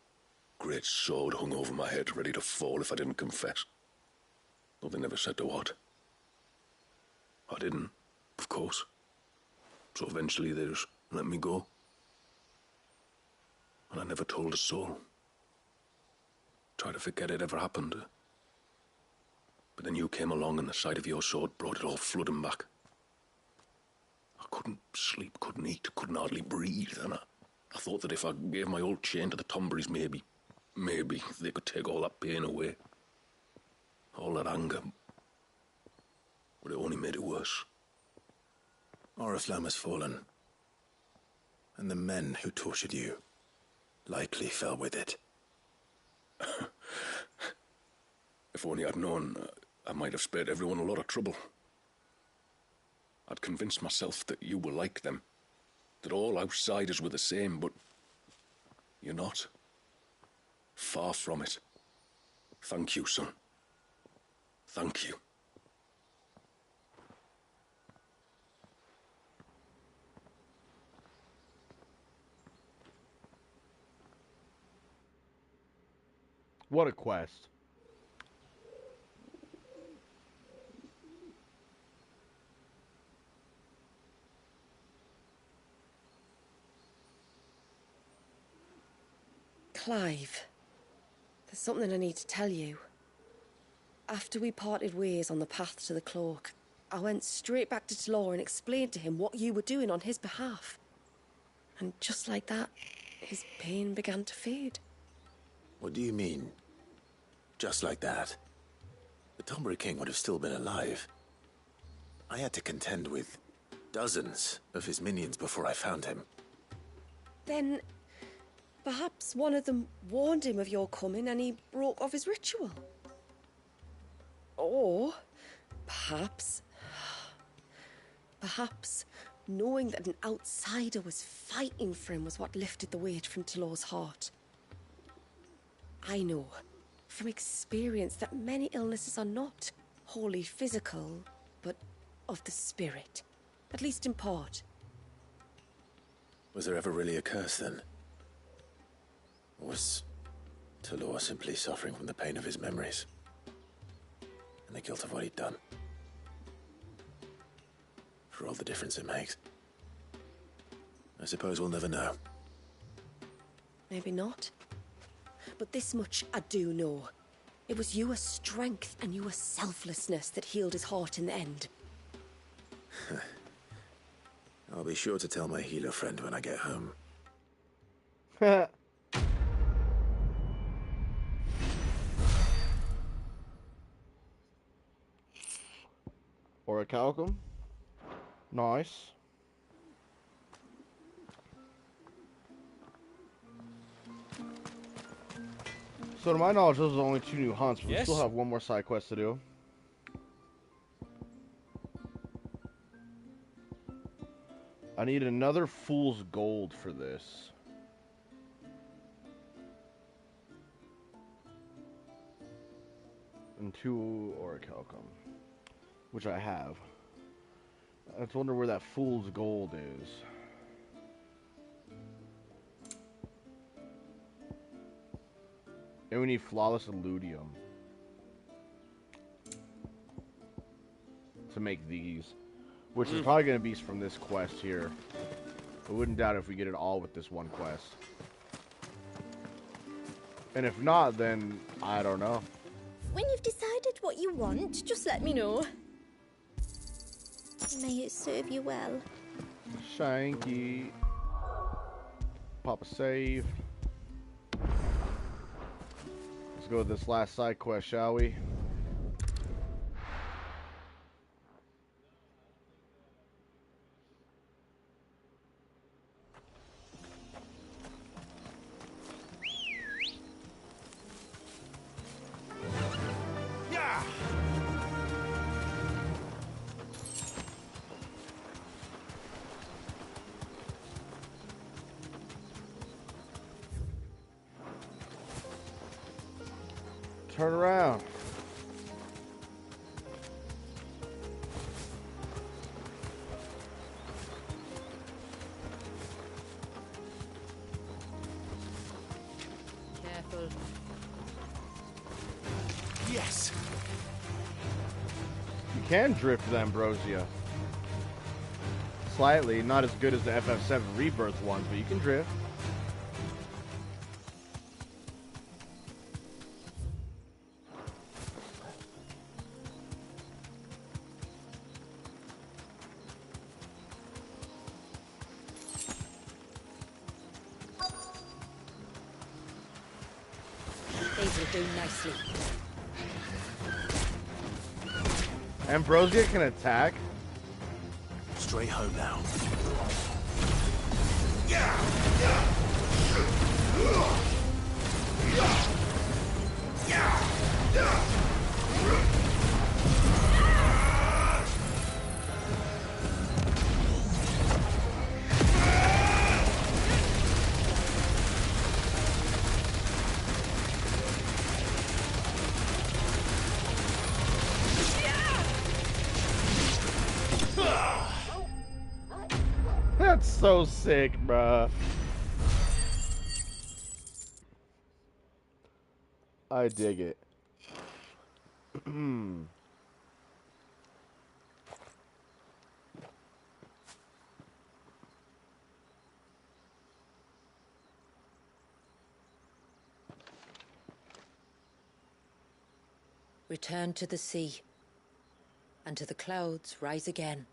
great sword hung over my head, ready to fall if I didn't confess. Though they never said to what. I didn't, of course. So eventually they just let me go. And I never told a soul. Tried to forget it ever happened. But then you came along and the sight of your sword brought it all flooding back. I couldn't sleep, couldn't eat, couldn't hardly breathe, and I thought that if I gave my old chain to the Tomberries, maybe they could take all that pain away. All that anger. But it only made it worse. Oriflamme has fallen. And the men who tortured you likely fell with it. If only I'd known, I might have spared everyone a lot of trouble. I'd convinced myself that you were like them, that all outsiders were the same, but you're not. Far from it. Thank you, son. Thank you. What a quest. Clive, there's something I need to tell you. After we parted ways on the path to the cloak, I went straight back to Talor and explained to him what you were doing on his behalf. And just like that, his pain began to fade. What do you mean? Just like that? The Tombury King would have still been alive. I had to contend with dozens of his minions before I found him. Then perhaps one of them warned him of your coming and he broke off his ritual. Or perhaps knowing that an outsider was fighting for him was what lifted the weight from Talor's heart. I know from experience that many illnesses are not wholly physical, but of the spirit, at least in part. Was there ever really a curse then? Or was Talor simply suffering from the pain of his memories? And the guilt of what he'd done? For all the difference it makes. I suppose we'll never know. Maybe not. But this much I do know. It was your strength and your selflessness that healed his heart in the end. I'll be sure to tell my healer friend when I get home. Orichalcum. Nice. So to my knowledge, those are the only 2 new hunts, but we still have one more side quest to do. I need another fool's gold for this. And 2 orichalcum, which I have. I just wonder where that fool's gold is. And we need flawless illudium to make these, which is probably going to be from this quest here. I wouldn't doubt if we get it all with this one quest. And if not, then I don't know. When you've decided what you want, just let me know. May it serve you well. Shanky. Pop a save. Let's go with this last side quest, shall we? Turn around. can drift the Ambrosia. Slightly, not as good as the FF7 Rebirth ones, but you can drift. These will do nicely. Ambrosia can attack. Straight home now. That's so sick, bruh. I dig it. Return to the sea, and to the clouds rise again.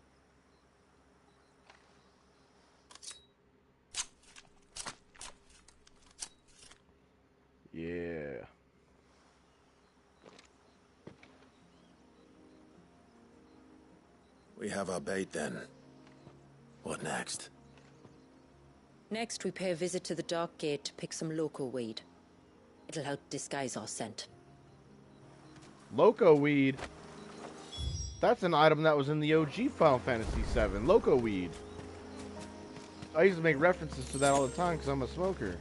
Yeah. We have our bait then. What next? Next, we pay a visit to the Dark Gate to pick some loco weed. It'll help disguise our scent. Loco weed. That's an item that was in the OG Final Fantasy VII. Loco weed. I used to make references to that all the time because I'm a smoker.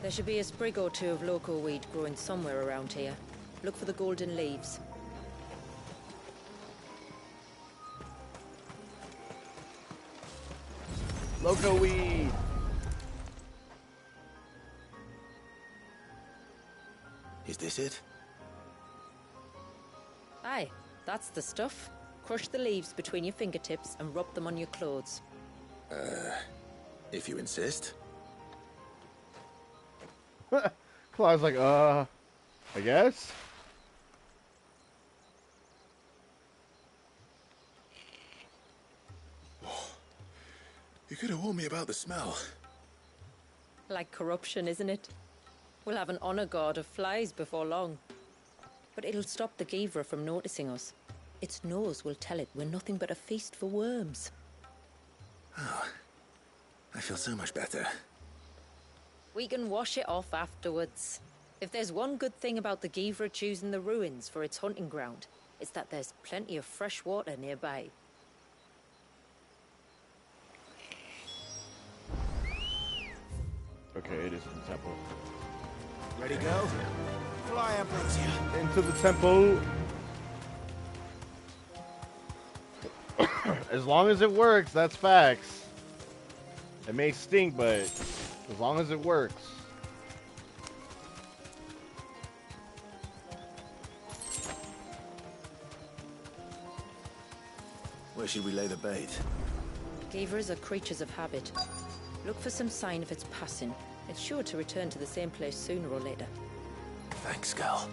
There should be a sprig or two of loco weed growing somewhere around here. Look for the golden leaves. Loco weed! Is this it? Aye, that's the stuff. Crush the leaves between your fingertips and rub them on your clothes. If you insist. Cloud's like, I guess? You could have warned me about the smell. Like corruption, isn't it? We'll have an honor guard of flies before long. But it'll stop the Givra from noticing us. Its nose will tell it we're nothing but a feast for worms. Oh, I feel so much better. We can wash it off afterwards. If there's one good thing about the Givra choosing the ruins for its hunting ground, it's that there's plenty of fresh water nearby. Okay, it is in the temple. Ready, go? Fly, Ambrosia. Into the temple. As long as it works, that's facts. It may stink, but as long as it works. Where should we lay the bait? Givras are creatures of habit. Look for some sign of its passing. It's sure to return to the same place sooner or later. Thanks, Gal.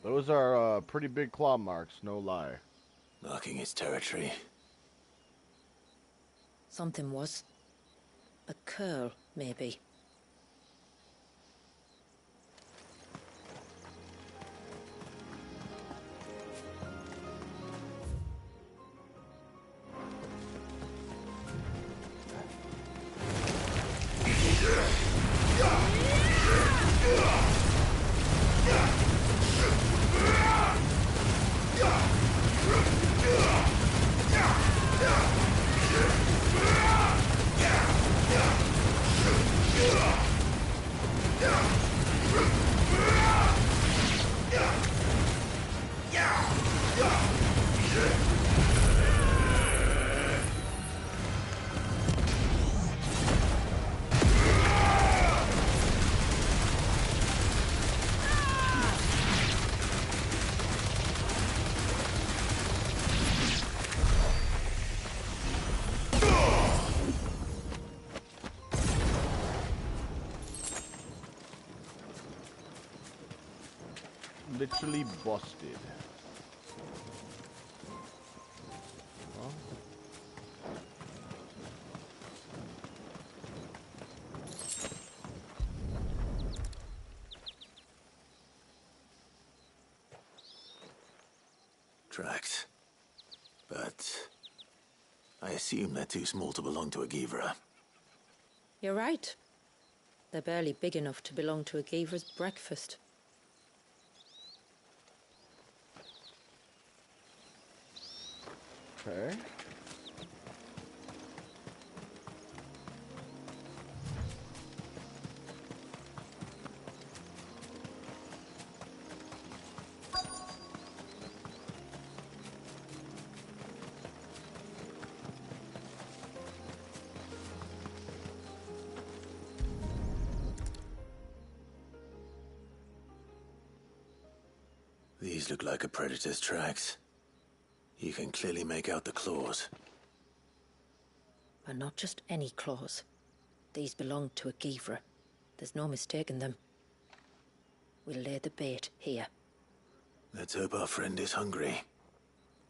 Those are pretty big claw marks, no lie. Marking its territory. Something was. A curl, maybe. literally busted. Huh? Tracks. But I assume they're too small to belong to a Givra. You're right. They're barely big enough to belong to a Givra's breakfast. Okay. These look like a predator's tracks. You can clearly make out the claws. But not just any claws. These belong to a Givra. There's no mistaking them. We'll lay the bait here. Let's hope our friend is hungry.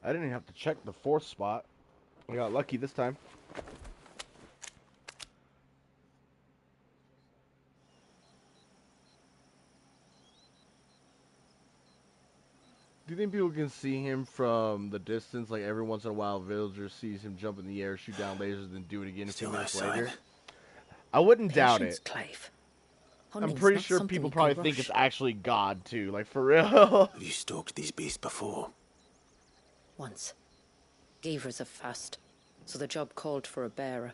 I didn't even have to check the fourth spot. I got lucky this time. Do you think people can see him from the distance? Like every once in a while, a villager sees him jump in the air, shoot down lasers, then do it again a few minutes later. I wouldn't doubt it. Clive. I'm pretty sure people probably think it's actually God too. Like for real. Have you stalked these beasts before? Once. Givras are fast, so the job called for a bearer.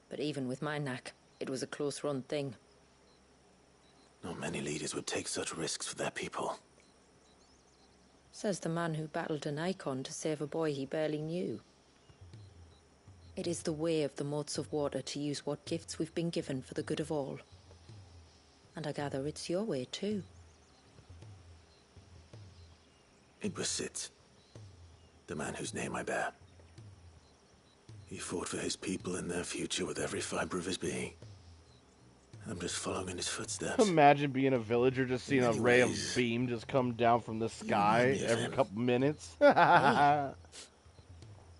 But even with my knack, it was a close-run thing. Not many leaders would take such risks for their people. Says the man who battled an icon to save a boy he barely knew. It is the way of the motes of water to use what gifts we've been given for the good of all. And I gather it's your way too. It was Sid, the man whose name I bear. He fought for his people and their future with every fiber of his being. I'm just following in his footsteps. Imagine being a villager, just seeing a ray of beam just come down from the sky every couple minutes. Hey.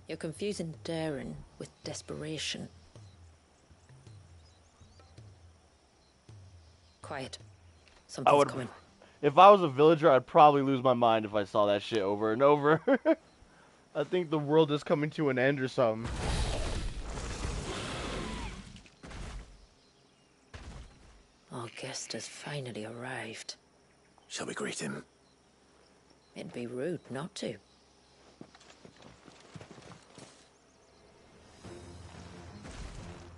You're confusing daring with desperation. Quiet. Something's coming. If I was a villager, I'd probably lose my mind if I saw that shit over and over. I think the world is coming to an end or something. Our guest has finally arrived. Shall we greet him? It'd be rude not to.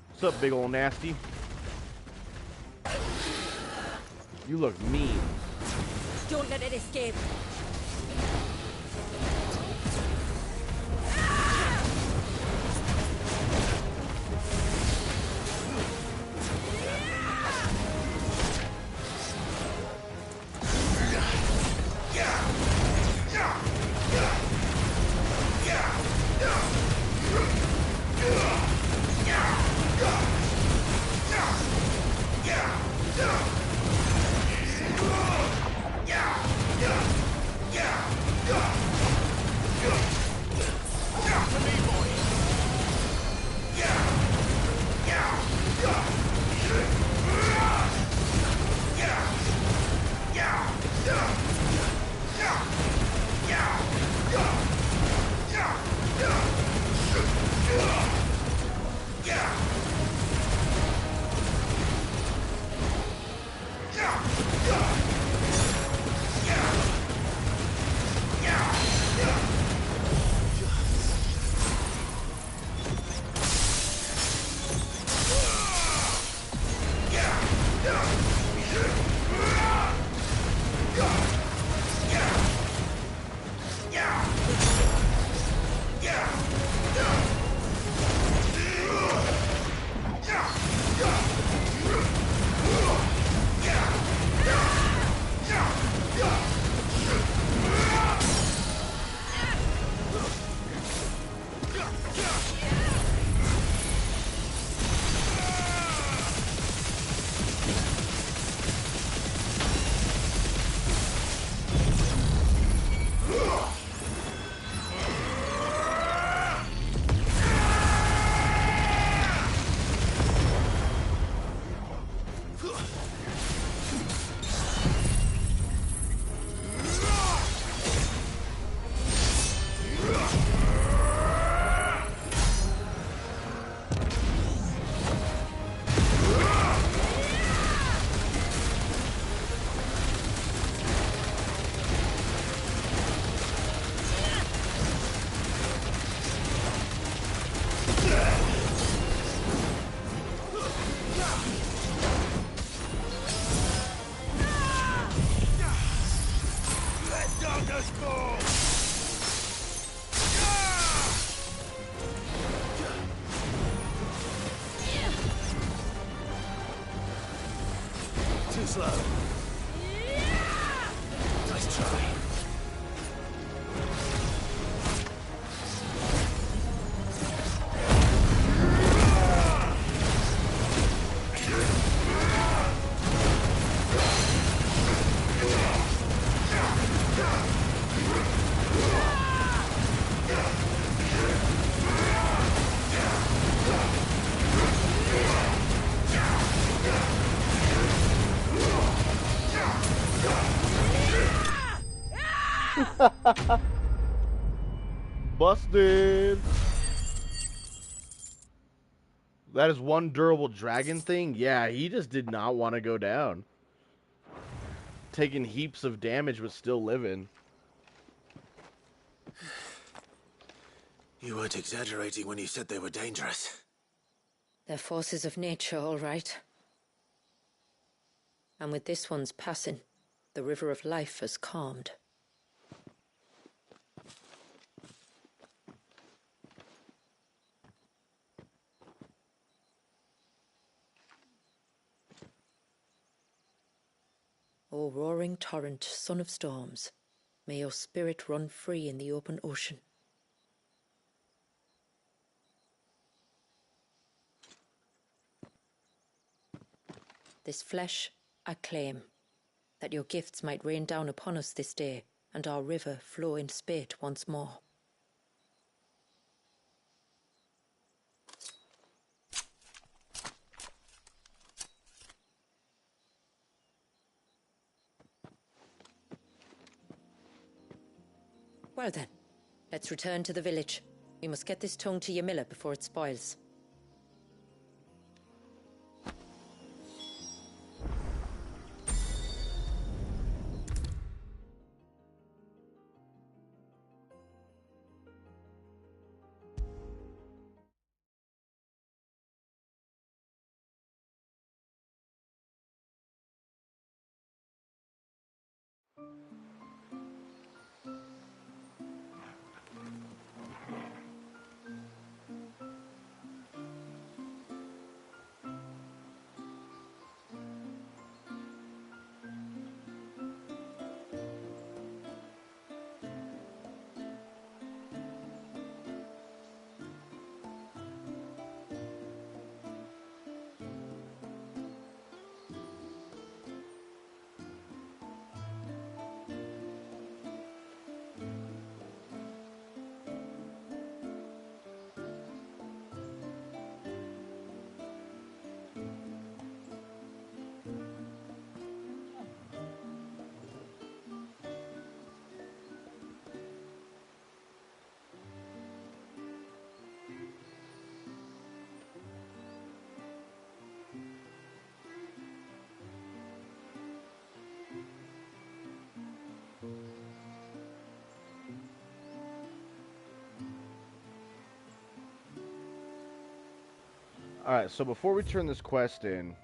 What's up, big ol' nasty? You look mean. Don't let it escape. Busted. That is one durable dragon thing? Yeah, he just did not want to go down. Taking heaps of damage but still living. You weren't exaggerating when you said they were dangerous. They're forces of nature, all right. And with this one's passing, the river of life has calmed. O roaring torrent, son of storms, may your spirit run free in the open ocean. This flesh I claim, that your gifts might rain down upon us this day, and our river flow in spate once more. Well then, let's return to the village. We must get this tongue to Ymilla before it spoils. Alright, so before we turn this quest in,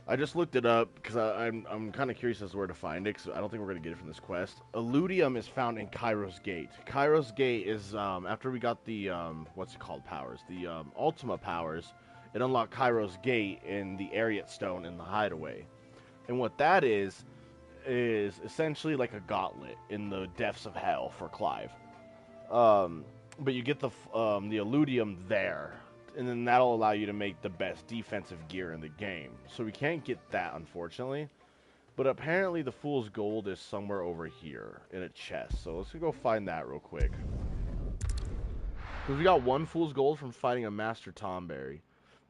I just looked it up because I'm kind of curious as to where to find it, because I don't think we're going to get it from this quest. Illudium is found in Kairos Gate. Kairos Gate is, after we got the, what's it called, powers? The Ultima powers, it unlocked Kairos Gate in the Ariat Stone in the Hideaway. And what that is essentially like a gauntlet in the depths of hell for Clive. But you get the Illudium there, and then that'll allow you to make the best defensive gear in the game. So we can't get that, unfortunately. But apparently the Fool's Gold is somewhere over here in a chest. So let's go find that real quick. Because we got one Fool's Gold from fighting a Master Tomberry,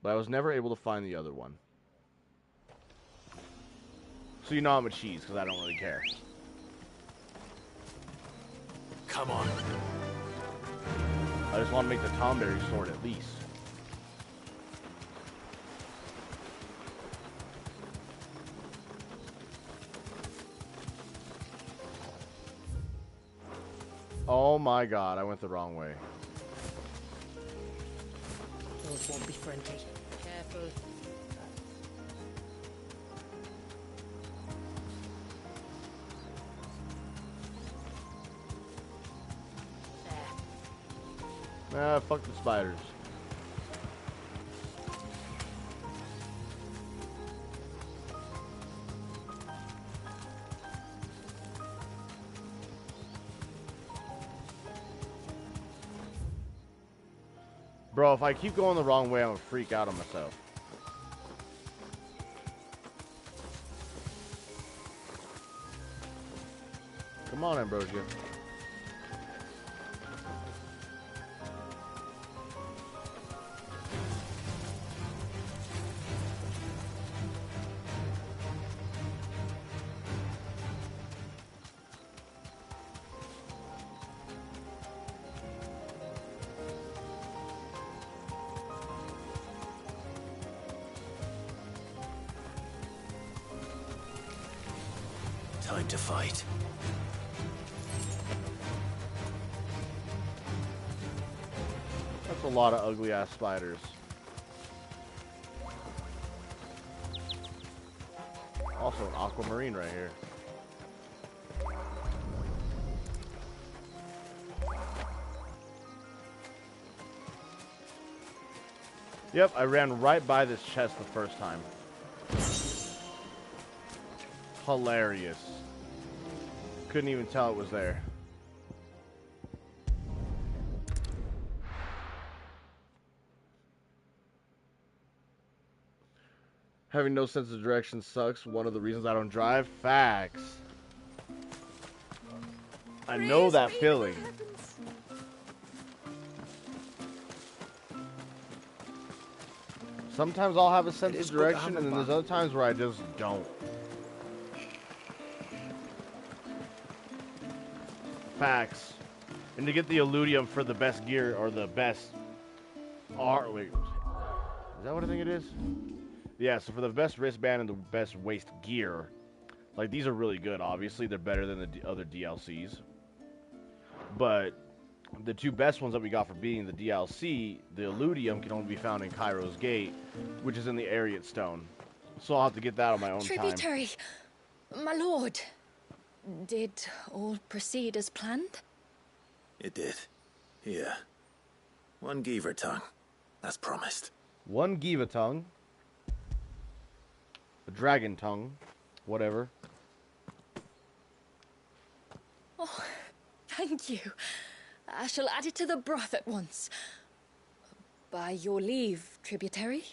but I was never able to find the other one. So you know I'm a cheese, because I don't really care. Come on. I just want to make the Tomberry sword at least. Oh my god, I went the wrong way. Those won't be friendly. Careful. Ah, fuck the spiders. Bro, if I keep going the wrong way, I'm gonna freak out on myself. Come on, Ambrosia. Time to fight. That's a lot of ugly ass spiders. Also an aquamarine right here. Yep, I ran right by this chest the first time. Hilarious. Couldn't even tell it was there. Having no sense of direction sucks. One of the reasons I don't drive. Facts. I know that feeling. Sometimes I'll have a sense of direction, and then there's other times where I just don't. Facts. And to get the Illudium for the best gear, or the best... wait. Is that what I think it is? Yeah, so for the best wristband and the best waist gear, like, these are really good, obviously. They're better than the other DLCs. But the two best ones that we got for beating the DLC, the Illudium can only be found in Cairo's Gate, which is in the Ariat Stone. So I'll have to get that on my own time. Tributary, my lord. Did all proceed as planned? It did. Here. One Giver tongue. As promised. One Giva tongue. A dragon tongue. Whatever. Oh, thank you. I shall add it to the broth at once. By your leave, Tributary.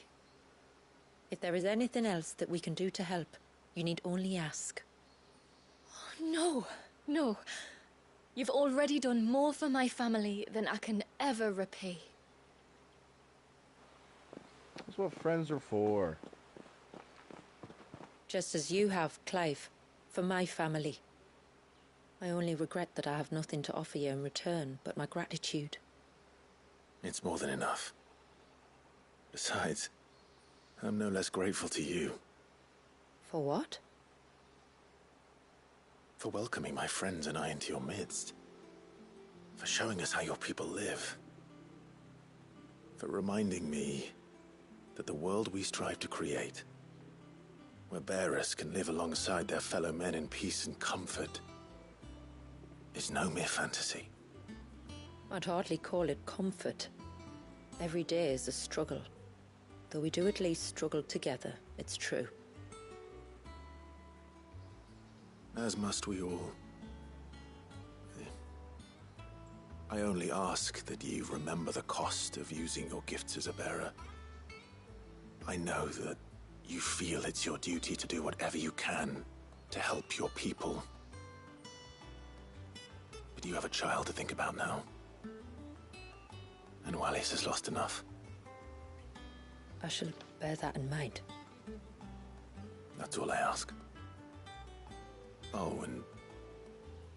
If there is anything else that we can do to help, you need only ask. No, no. You've already done more for my family than I can ever repay. That's what friends are for. Just as you have, Clive, for my family. I only regret that I have nothing to offer you in return but my gratitude. It's more than enough. Besides, I'm no less grateful to you. For what? For welcoming my friends and I into your midst. For showing us how your people live. For reminding me that the world we strive to create, where bearers can live alongside their fellow men in peace and comfort, is no mere fantasy. I'd hardly call it comfort. Every day is a struggle. Though we do at least struggle together, it's true. As must we all. I only ask that you remember the cost of using your gifts as a bearer. I know that you feel it's your duty to do whatever you can to help your people. But you have a child to think about now. And Wallis has lost enough. I shall bear that in mind. That's all I ask. Oh, and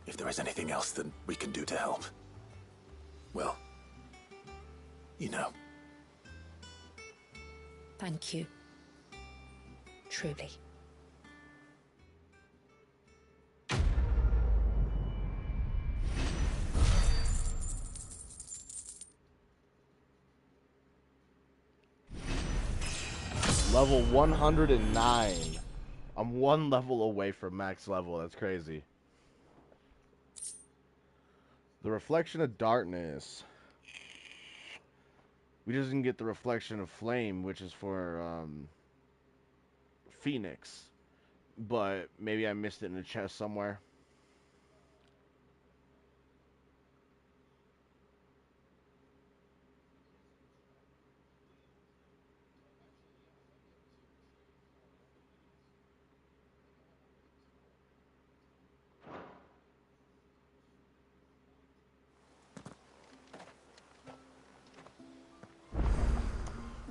if there is anything else that we can do to help, well, you know. Thank you. Truly. Level 109. I'm one level away from max level. That's crazy. The reflection of darkness. We just didn't get the reflection of flame, which is for Phoenix. But maybe I missed it in the chest somewhere.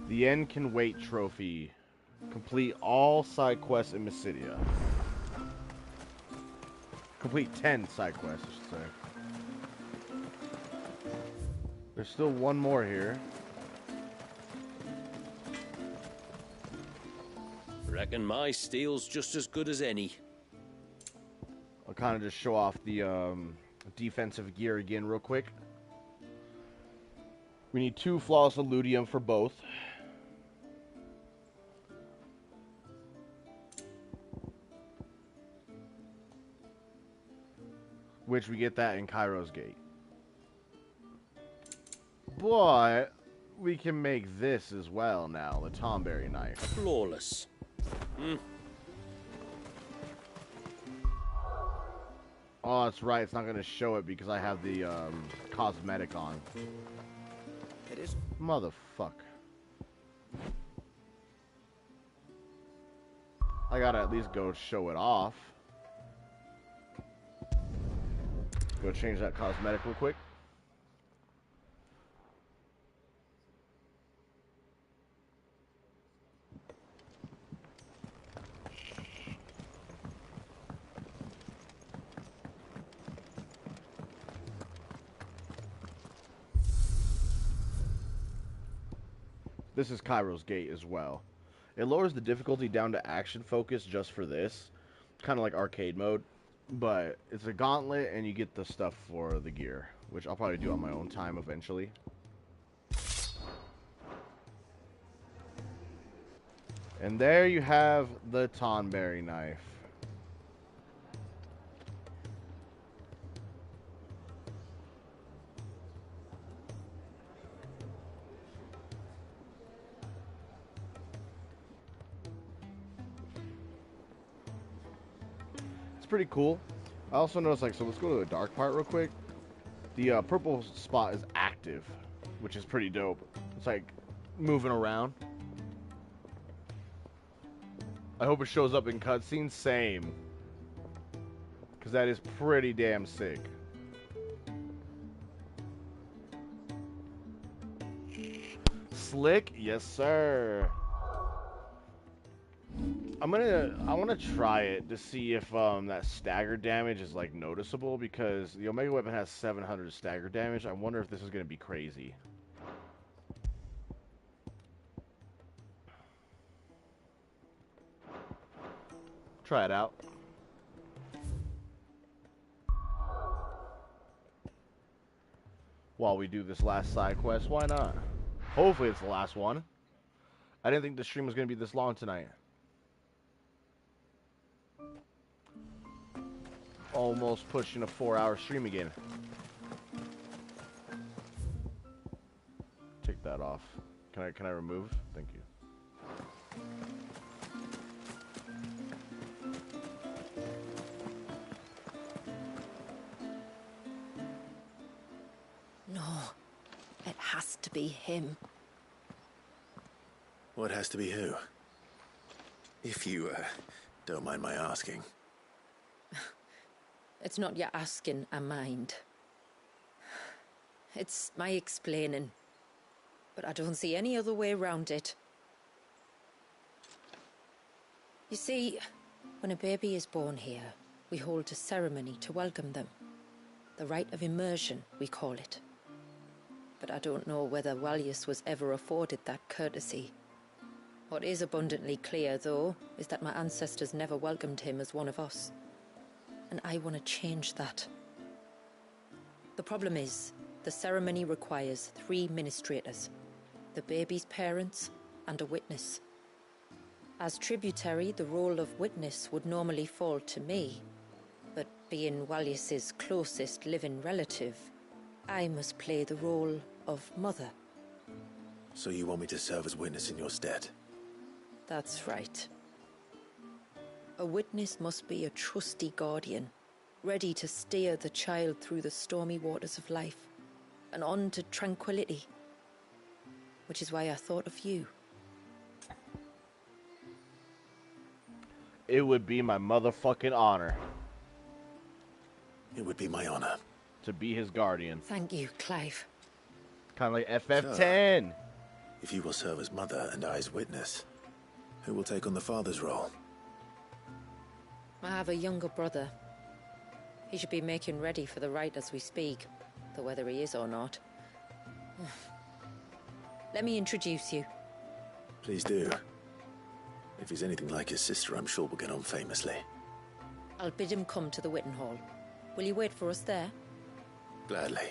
The End Can Wait trophy. Complete all side quests in Mysidia. Complete 10 side quests, I should say. There's still one more here. Reckon my steel's just as good as any. kind of just show off the defensive gear again real quick. We need 2 flawless eludium for both. Which we get that in Cairo's Gate. But we can make this as well now, the Tomberry knife. Flawless. Oh, that's right. It's not going to show it because I have the cosmetic on. It is. Motherfuck. I gotta at least go show it off. Go change that cosmetic real quick. This is Cairo's Gate as well. It lowers the difficulty down to action focus just for this. Kind of like arcade mode. But it's a gauntlet and you get the stuff for the gear. Which I'll probably do on my own time eventually. And there you have the Tonberry knife. Pretty cool. I also noticed, like, so let's go to the dark part real quick. The purple spot is active, which is pretty dope. It's like moving around. I hope it shows up in cutscenes. Same, because that is pretty damn sick. Slick, yes sir. I want to try it to see if that stagger damage is like noticeable, because the Omega weapon has 700 stagger damage. I wonder if this is going to be crazy. Try it out. While we do this last side quest, why not? Hopefully it's the last one. I didn't think the stream was going to be this long tonight. Almost pushing a 4-hour stream again. Take that off. Can I remove? Thank you. No, it has to be him. What has to be who? If you, don't mind my asking. It's not your asking, I mind. It's my explaining. But I don't see any other way around it. You see, when a baby is born here, we hold a ceremony to welcome them. The rite of immersion, we call it. But I don't know whether Walius was ever afforded that courtesy. What is abundantly clear, though, is that my ancestors never welcomed him as one of us. And I want to change that. The problem is, the ceremony requires 3 ministrators, the baby's parents and a witness. As tributary, the role of witness would normally fall to me, but being Walius's closest living relative, I must play the role of mother. So you want me to serve as witness in your stead? That's right. A witness must be a trusty guardian, ready to steer the child through the stormy waters of life and on to tranquility. Which is why I thought of you. It would be my motherfucking honor. It would be my honor. To be his guardian. Thank you, Clive. Kind of like FF10. So, if you will serve as mother and I as witness, who will take on the father's role? I have a younger brother. He should be making ready for the rite as we speak, though whether he is or not. Let me introduce you. Please do. If he's anything like his sister, I'm sure we'll get on famously. I'll bid him come to the Witten Hall. Will you wait for us there? Gladly.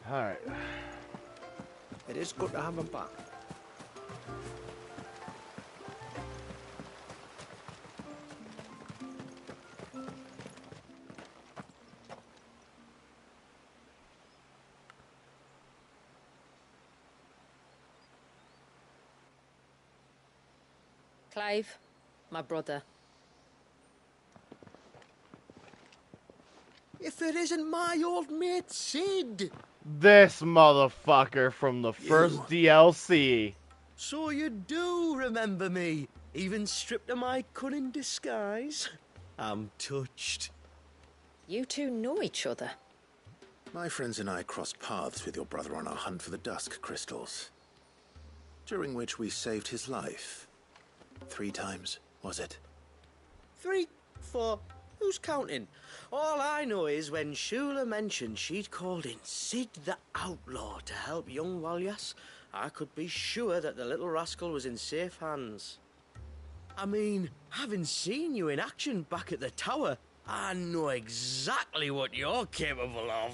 Alright. It is good to have him back. Clive, my brother. If it isn't my old mate Sid! This motherfucker from the first DLC. So you do remember me, even stripped of my cunning disguise? I'm touched. You two know each other. My friends and I crossed paths with your brother on our hunt for the dusk crystals, during which we saved his life. 3 times, was it? 3, 4, who's counting? All I know is when Shula mentioned she'd called in Sid the Outlaw to help young Walyas, I could be sure that the little rascal was in safe hands. I mean, having seen you in action back at the tower, I know exactly what you're capable of.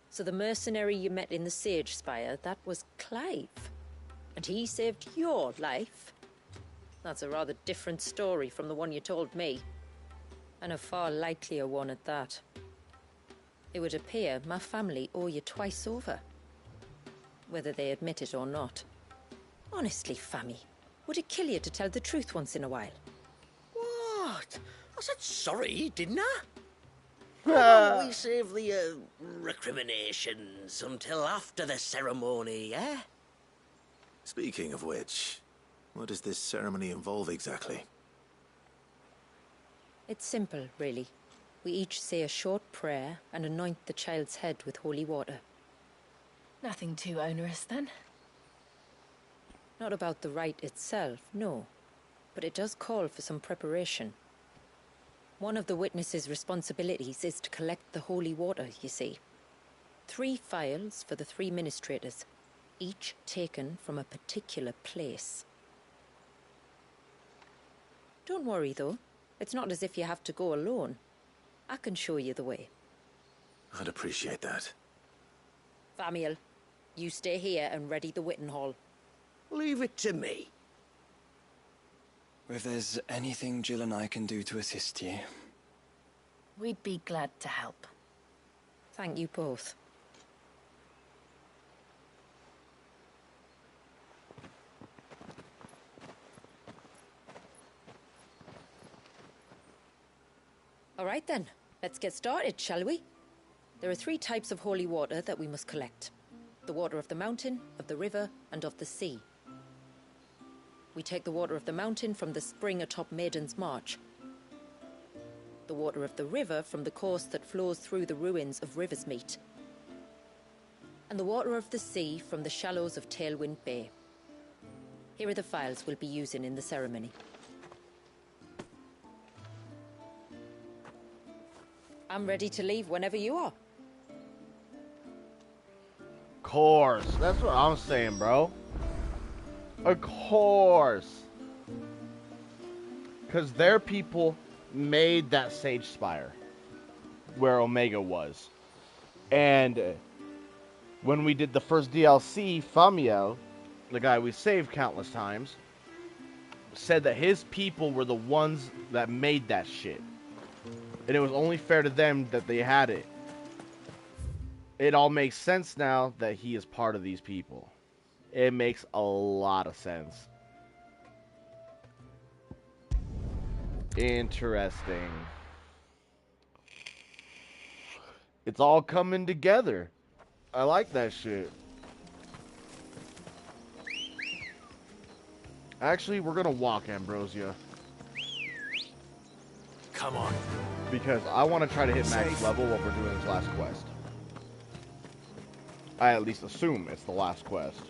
So the mercenary you met in the Sage Spire, that was Clive. And he saved your life? That's a rather different story from the one you told me. And a far likelier one at that. It would appear my family owe you twice over. Whether they admit it or not. Honestly, Fammy, would it kill you to tell the truth once in a while? What? I said sorry, didn't I? How about we save the recriminations until after the ceremony, eh? Speaking of which, what does this ceremony involve exactly? It's simple, really. We each say a short prayer and anoint the child's head with holy water. Nothing too onerous, then? Not about the rite itself, no. But it does call for some preparation. One of the witnesses' responsibilities is to collect the holy water, you see. 3 phials for the 3 ministrators, each taken from a particular place. Don't worry, though. It's not as if you have to go alone. I can show you the way. I'd appreciate that. Famiel, you stay here and ready the Witten Hall. Leave it to me. If there's anything Jill and I can do to assist you... We'd be glad to help. Thank you both. All right then, let's get started, shall we? There are 3 types of holy water that we must collect. The water of the mountain, of the river, and of the sea. We take the water of the mountain from the spring atop Maiden's March. The water of the river from the course that flows through the ruins of Riversmeet. And the water of the sea from the shallows of Tailwind Bay. Here are the phials we'll be using in the ceremony. I'm ready to leave whenever you are. Course. That's what I'm saying, bro. Of course. Because their people made that Sage Spire where Omega was. And when we did the first DLC, Famiel, the guy we saved countless times, said that his people were the ones that made that shit. And it was only fair to them that they had it. It all makes sense now that he is part of these people. It makes a lot of sense. Interesting. It's all coming together. I like that shit. Actually, we're gonna walk, Ambrosia. Come on. Because I want to try to hit max level while we're doing this last quest. I at least assume it's the last quest.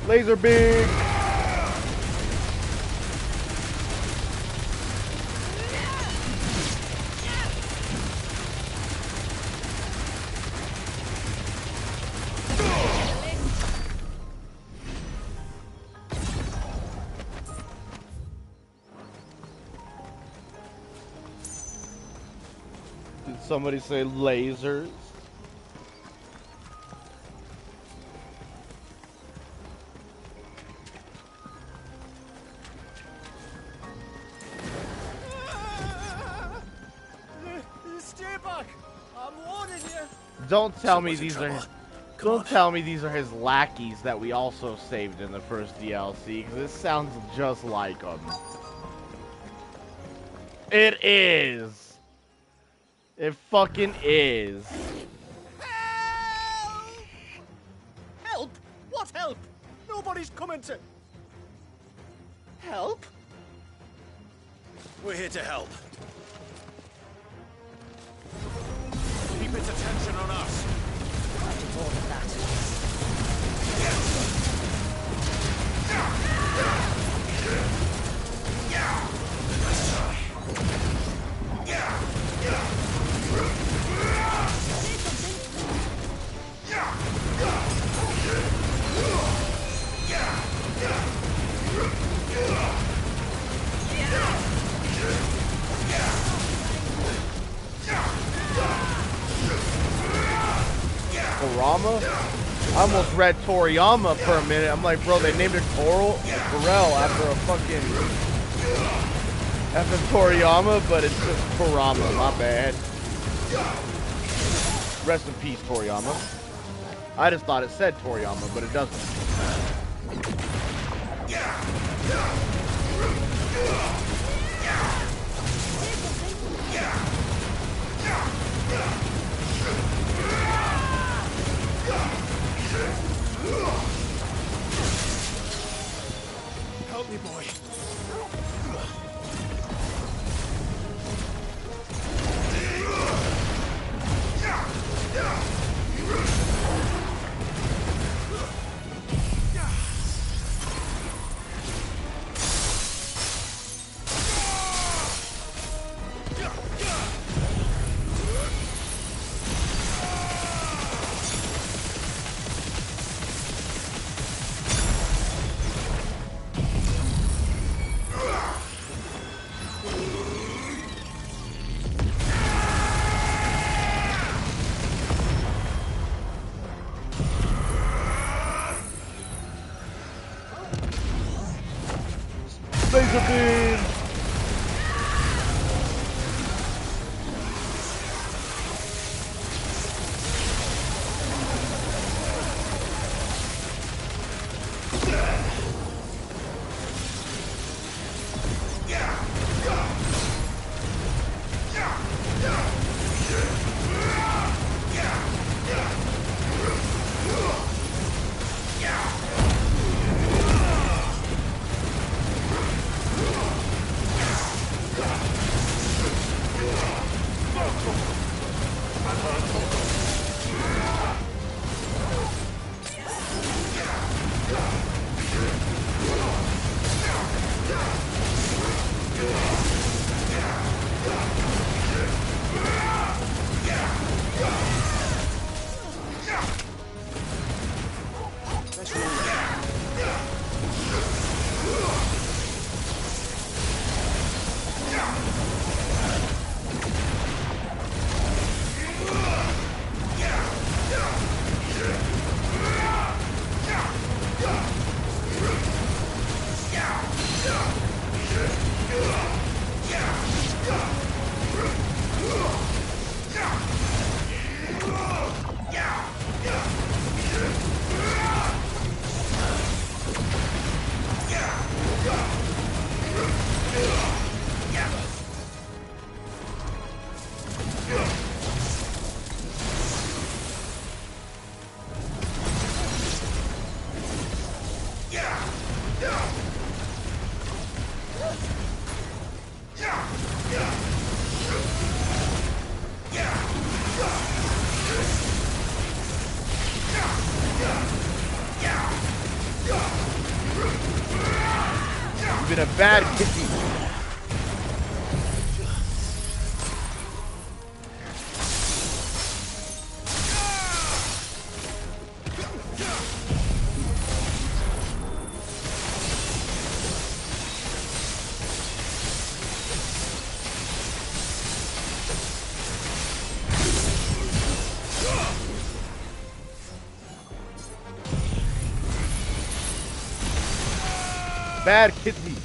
Laser beam! Did somebody say lasers? Stay back! I'm warning you! Don't tell me Someone's in these are trouble. his, Come don't on. tell me these are his lackeys that we also saved in the first DLC, because this sounds just like them. It is. It fucking is. Help! What help? Nobody's coming to... Help? We're here to help. Keep its attention on us. I do more than that. Toriyama? I almost read Toriyama for a minute. I'm like, bro, they named it Torel after a fucking FF Toriyama, but it's just Toriyama. My bad. Rest in peace, Toriyama. I just thought it said Toriyama, but it doesn't. Help me, boy. Laser beam! You've been a bad kitty. Bad kitty.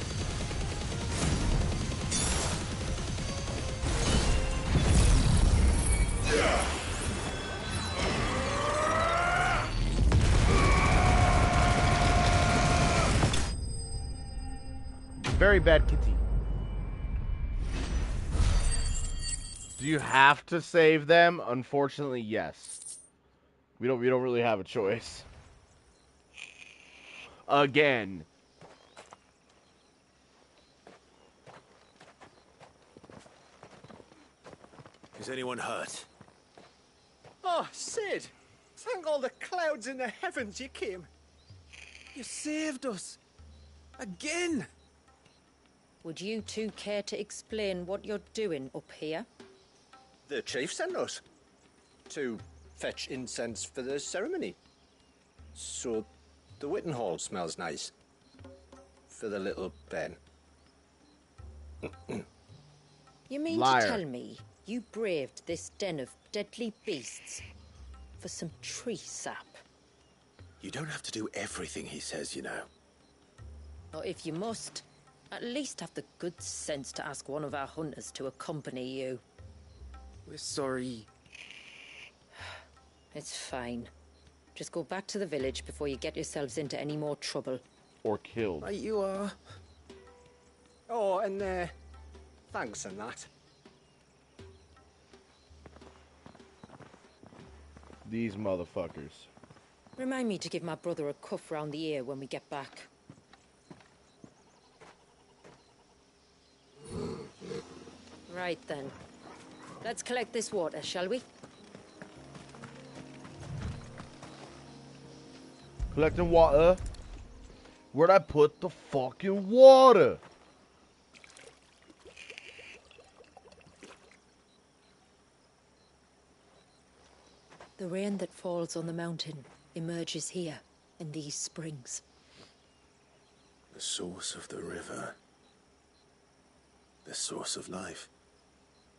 Very bad kitty. Do you have to save them? Unfortunately, yes. We don't really have a choice. Again. Is anyone hurt? Oh, Sid! Thank all the clouds in the heavens you came. You saved us. Again! Would you two care to explain what you're doing up here? The chief sent us to fetch incense for the ceremony. So the Witten Hall smells nice. For the little Ben. You mean Liar. to tell me you braved this den of deadly beasts for some tree sap? You don't have to do everything he says, you know. Or if you must, at least have the good sense to ask one of our hunters to accompany you. We're sorry. It's fine. Just go back to the village before you get yourselves into any more trouble. Or killed. Right you are. Oh, and thanks and that. These motherfuckers. Remind me to give my brother a cuff round the ear when we get back. Right then. Let's collect this water, shall we? Collecting water? Where'd I put the fucking water? The rain that falls on the mountain emerges here, in these springs. The source of the river. The source of life.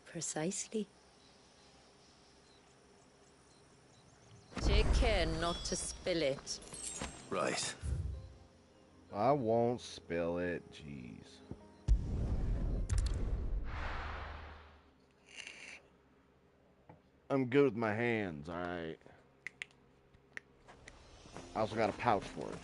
Precisely. Take care not to spill it. Right. I won't spill it, jeez. I'm good with my hands, alright? I also got a pouch for it.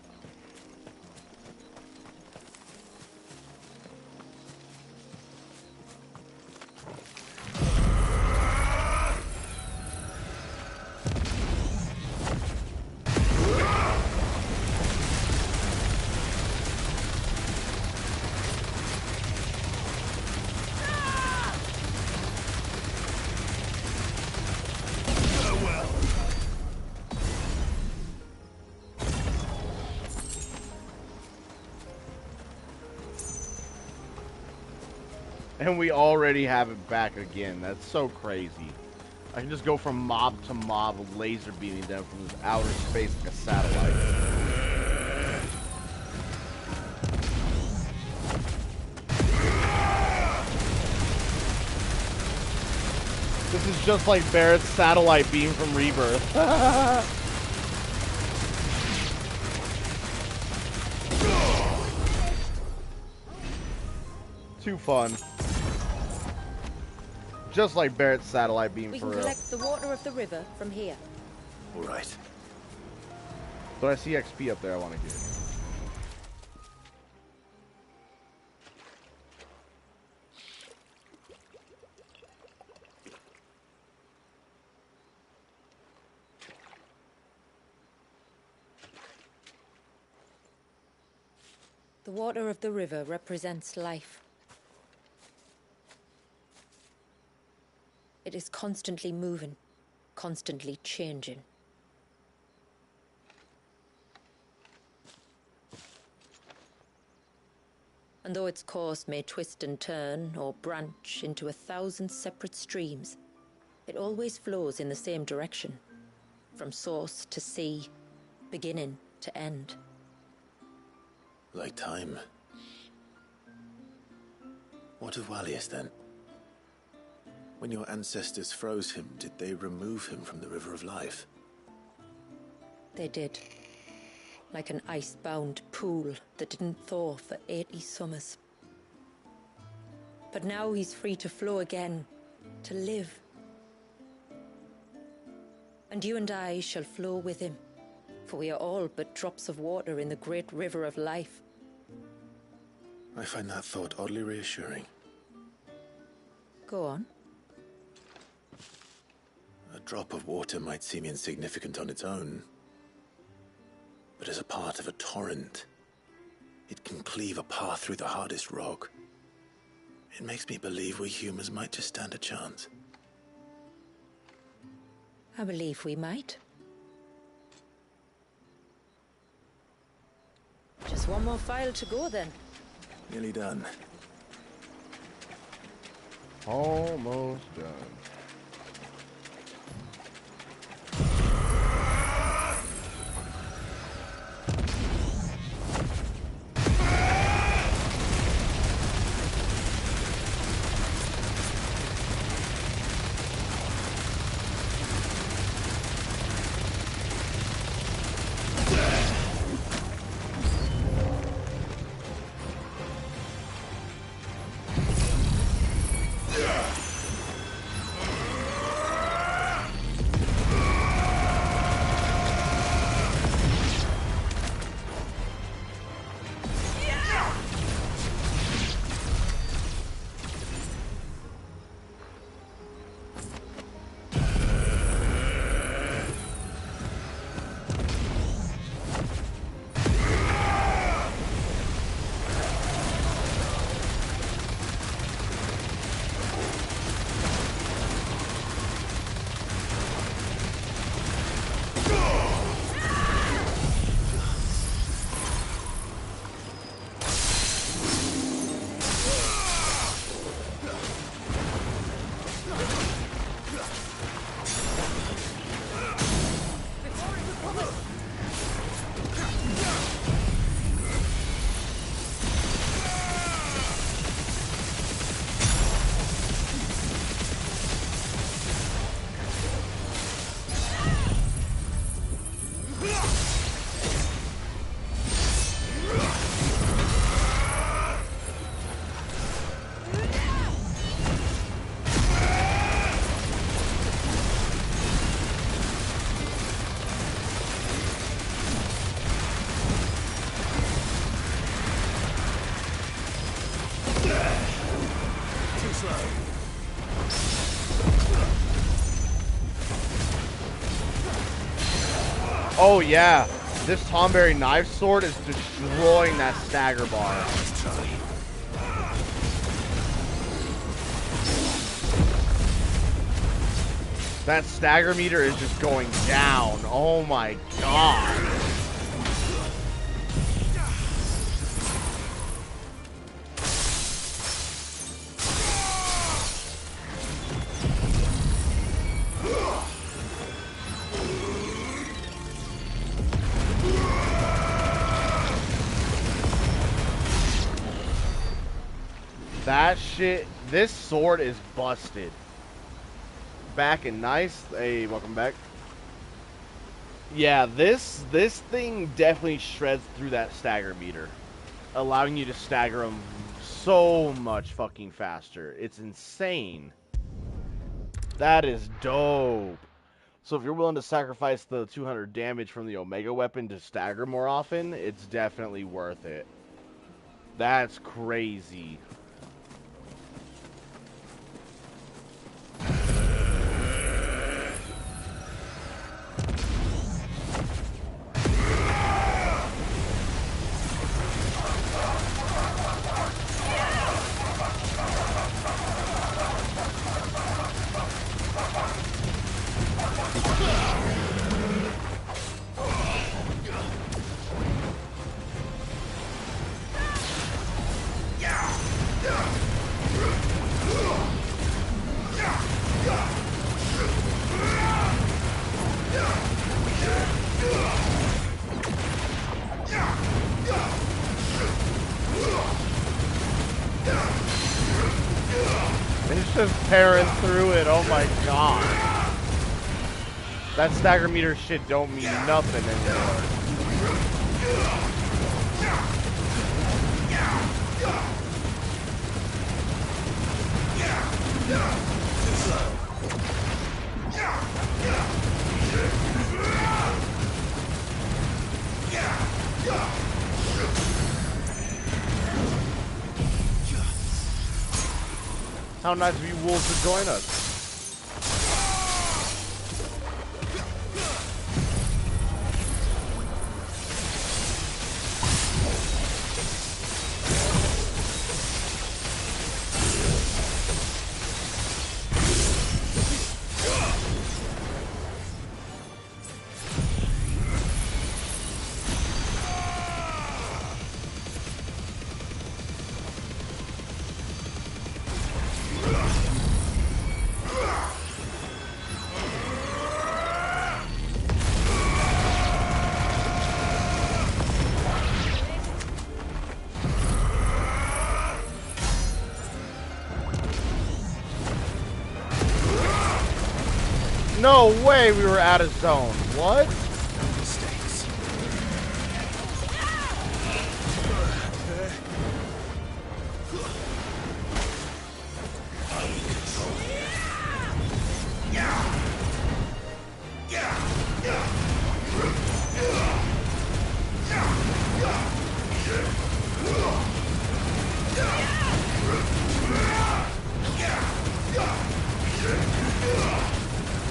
And we already have it back again. That's so crazy. I can just go from mob to mob, laser beaming them from this outer space like a satellite. This is just like Barrett's satellite beam from Rebirth. Too fun. Just like Barrett's satellite beam We for can real. collect the water of the river from here. All right. But I see XP up there I want to get. The water of the river represents life. It is constantly moving, constantly changing. And though its course may twist and turn or branch into 1,000 separate streams, it always flows in the same direction, from source to sea, beginning to end. Like time. What of Wallius, then? When your ancestors froze him, did they remove him from the River of Life? They did. Like an ice-bound pool that didn't thaw for 80 summers. But now he's free to flow again, to live. And you and I shall flow with him, for we are all but drops of water in the great river of life. I find that thought oddly reassuring. Go on. A drop of water might seem insignificant on its own, but as a part of a torrent, it can cleave a path through the hardest rock. It makes me believe we humans might just stand a chance. I believe we might. Just one more file to go then. Nearly done. Almost done. Oh yeah, this Tomberry knife sword is destroying that stagger bar. That stagger meter is just going down. Oh my god. That shit, this sword is busted. Back and nice. Hey, welcome back. Yeah, this thing definitely shreds through that stagger meter, allowing you to stagger them so much fucking faster. It's insane. That is dope. So if you're willing to sacrifice the 200 damage from the Omega weapon to stagger more often, it's definitely worth it. That's crazy. Just tearing through it. Oh my god. That stagger meter shit don't mean nothing anymore. How nice of you wolves to join us. No way we were out of zone. What? Mistakes.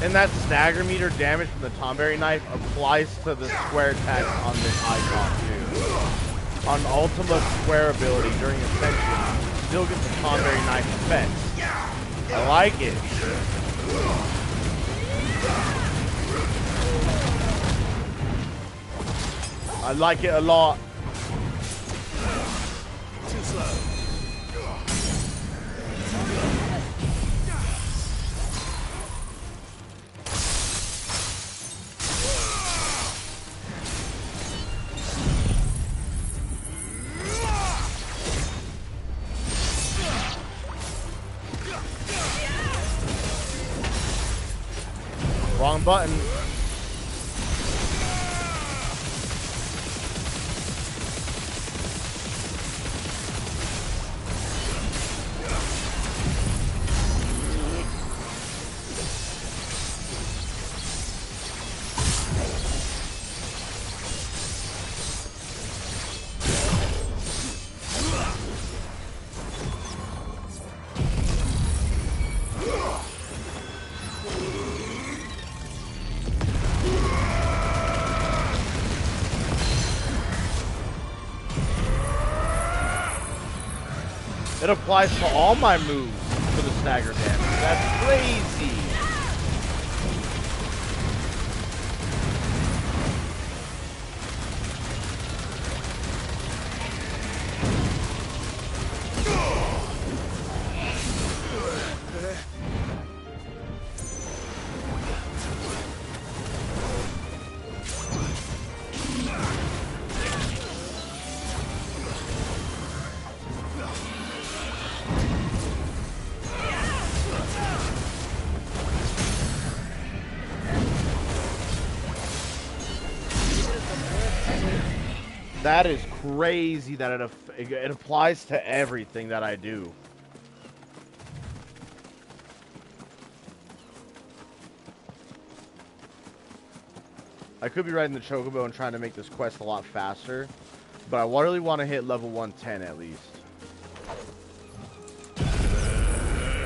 And that stagger meter damage from the Tomberry knife applies to the square text on this icon too. On Ultima square ability during Ascension, still gets the Tomberry knife effect. I like it. I like it a lot. Too slow. Wrong button. It applies to all my moves for the stagger damage. That's crazy. That is crazy that it applies to everything that I do. I could be riding the Chocobo and trying to make this quest a lot faster, but I really want to hit level 110 at least.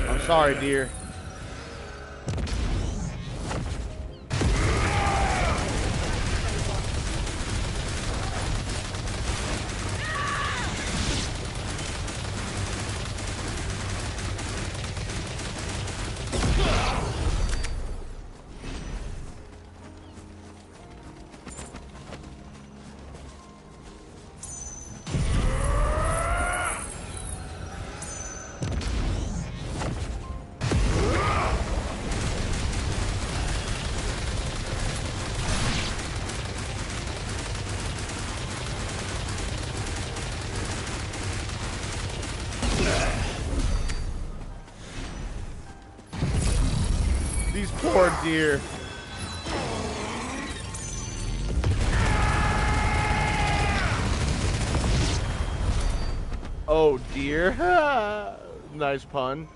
I'm sorry, dear. these poor deer. Oh dear. Nice pun.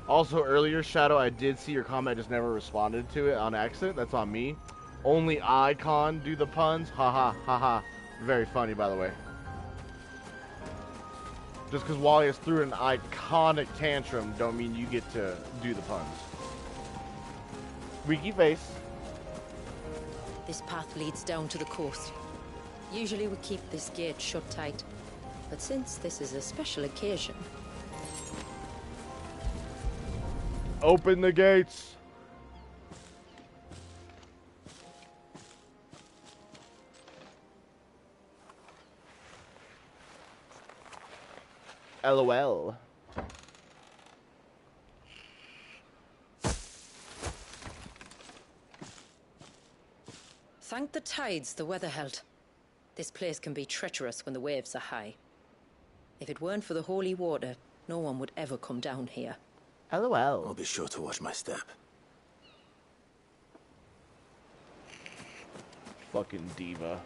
Also earlier, Shadow, I did see your comment, just never responded to it on accident. That's on me. Only Icon do the puns. Haha, haha. Very funny, by the way. Just because Wally has threw an iconic tantrum don't mean you get to do the puns. Weaky face. This path leads down to the coast. Usually we keep this gate shut tight, but since this is a special occasion... Open the gates! LOL. Thank the tides the weather held. This place can be treacherous when the waves are high. If it weren't for the holy water, no one would ever come down here. LOL. I'll be sure to watch my step. Fucking diva.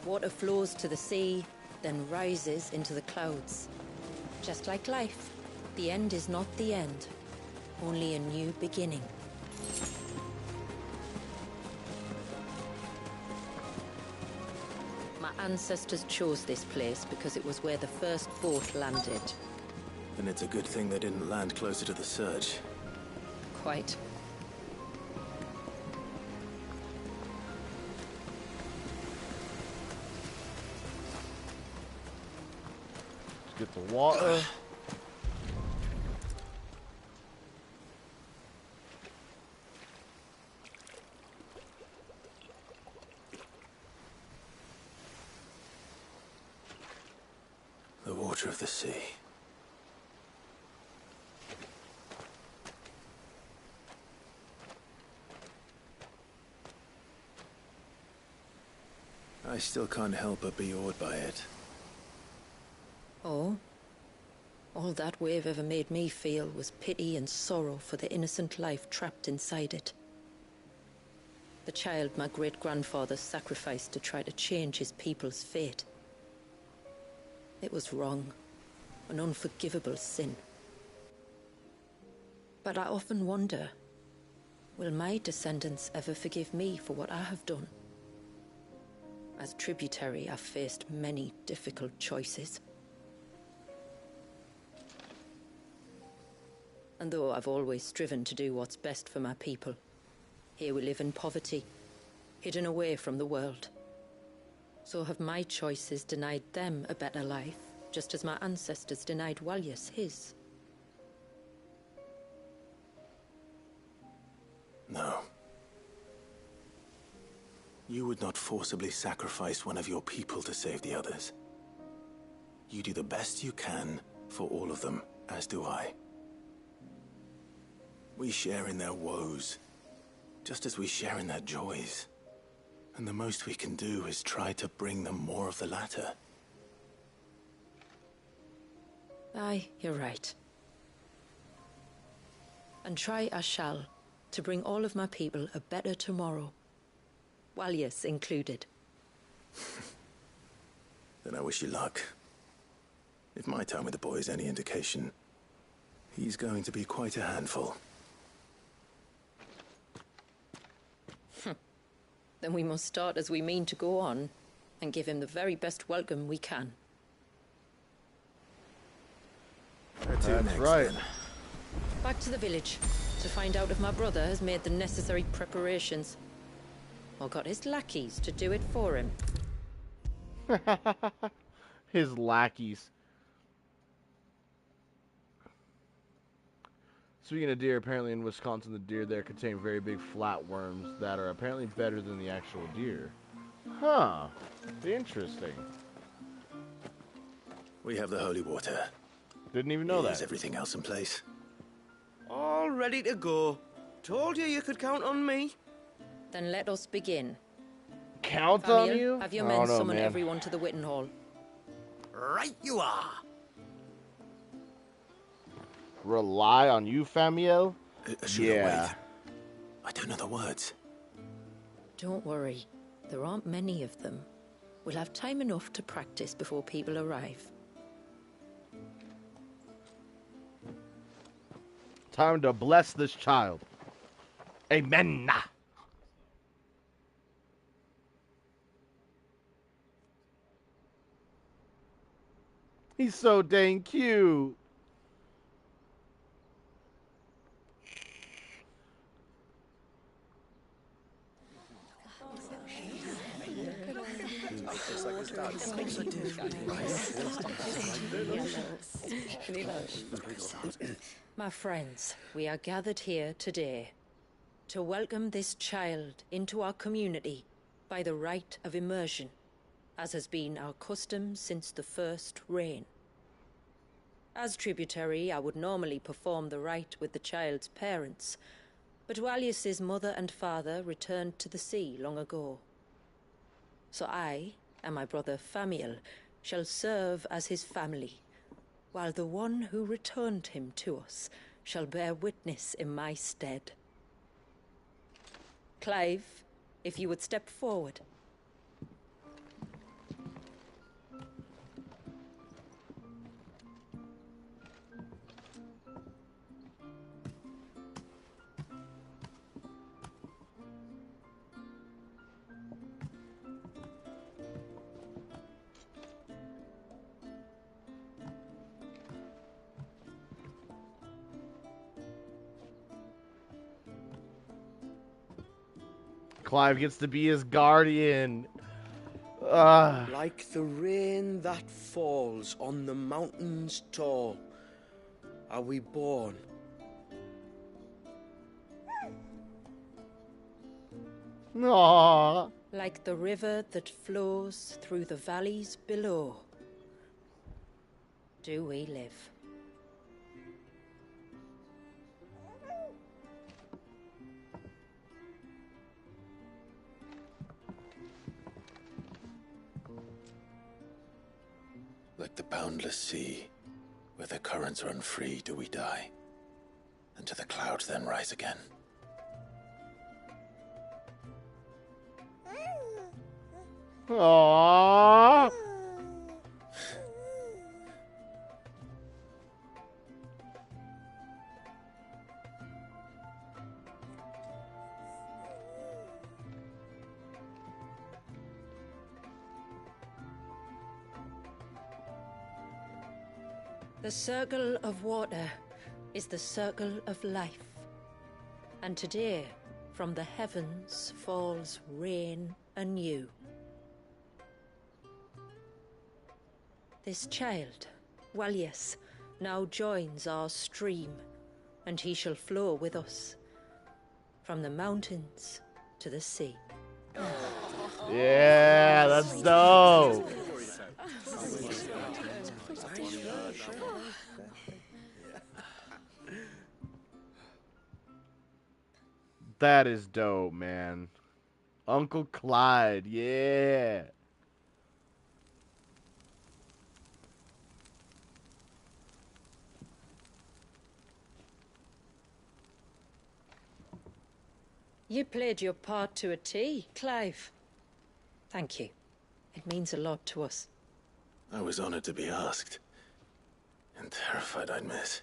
Water flows to the sea, then rises into the clouds. Just like life, the end is not the end, only a new beginning. My ancestors chose this place because it was where the first boat landed. And it's a good thing they didn't land closer to the surge. Quite. Let's get the water. The water of the sea. I still can't help but be awed by it. Oh? All that wave ever made me feel was pity and sorrow for the innocent life trapped inside it. The child my great-grandfather sacrificed to try to change his people's fate. It was wrong, an unforgivable sin. But I often wonder, will my descendants ever forgive me for what I have done? As tributary, I've faced many difficult choices. And though I've always striven to do what's best for my people, here we live in poverty, hidden away from the world. So have my choices denied them a better life, just as my ancestors denied Walyas his? No. You would not forcibly sacrifice one of your people to save the others. You do the best you can for all of them, as do I. We share in their woes, just as we share in their joys. And the most we can do is try to bring them more of the latter. Aye, you're right. And try I shall, to bring all of my people a better tomorrow. Walyas included. Then I wish you luck. If my time with the boy is any indication, he's going to be quite a handful. Then we must start as we mean to go on, and give him the very best welcome we can. That's right. Back to the village, to find out if my brother has made the necessary preparations. Or got his lackeys to do it for him. His lackeys. Speaking of deer, apparently in Wisconsin, the deer there contain very big flatworms that are apparently better than the actual deer. Huh. Interesting. We have the holy water. Didn't even know that. Is everything else in place? All ready to go. Told you could count on me. Then let us begin. Count Famiel, on you? have your men summon everyone to the Witten Hall. Right you are. Rely on you, Famiel? Yeah. Wait. I don't know the words. Don't worry. There aren't many of them. We'll have time enough to practice before people arrive. Time to bless this child. Amen. He's so dang cute. My friends, we are gathered here today to welcome this child into our community by the rite of immersion, as has been our custom since the first reign. As tributary, I would normally perform the rite with the child's parents, but Walius's mother and father returned to the sea long ago. So I and my brother Famiel shall serve as his family, while the one who returned him to us shall bear witness in my stead. Clive, if you would step forward. Clive gets to be his guardian. Ah. Like the rain that falls on the mountains tall, are we born. Aww. Like the river that flows through the valleys below, do we live. Like the boundless sea, where the currents run free, do we die, and to the clouds then rise again. Aww. The circle of water is the circle of life. And today, from the heavens falls rain anew. This child, Walius, now joins our stream, and he shall flow with us, from the mountains to the sea. Yeah, that's dope. That is dope, man. Uncle Clyde, yeah. You played your part to a T, Clive. Thank you. It means a lot to us. I was honored to be asked, and terrified I'd miss.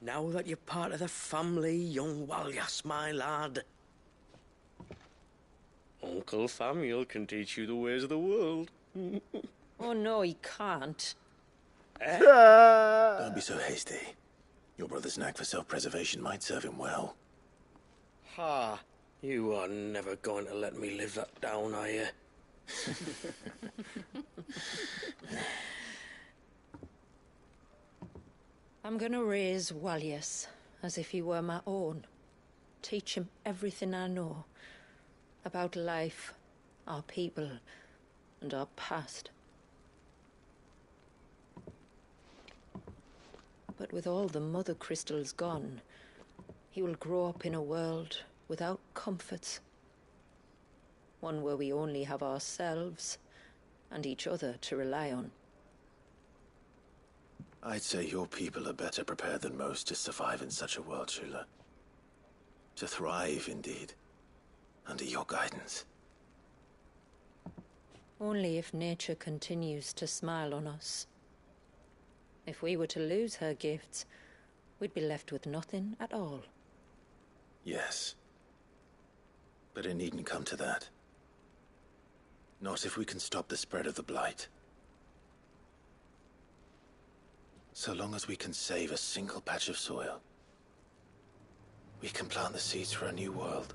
Now that you're part of the family, young Walyas, my lad. Uncle Famiel can teach you the ways of the world. Oh no, he can't. Don't be so hasty. Your brother's knack for self-preservation might serve him well. Ha! You are never going to let me live that down, are you? I'm gonna raise Walius as if he were my own. Teach him everything I know about life, our people, and our past. But with all the mother crystals gone, he will grow up in a world without comforts. One where we only have ourselves and each other to rely on. I'd say your people are better prepared than most to survive in such a world, Shula. To thrive, indeed, under your guidance. Only if nature continues to smile on us. If we were to lose her gifts, we'd be left with nothing at all. Yes. But it needn't come to that. Not if we can stop the spread of the Blight. So long as we can save a single patch of soil, we can plant the seeds for a new world.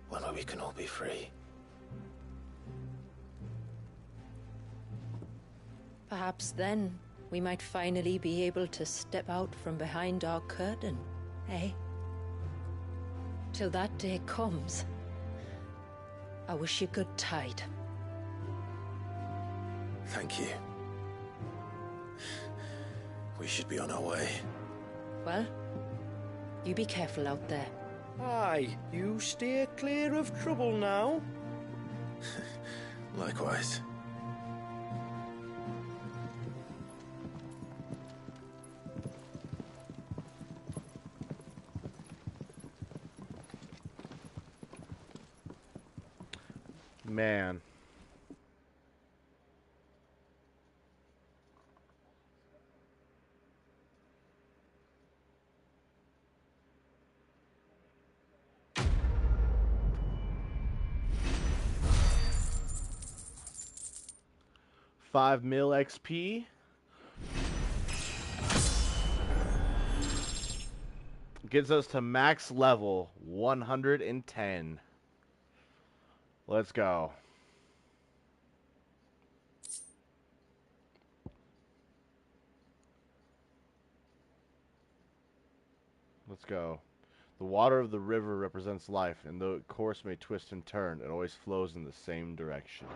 One where we can all be free. Perhaps then we might finally be able to step out from behind our curtain, eh? Till that day comes, I wish you good tide. Thank you. We should be on our way. Well, you be careful out there. Aye, you steer clear of trouble now. Likewise. Man. $5 mil XP. Gets us to max level 110. Let's go. Let's go. The water of the river represents life, and though its course may twist and turn, it always flows in the same direction.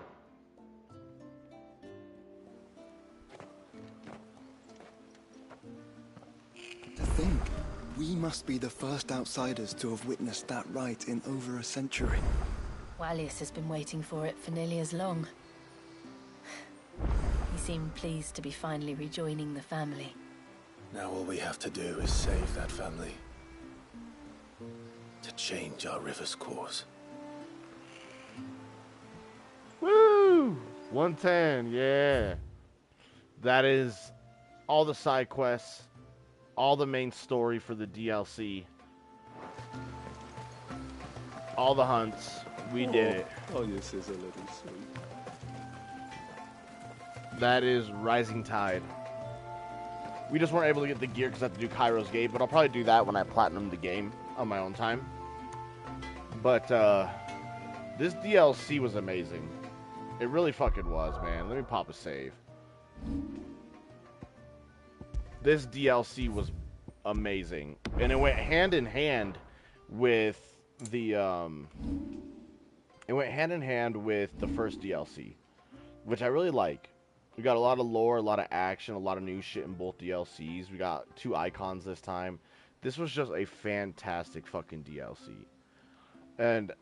To think, we must be the first outsiders to have witnessed that rite in over a century. Wallius has been waiting for it for nearly as long. He seemed pleased to be finally rejoining the family. Now all we have to do is save that family. To change our river's course. Woo! 110, yeah. That is all the side quests, all the main story for the DLC, all the hunts. We did it. Oh, this is a little sweet. That is Rising Tide. We just weren't able to get the gear because I have to do Kairo's Gate, but I'll probably do that when I platinum the game on my own time. But this DLC was amazing. It really fucking was, man. Let me pop a save. This DLC was amazing, and it went hand in hand with the first DLC, which I really like. We got a lot of lore, a lot of action, a lot of new shit in both DLCs. We got 2 icons this time. This was just a fantastic fucking DLC. And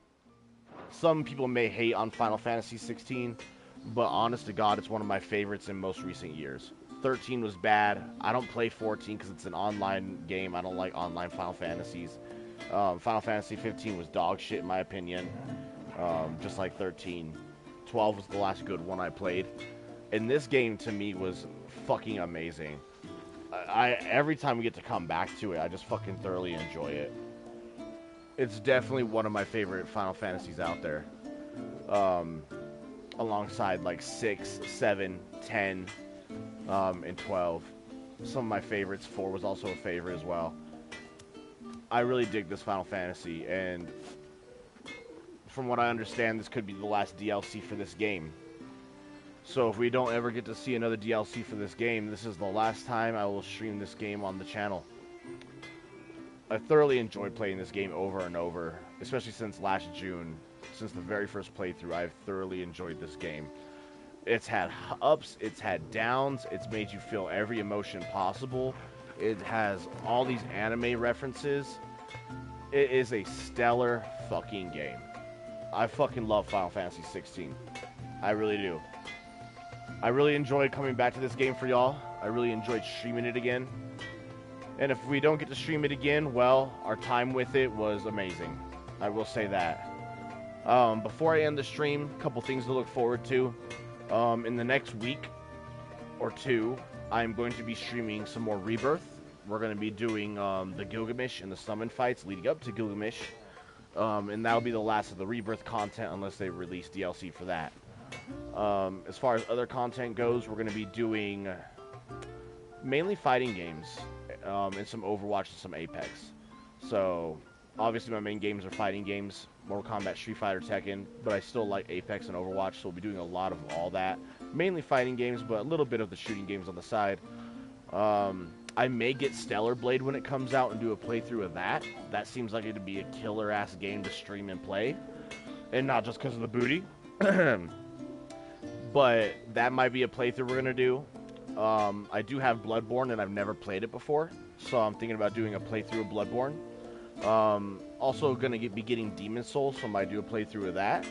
some people may hate on Final Fantasy 16, but honest to God, it's one of my favorites in most recent years. 13 was bad. I don't play 14 because it's an online game. I don't like online Final Fantasies. Final Fantasy 15 was dog shit in my opinion, just like 13. 12 was the last good one I played. And this game to me was fucking amazing. Every time we get to come back to it, I just fucking thoroughly enjoy it. It's definitely one of my favorite Final Fantasies out there. Alongside like 6, 7, 10, and 12. Some of my favorites. 4 was also a favorite as well. I really dig this Final Fantasy, and from what I understand, this could be the last DLC for this game. So if we don't ever get to see another DLC for this game, this is the last time I will stream this game on the channel. I thoroughly enjoyed playing this game over and over, especially since last June. Since the very first playthrough, I've thoroughly enjoyed this game. It's had ups, it's had downs, it's made you feel every emotion possible. It has all these anime references. It is a stellar fucking game. I fucking love Final Fantasy 16. I really do. I really enjoyed coming back to this game for y'all. I really enjoyed streaming it again. And if we don't get to stream it again, well, our time with it was amazing. I will say that. Before I end the stream, a couple things to look forward to. In the next week or two, I'm going to be streaming some more Rebirth. We're going to be doing the Gilgamesh and the summon fights leading up to Gilgamesh. And that'll be the last of the Rebirth content unless they release DLC for that. As far as other content goes, we're going to be doing mainly fighting games, and some Overwatch and some Apex. So, obviously my main games are fighting games, Mortal Kombat, Street Fighter, Tekken, but I still like Apex and Overwatch, so we'll be doing a lot of all that. Mainly fighting games, but a little bit of the shooting games on the side. I may get Stellar Blade when it comes out and do a playthrough of that. That seems like it'd be a killer-ass game to stream and play. And not just because of the booty. But that might be a playthrough we're going to do. I do have Bloodborne, and I've never played it before. So I'm thinking about doing a playthrough of Bloodborne. Also going to be getting Demon Souls, so I might do a playthrough of that.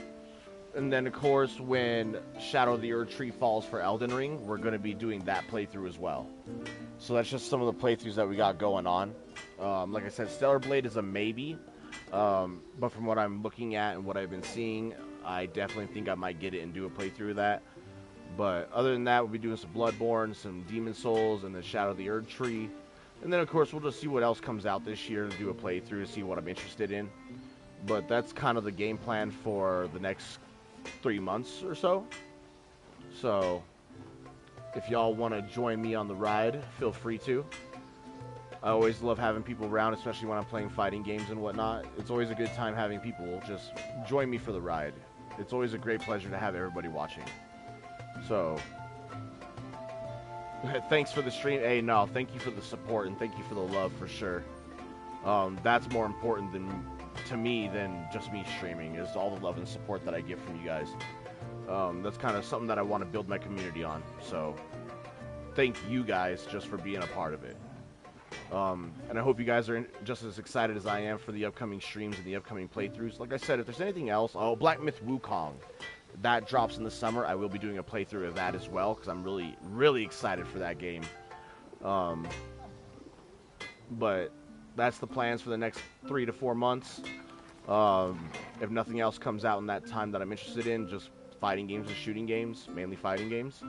And then, of course, when Shadow of the Erd Tree falls for Elden Ring, we're going to be doing that playthrough as well. So that's just some of the playthroughs that we got going on. Like I said, Stellar Blade is a maybe. But from what I'm looking at and what I've been seeing, I definitely think I might get it and do a playthrough of that. But other than that, we'll be doing some Bloodborne, some Demon Souls, and then Shadow of the Erd Tree. And then, of course, we'll just see what else comes out this year to do a playthrough to see what I'm interested in. But that's kind of the game plan for the next 3 months or so. So, if y'all want to join me on the ride, feel free to. I always love having people around, especially when I'm playing fighting games and whatnot. It's always a good time having people just join me for the ride. It's always a great pleasure to have everybody watching. So, thanks for the stream. Hey, no, thank you for the support and thank you for the love for sure. That's more important to me than just me streaming, is all the love and support that I get from you guys. That's kind of something that I want to build my community on. So, thank you guys just for being a part of it. And I hope you guys are just as excited as I am for the upcoming streams and the upcoming playthroughs. Like I said, if there's anything else, Black Myth Wukong. That drops in the summer. I will be doing a playthrough of that as well, because I'm really, really excited for that game. But that's the plans for the next 3 to 4 months. If nothing else comes out in that time that I'm interested in, just fighting games and shooting games, mainly fighting games.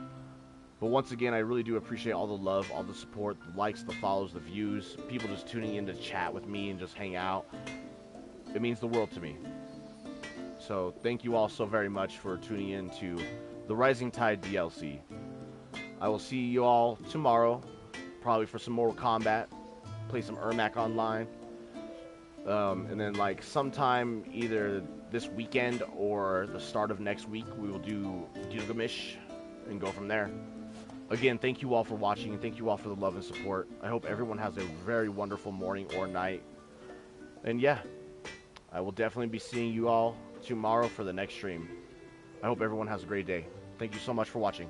But once again, I really do appreciate all the love, all the support, the likes, the follows, the views, people just tuning in to chat with me and just hang out. It means the world to me. So thank you all so very much for tuning in to the Rising Tide DLC. I will see you all tomorrow, probably for some Mortal Kombat, play some Ermac online, and then like sometime either this weekend or the start of next week, we will do Gilgamesh and go from there. Again, thank you all for watching, and thank you all for the love and support. I hope everyone has a very wonderful morning or night. And yeah, I will definitely be seeing you all tomorrow for the next stream. I hope everyone has a great day. Thank you so much for watching.